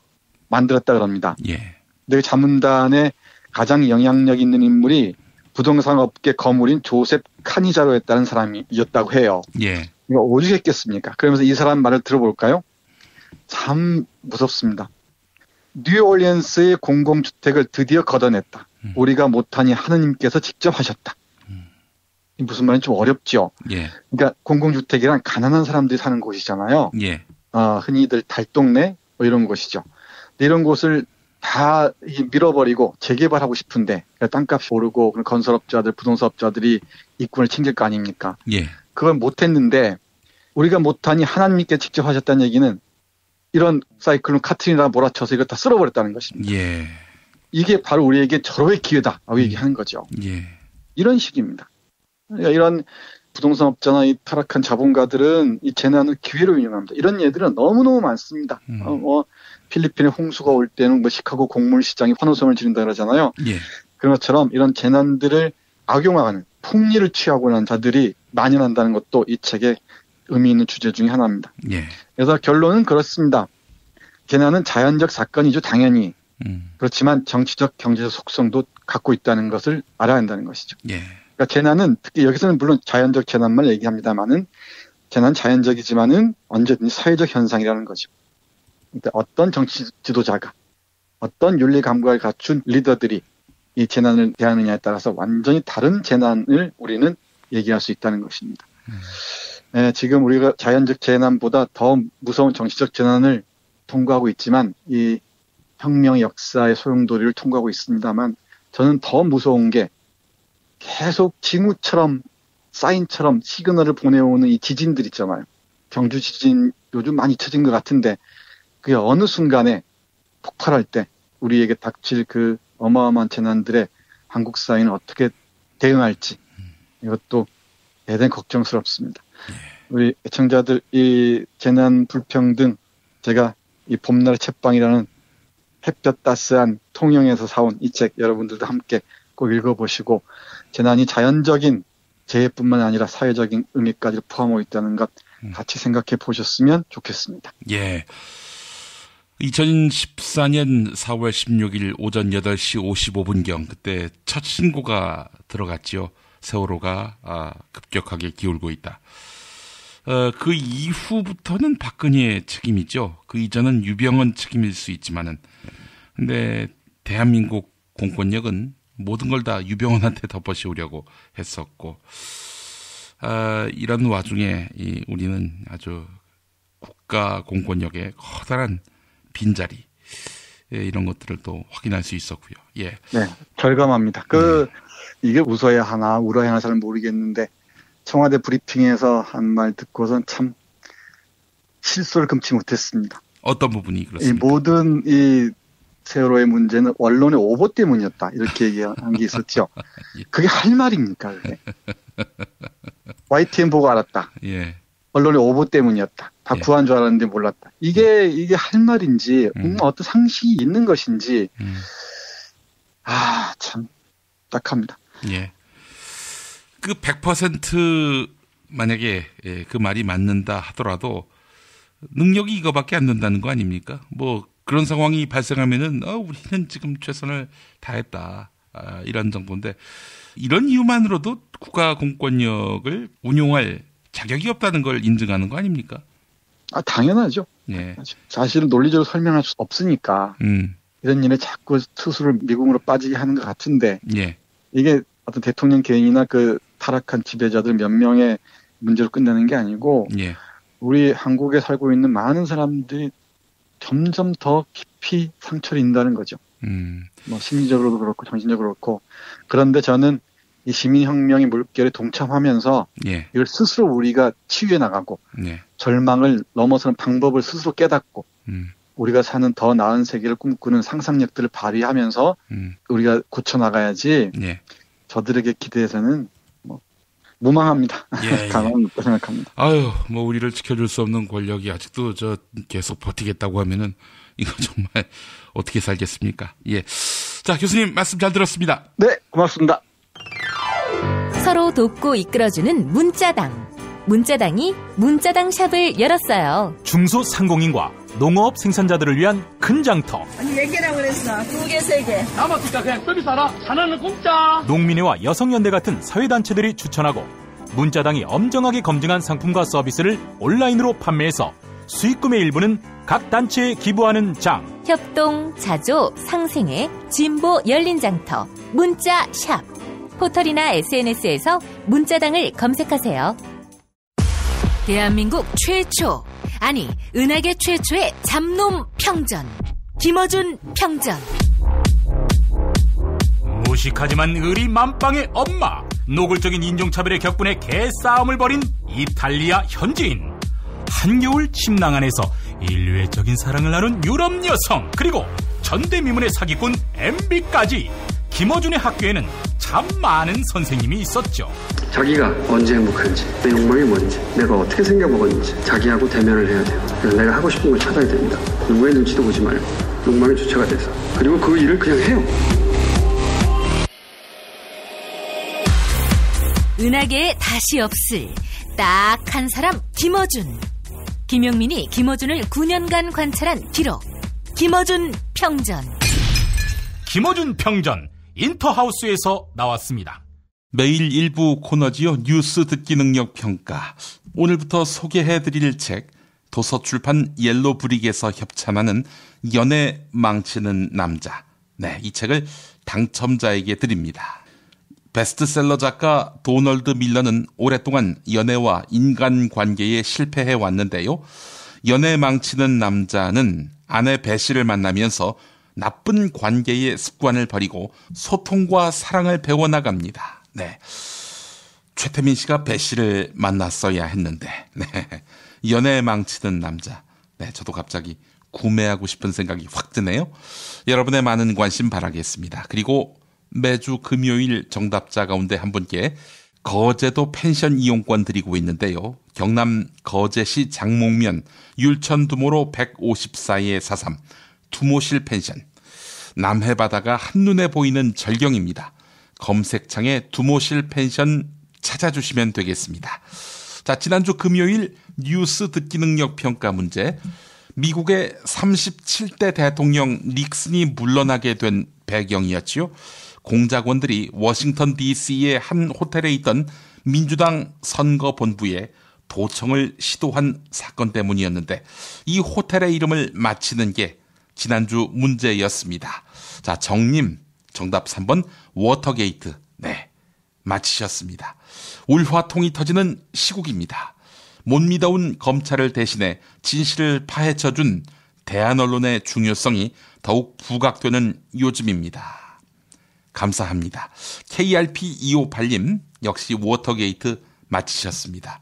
O: 만들었다 그럽니다. 근데 그 자문단에 가장 영향력 있는 인물이 부동산 업계 거물인 조셉 카니자로였다는 사람이었다고 해요. 이거 오죽했겠습니까? 그러면서 이 사람 말을 들어볼까요? 참 무섭습니다. 뉴올리언스의 공공주택을 드디어 걷어냈다. 우리가 못하니 하느님께서 직접 하셨다. 무슨 말인지 좀 어렵죠. 그러니까 공공주택이란 가난한 사람들이 사는 곳이잖아요. 흔히들 달동네 뭐 이런 곳이죠. 이런 곳을 다 밀어버리고 재개발하고 싶은데 땅값이 오르고 건설업자들, 부동산업자들이 이권을 챙길 거 아닙니까? 그걸 못했는데 우리가 못하니 하나님께 직접 하셨다는 얘기는 이런 사이클론 카트리나 몰아쳐서 이걸 다 쓸어버렸다는 것입니다. 이게 바로 우리에게 절호의 기회다라고 얘기하는 거죠. 이런 식입니다. 그러니까 이런 부동산업자나 이 타락한 자본가들은 이 재난을 기회로 운영합니다. 이런 예들은 너무너무 많습니다. 필리핀에 홍수가 올 때는 뭐 시카고 곡물 시장이 환호성을 지른다 그러잖아요. 그런 것처럼 이런 재난들을 악용하는 풍리를 취하고 난 자들이 만연한다는 것도 이 책의 의미 있는 주제 중에 하나입니다. 그래서 결론은 그렇습니다. 재난은 자연적 사건이죠, 당연히. 그렇지만 정치적, 경제적 속성도 갖고 있다는 것을 알아야 한다는 것이죠. 그러니까 재난은 특히 여기서는 물론 자연적 재난만 얘기합니다만은 재난 자연적이지만은 언제든지 사회적 현상이라는 거죠. 그러니까 어떤 정치 지도자가 어떤 윤리 감각을 갖춘 리더들이 이 재난을 대하느냐에 따라서 완전히 다른 재난을 우리는 얘기할 수 있다는 것입니다. 지금 우리가 자연적 재난보다 더 무서운 정치적 재난을 통과하고 있지만 이 혁명 역사의 소용돌이를 통과하고 있습니다만 저는 더 무서운 게 계속 징후처럼 사인처럼 시그널을 보내오는 이 지진들 있잖아요. 경주 지진 요즘 많이 잊혀진 것 같은데 그게 어느 순간에 폭발할 때 우리에게 닥칠 그 어마어마한 재난들에 한국 사회는 어떻게 대응할지 이것도 대단히 걱정스럽습니다. 우리 애청자들 이 재난 불평등 제가 이 봄날 책방이라는 햇볕 따스한 통영에서 사온 이 책 여러분들도 함께 꼭 읽어보시고 재난이 자연적인 재해뿐만 아니라 사회적인 의미까지 포함하고 있다는 것 같이 생각해 보셨으면 좋겠습니다.
A: 예. 2014년 4월 16일 오전 8시 55분경 그때 첫 신고가 들어갔지요. 세월호가 급격하게 기울고 있다. 그 이후부터는 박근혜의 책임이죠. 그 이전은 유병헌 책임일 수 있지만은 근데 대한민국 공권력은 모든 걸 다 유병헌한테 덮어씌우려고 했었고 이런 와중에 우리는 아주 국가 공권력의 커다란 빈자리 이런 것들을 또 확인할 수 있었고요. 예.
O: 네, 절감합니다. 이게 웃어야 하나 울어야 하나 잘 모르겠는데 청와대 브리핑에서 한 말 듣고선 참 실소를 금치 못했습니다.
A: 어떤 부분이 그렇습니까?
O: 이 모든 이 세월호의 문제는 언론의 오보 때문이었다 이렇게 얘기한 게 있었죠. 그게 할 말입니까? 그게? YTN 보고 알았다.
A: 예.
O: 언론의 오보 때문이었다. 다 구한 줄 알았는데 몰랐다. 이게 할 말인지 어떤 상식이 있는 것인지 참 딱합니다.
A: 예. 그 100% 만약에 그 말이 맞는다 하더라도 능력이 이거밖에 안 된다는 거 아닙니까? 뭐 그런 상황이 발생하면은 우리는 지금 최선을 다했다 이런 정도인데 이런 이유만으로도 국가 공권력을 운용할 자격이 없다는 걸 인증하는 거 아닙니까?
O: 당연하죠.
A: 예.
O: 사실은 논리적으로 설명할 수 없으니까 이런 일에 자꾸 스스로 미궁으로 빠지게 하는 것 같은데
A: 예.
O: 이게 어떤 대통령 개인이나 그 타락한 지배자들 몇 명의 문제로 끝나는 게 아니고
A: 예.
O: 우리 한국에 살고 있는 많은 사람들이 점점 더 깊이 상처를 입는다는 거죠. 뭐 심리적으로도 그렇고 정신적으로 그렇고 그런데 저는 이 시민혁명의 물결에 동참하면서
A: 예.
O: 이걸 스스로 우리가 치유해 나가고
A: 예.
O: 절망을 넘어서는 방법을 스스로 깨닫고 우리가 사는 더 나은 세계를 꿈꾸는 상상력들을 발휘하면서 우리가 고쳐나가야지
A: 예.
O: 저들에게 기대해서는 뭐 무망합니다.
A: 예, 예.
O: 가만히 있다 생각합니다.
A: 아유, 뭐 우리를 지켜줄 수 없는 권력이 아직도 계속 버티겠다고 하면은 이거 정말 어떻게 살겠습니까? 예. 자, 교수님 말씀 잘 들었습니다.
O: 네, 고맙습니다.
H: 서로 돕고 이끌어주는 문자당. 문자당이 문자당 샵을 열었어요.
G: 중소상공인과 농업 생산자들을 위한 큰 장터.
E: 아니 몇 개라고 그랬어? 2개, 3개.
Q: 남았을까 그냥 서비스 하나. 하나는 공짜.
G: 농민회와 여성연대 같은 사회단체들이 추천하고 문자당이 엄정하게 검증한 상품과 서비스를 온라인으로 판매해서 수익금의 일부는 각 단체에 기부하는 장.
H: 협동, 자조, 상생회, 진보 열린 장터, 문자샵. 포털이나 SNS에서 문자당을 검색하세요. 대한민국 최초, 아니 은하계 최초의 잡놈 평전. 김어준 평전.
G: 무식하지만 의리 만빵의 엄마. 노골적인 인종차별의 격분에 개싸움을 벌인 이탈리아 현지인. 한겨울 침낭 안에서 인류애적인 사랑을 나눈 유럽 여성. 그리고 전대미문의 사기꾼 MB까지. 김어준의 학교에는 참 많은 선생님이 있었죠.
R: 자기가 언제 행복한지, 내 욕망이 뭔지, 내가 어떻게 생겨먹었는지 자기하고 대면을 해야 돼요. 그래서 내가 하고 싶은 걸 찾아야 됩니다. 누구의 눈치도 보지 말고 욕망의 주체가 돼서. 그리고 그 일을 그냥 해요.
H: 은하계에 다시 없을 딱 한 사람 김어준. 김용민이 김어준을 9년간 관찰한 기록. 김어준 평전.
G: 김어준 평전. 인터하우스에서 나왔습니다.
A: 매일 일부 코너지요. 뉴스 듣기 능력 평가. 오늘부터 소개해드릴 책 도서출판 옐로브릭에서 협찬하는 연애 망치는 남자. 네, 이 책을 당첨자에게 드립니다. 베스트셀러 작가 도널드 밀러는 오랫동안 연애와 인간관계에 실패해 왔는데요. 연애 망치는 남자는 아내 배씨를 만나면서 나쁜 관계의 습관을 버리고 소통과 사랑을 배워나갑니다. 네. 최태민 씨가 배 씨를 만났어야 했는데, 네. 연애 망치는 남자. 네, 저도 갑자기 구매하고 싶은 생각이 확 드네요. 여러분의 많은 관심 바라겠습니다. 그리고 매주 금요일 정답자 가운데 한 분께 거제도 펜션 이용권 드리고 있는데요. 경남 거제시 장목면 율천두모로 154-43 두모실 펜션. 남해바다가 한눈에 보이는 절경입니다. 검색창에 두모실 펜션 찾아주시면 되겠습니다. 자, 지난주 금요일 뉴스 듣기 능력 평가 문제. 미국의 37대 대통령 닉슨이 물러나게 된 배경이었지요. 공작원들이 워싱턴 DC의 한 호텔에 있던 민주당 선거본부에 도청을 시도한 사건 때문이었는데 이 호텔의 이름을 맞히는 게 지난주 문제였습니다. 자, 정님 정답 3번 워터게이트. 네, 맞히셨습니다. 울화통이 터지는 시국입니다. 못 믿어온 검찰을 대신해 진실을 파헤쳐준 대한 언론의 중요성이 더욱 부각되는 요즘입니다. 감사합니다. KRP258님 역시 워터게이트 맞히셨습니다.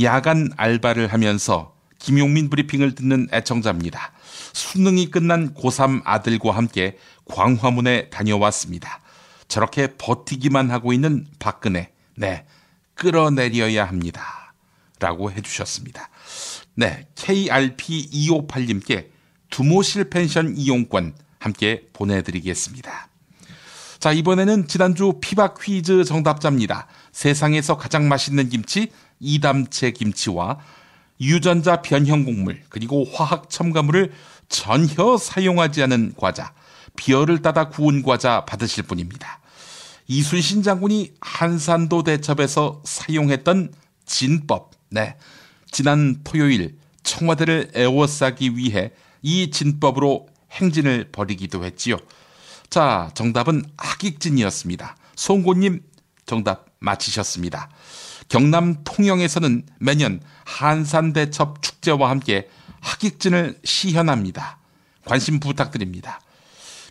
A: 야간 알바를 하면서 김용민 브리핑을 듣는 애청자입니다. 수능이 끝난 고3 아들과 함께 광화문에 다녀왔습니다. 저렇게 버티기만 하고 있는 박근혜, 네, 끌어내려야 합니다. 라고 해주셨습니다. 네, KRP258님께 두모실 펜션 이용권 함께 보내드리겠습니다. 자, 이번에는 지난주 피박 퀴즈 정답자입니다. 세상에서 가장 맛있는 김치 이담채 김치와 유전자 변형 곡물 그리고 화학 첨가물을 전혀 사용하지 않은 과자 비어를 따다 구운 과자 받으실 분입니다. 이순신 장군이 한산도 대첩에서 사용했던 진법. 네, 지난 토요일 청와대를 에워싸기 위해 이 진법으로 행진을 벌이기도 했지요. 자, 정답은 하객진이었습니다. 송고님 정답 맞히셨습니다. 경남 통영에서는 매년 한산대첩 축제와 함께 하객진을 시현합니다. 관심 부탁드립니다.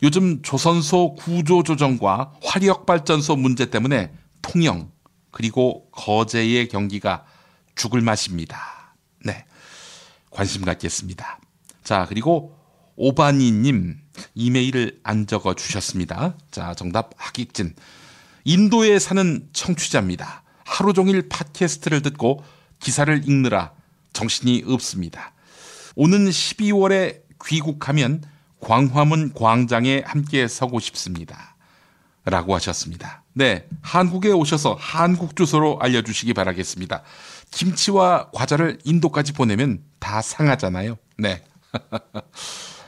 A: 요즘 조선소 구조조정과 화력발전소 문제 때문에 통영 그리고 거제의 경기가 죽을 맛입니다. 네, 관심 갖겠습니다. 자, 그리고 오바니님 이메일을 안 적어주셨습니다. 자, 정답 하객진. 인도에 사는 청취자입니다. 하루 종일 팟캐스트를 듣고 기사를 읽느라 정신이 없습니다. 오는 12월에 귀국하면 광화문 광장에 함께 서고 싶습니다. 라고 하셨습니다. 네, 한국에 오셔서 한국 주소로 알려주시기 바라겠습니다. 김치와 과자를 인도까지 보내면 다 상하잖아요. 네.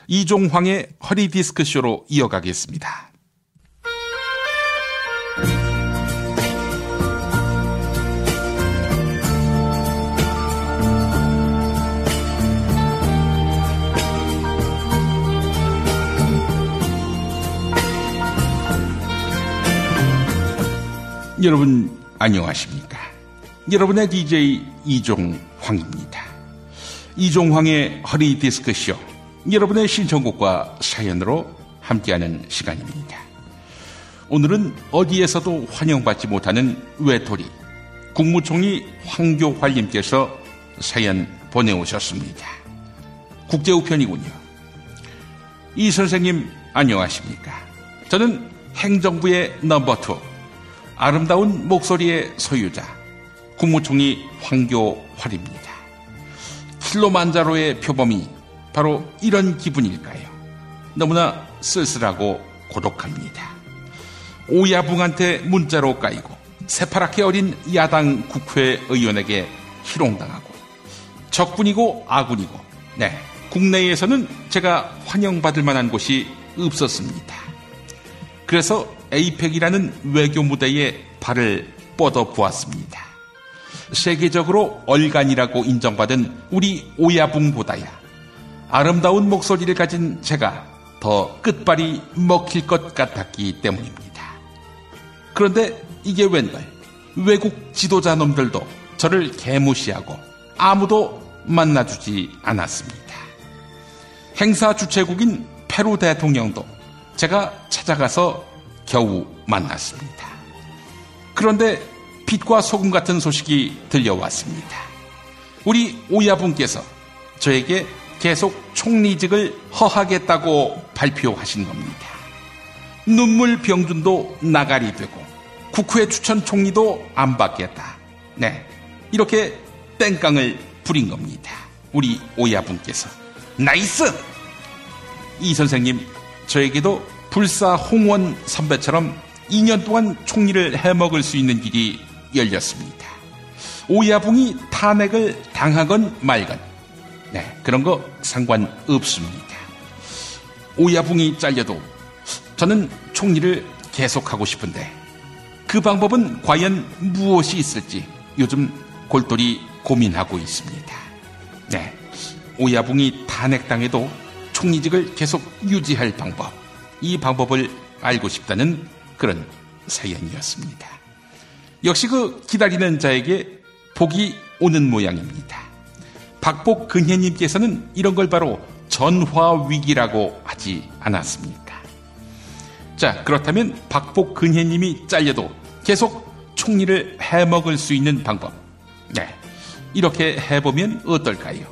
A: 이종황의 허리디스크쇼로 이어가겠습니다. 여러분 안녕하십니까? 여러분의 DJ 이종황입니다. 이종황의 허리디스크쇼, 여러분의 신청곡과 사연으로 함께하는 시간입니다. 오늘은 어디에서도 환영받지 못하는 외톨이 국무총리 황교활님께서 사연 보내오셨습니다. 국제우편이군요. 이 선생님 안녕하십니까? 저는 행정부의 넘버2 아름다운 목소리의 소유자 국무총리 황교활입니다. 킬로만자로의 표범이 바로 이런 기분일까요? 너무나 쓸쓸하고 고독합니다. 오야붕한테 문자로 까이고 새파랗게 어린 야당 국회의원에게 희롱당하고 적군이고 아군이고, 네, 국내에서는 제가 환영받을 만한 곳이 없었습니다. 그래서 에이펙이라는 외교 무대에 발을 뻗어보았습니다. 세계적으로 얼간이라고 인정받은 우리 오야붕보다야 아름다운 목소리를 가진 제가 더 끝발이 먹힐 것 같았기 때문입니다. 그런데 이게 웬걸, 외국 지도자 놈들도 저를 개무시하고 아무도 만나주지 않았습니다. 행사 주최국인 페루 대통령도 제가 찾아가서 겨우 만났습니다. 그런데 빛과 소금 같은 소식이 들려왔습니다. 우리 오야분께서 저에게 계속 총리직을 허하겠다고 발표하신 겁니다. 눈물 병준도 나가리 되고 국회 추천 총리도 안 받겠다. 네, 이렇게 땡깡을 부린 겁니다. 우리 오야분께서. 나이스! 이 선생님, 저에게도 불사 홍원 선배처럼 2년 동안 총리를 해먹을 수 있는 길이 열렸습니다. 오야붕이 탄핵을 당하건 말건, 네, 그런 거 상관없습니다. 오야붕이 잘려도 저는 총리를 계속하고 싶은데 그 방법은 과연 무엇이 있을지 요즘 골똘히 고민하고 있습니다. 네, 오야붕이 탄핵당해도 총리직을 계속 유지할 방법, 이 방법을 알고 싶다는 그런 사연이었습니다. 역시 그 기다리는 자에게 복이 오는 모양입니다. 박복근혜님께서는 이런 걸 바로 전화위기라고 하지 않았습니까? 자, 그렇다면 박복근혜님이 잘려도 계속 총리를 해먹을 수 있는 방법, 네, 이렇게 해보면 어떨까요?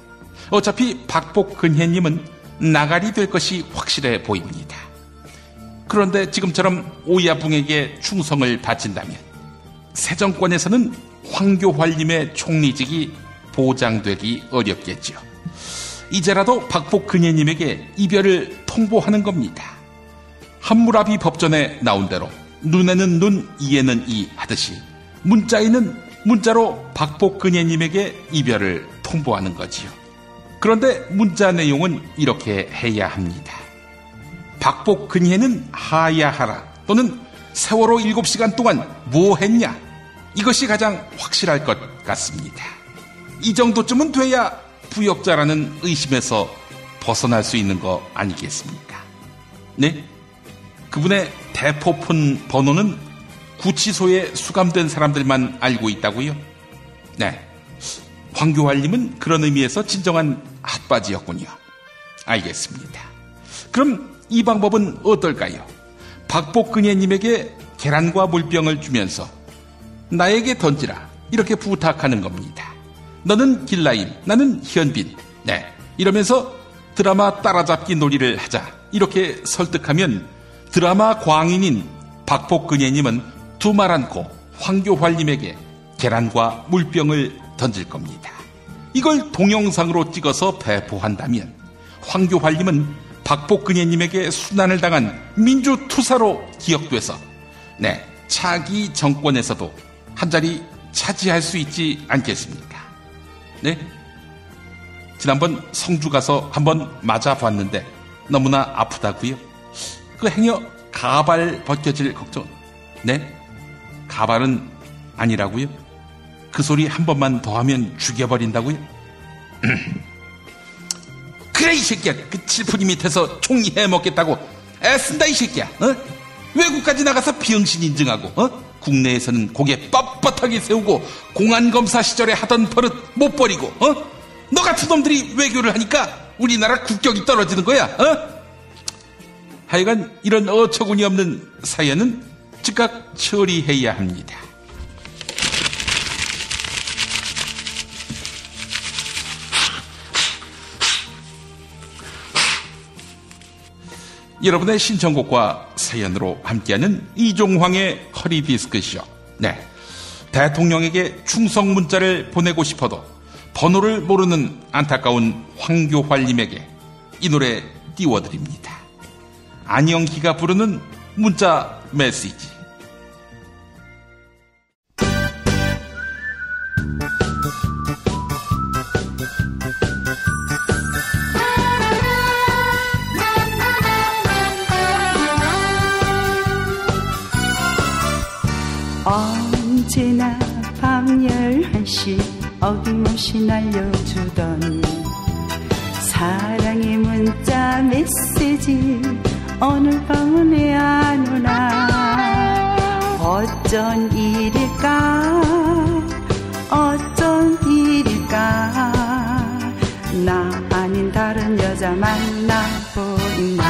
A: 어차피 박복근혜님은 나가리 될 것이 확실해 보입니다. 그런데 지금처럼 오야붕에게 충성을 바친다면 새 정권에서는 황교활님의 총리직이 보장되기 어렵겠죠. 이제라도 박복근혜님에게 이별을 통보하는 겁니다. 함무라비 법전에 나온 대로 눈에는 눈, 이에는 이 하듯이 문자에는 문자로 박복근혜님에게 이별을 통보하는 거지요. 그런데 문자 내용은 이렇게 해야 합니다. 박복근혜는 하야하라, 또는 세월호 7시간 동안 뭐 했냐, 이것이 가장 확실할 것 같습니다. 이 정도쯤은 돼야 부역자라는 의심에서 벗어날 수 있는 거 아니겠습니까? 네? 그분의 대포폰 번호는 구치소에 수감된 사람들만 알고 있다고요? 네, 황교활님은 그런 의미에서 진정한 핫바지였군요. 알겠습니다. 그럼 이 방법은 어떨까요? 박복근혜님에게 계란과 물병을 주면서 나에게 던지라, 이렇게 부탁하는 겁니다. 너는 길라임, 나는 현빈. 네, 이러면서 드라마 따라잡기 놀이를 하자, 이렇게 설득하면 드라마 광인인 박복근혜님은 두 말 않고 황교활님에게 계란과 물병을 던질 겁니다. 이걸 동영상으로 찍어서 배포한다면 황교활님은 박복근혜님에게 순환을 당한 민주투사로 기억돼서, 네, 차기 정권에서도 한자리 차지할 수 있지 않겠습니까? 네? 지난번 성주 가서 한번 맞아봤는데 너무나 아프다고요? 그 행여 가발 벗겨질 걱정? 네? 가발은 아니라고요? 그 소리 한 번만 더 하면 죽여버린다고요? 그래, 이 새끼야. 그 칠푼이 밑에서 총리 해먹겠다고 애쓴다, 이 새끼야. 어? 외국까지 나가서 비응신 인증하고, 어? 국내에서는 고개 뻣뻣하게 세우고 공안검사 시절에 하던 버릇 못 버리고, 어? 너 같은 놈들이 외교를 하니까 우리나라 국격이 떨어지는 거야, 어? 하여간 이런 어처구니 없는 사연은 즉각 처리해야 합니다. 여러분의 신청곡과 사연으로 함께하는 이종황의 허리디스크쇼. 네, 대통령에게 충성 문자를 보내고 싶어도 번호를 모르는 안타까운 황교활님에게 이 노래 띄워드립니다. 안영기가 부르는 문자 메시지.
J: 언제나 밤 11시 어김없이 날려주던 사랑의 문자 메시지 오늘 밤은 왜 안 오나. 어쩐 일일까 어쩐 일일까. 나 아닌 다른 여자 만나고 있나.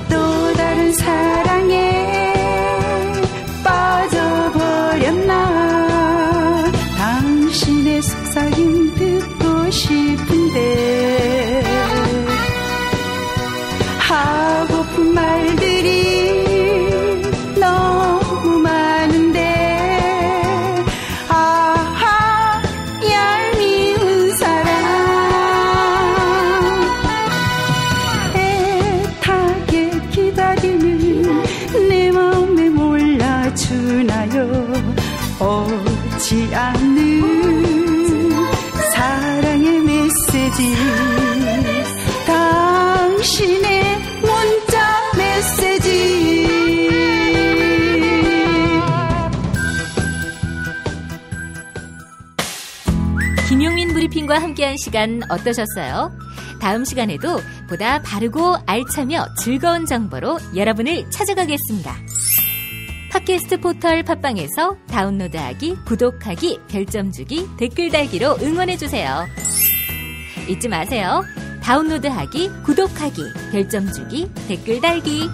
J: 또 다른 사랑에
H: 김용민 브리핑과 함께한 시간 어떠셨어요? 다음 시간에도 보다 바르고 알차며 즐거운 정보로 여러분을 찾아가겠습니다. 팟캐스트 포털 팟빵에서 다운로드하기, 구독하기, 별점 주기, 댓글 달기로 응원해주세요. 잊지 마세요. 다운로드하기, 구독하기, 별점 주기, 댓글 달기.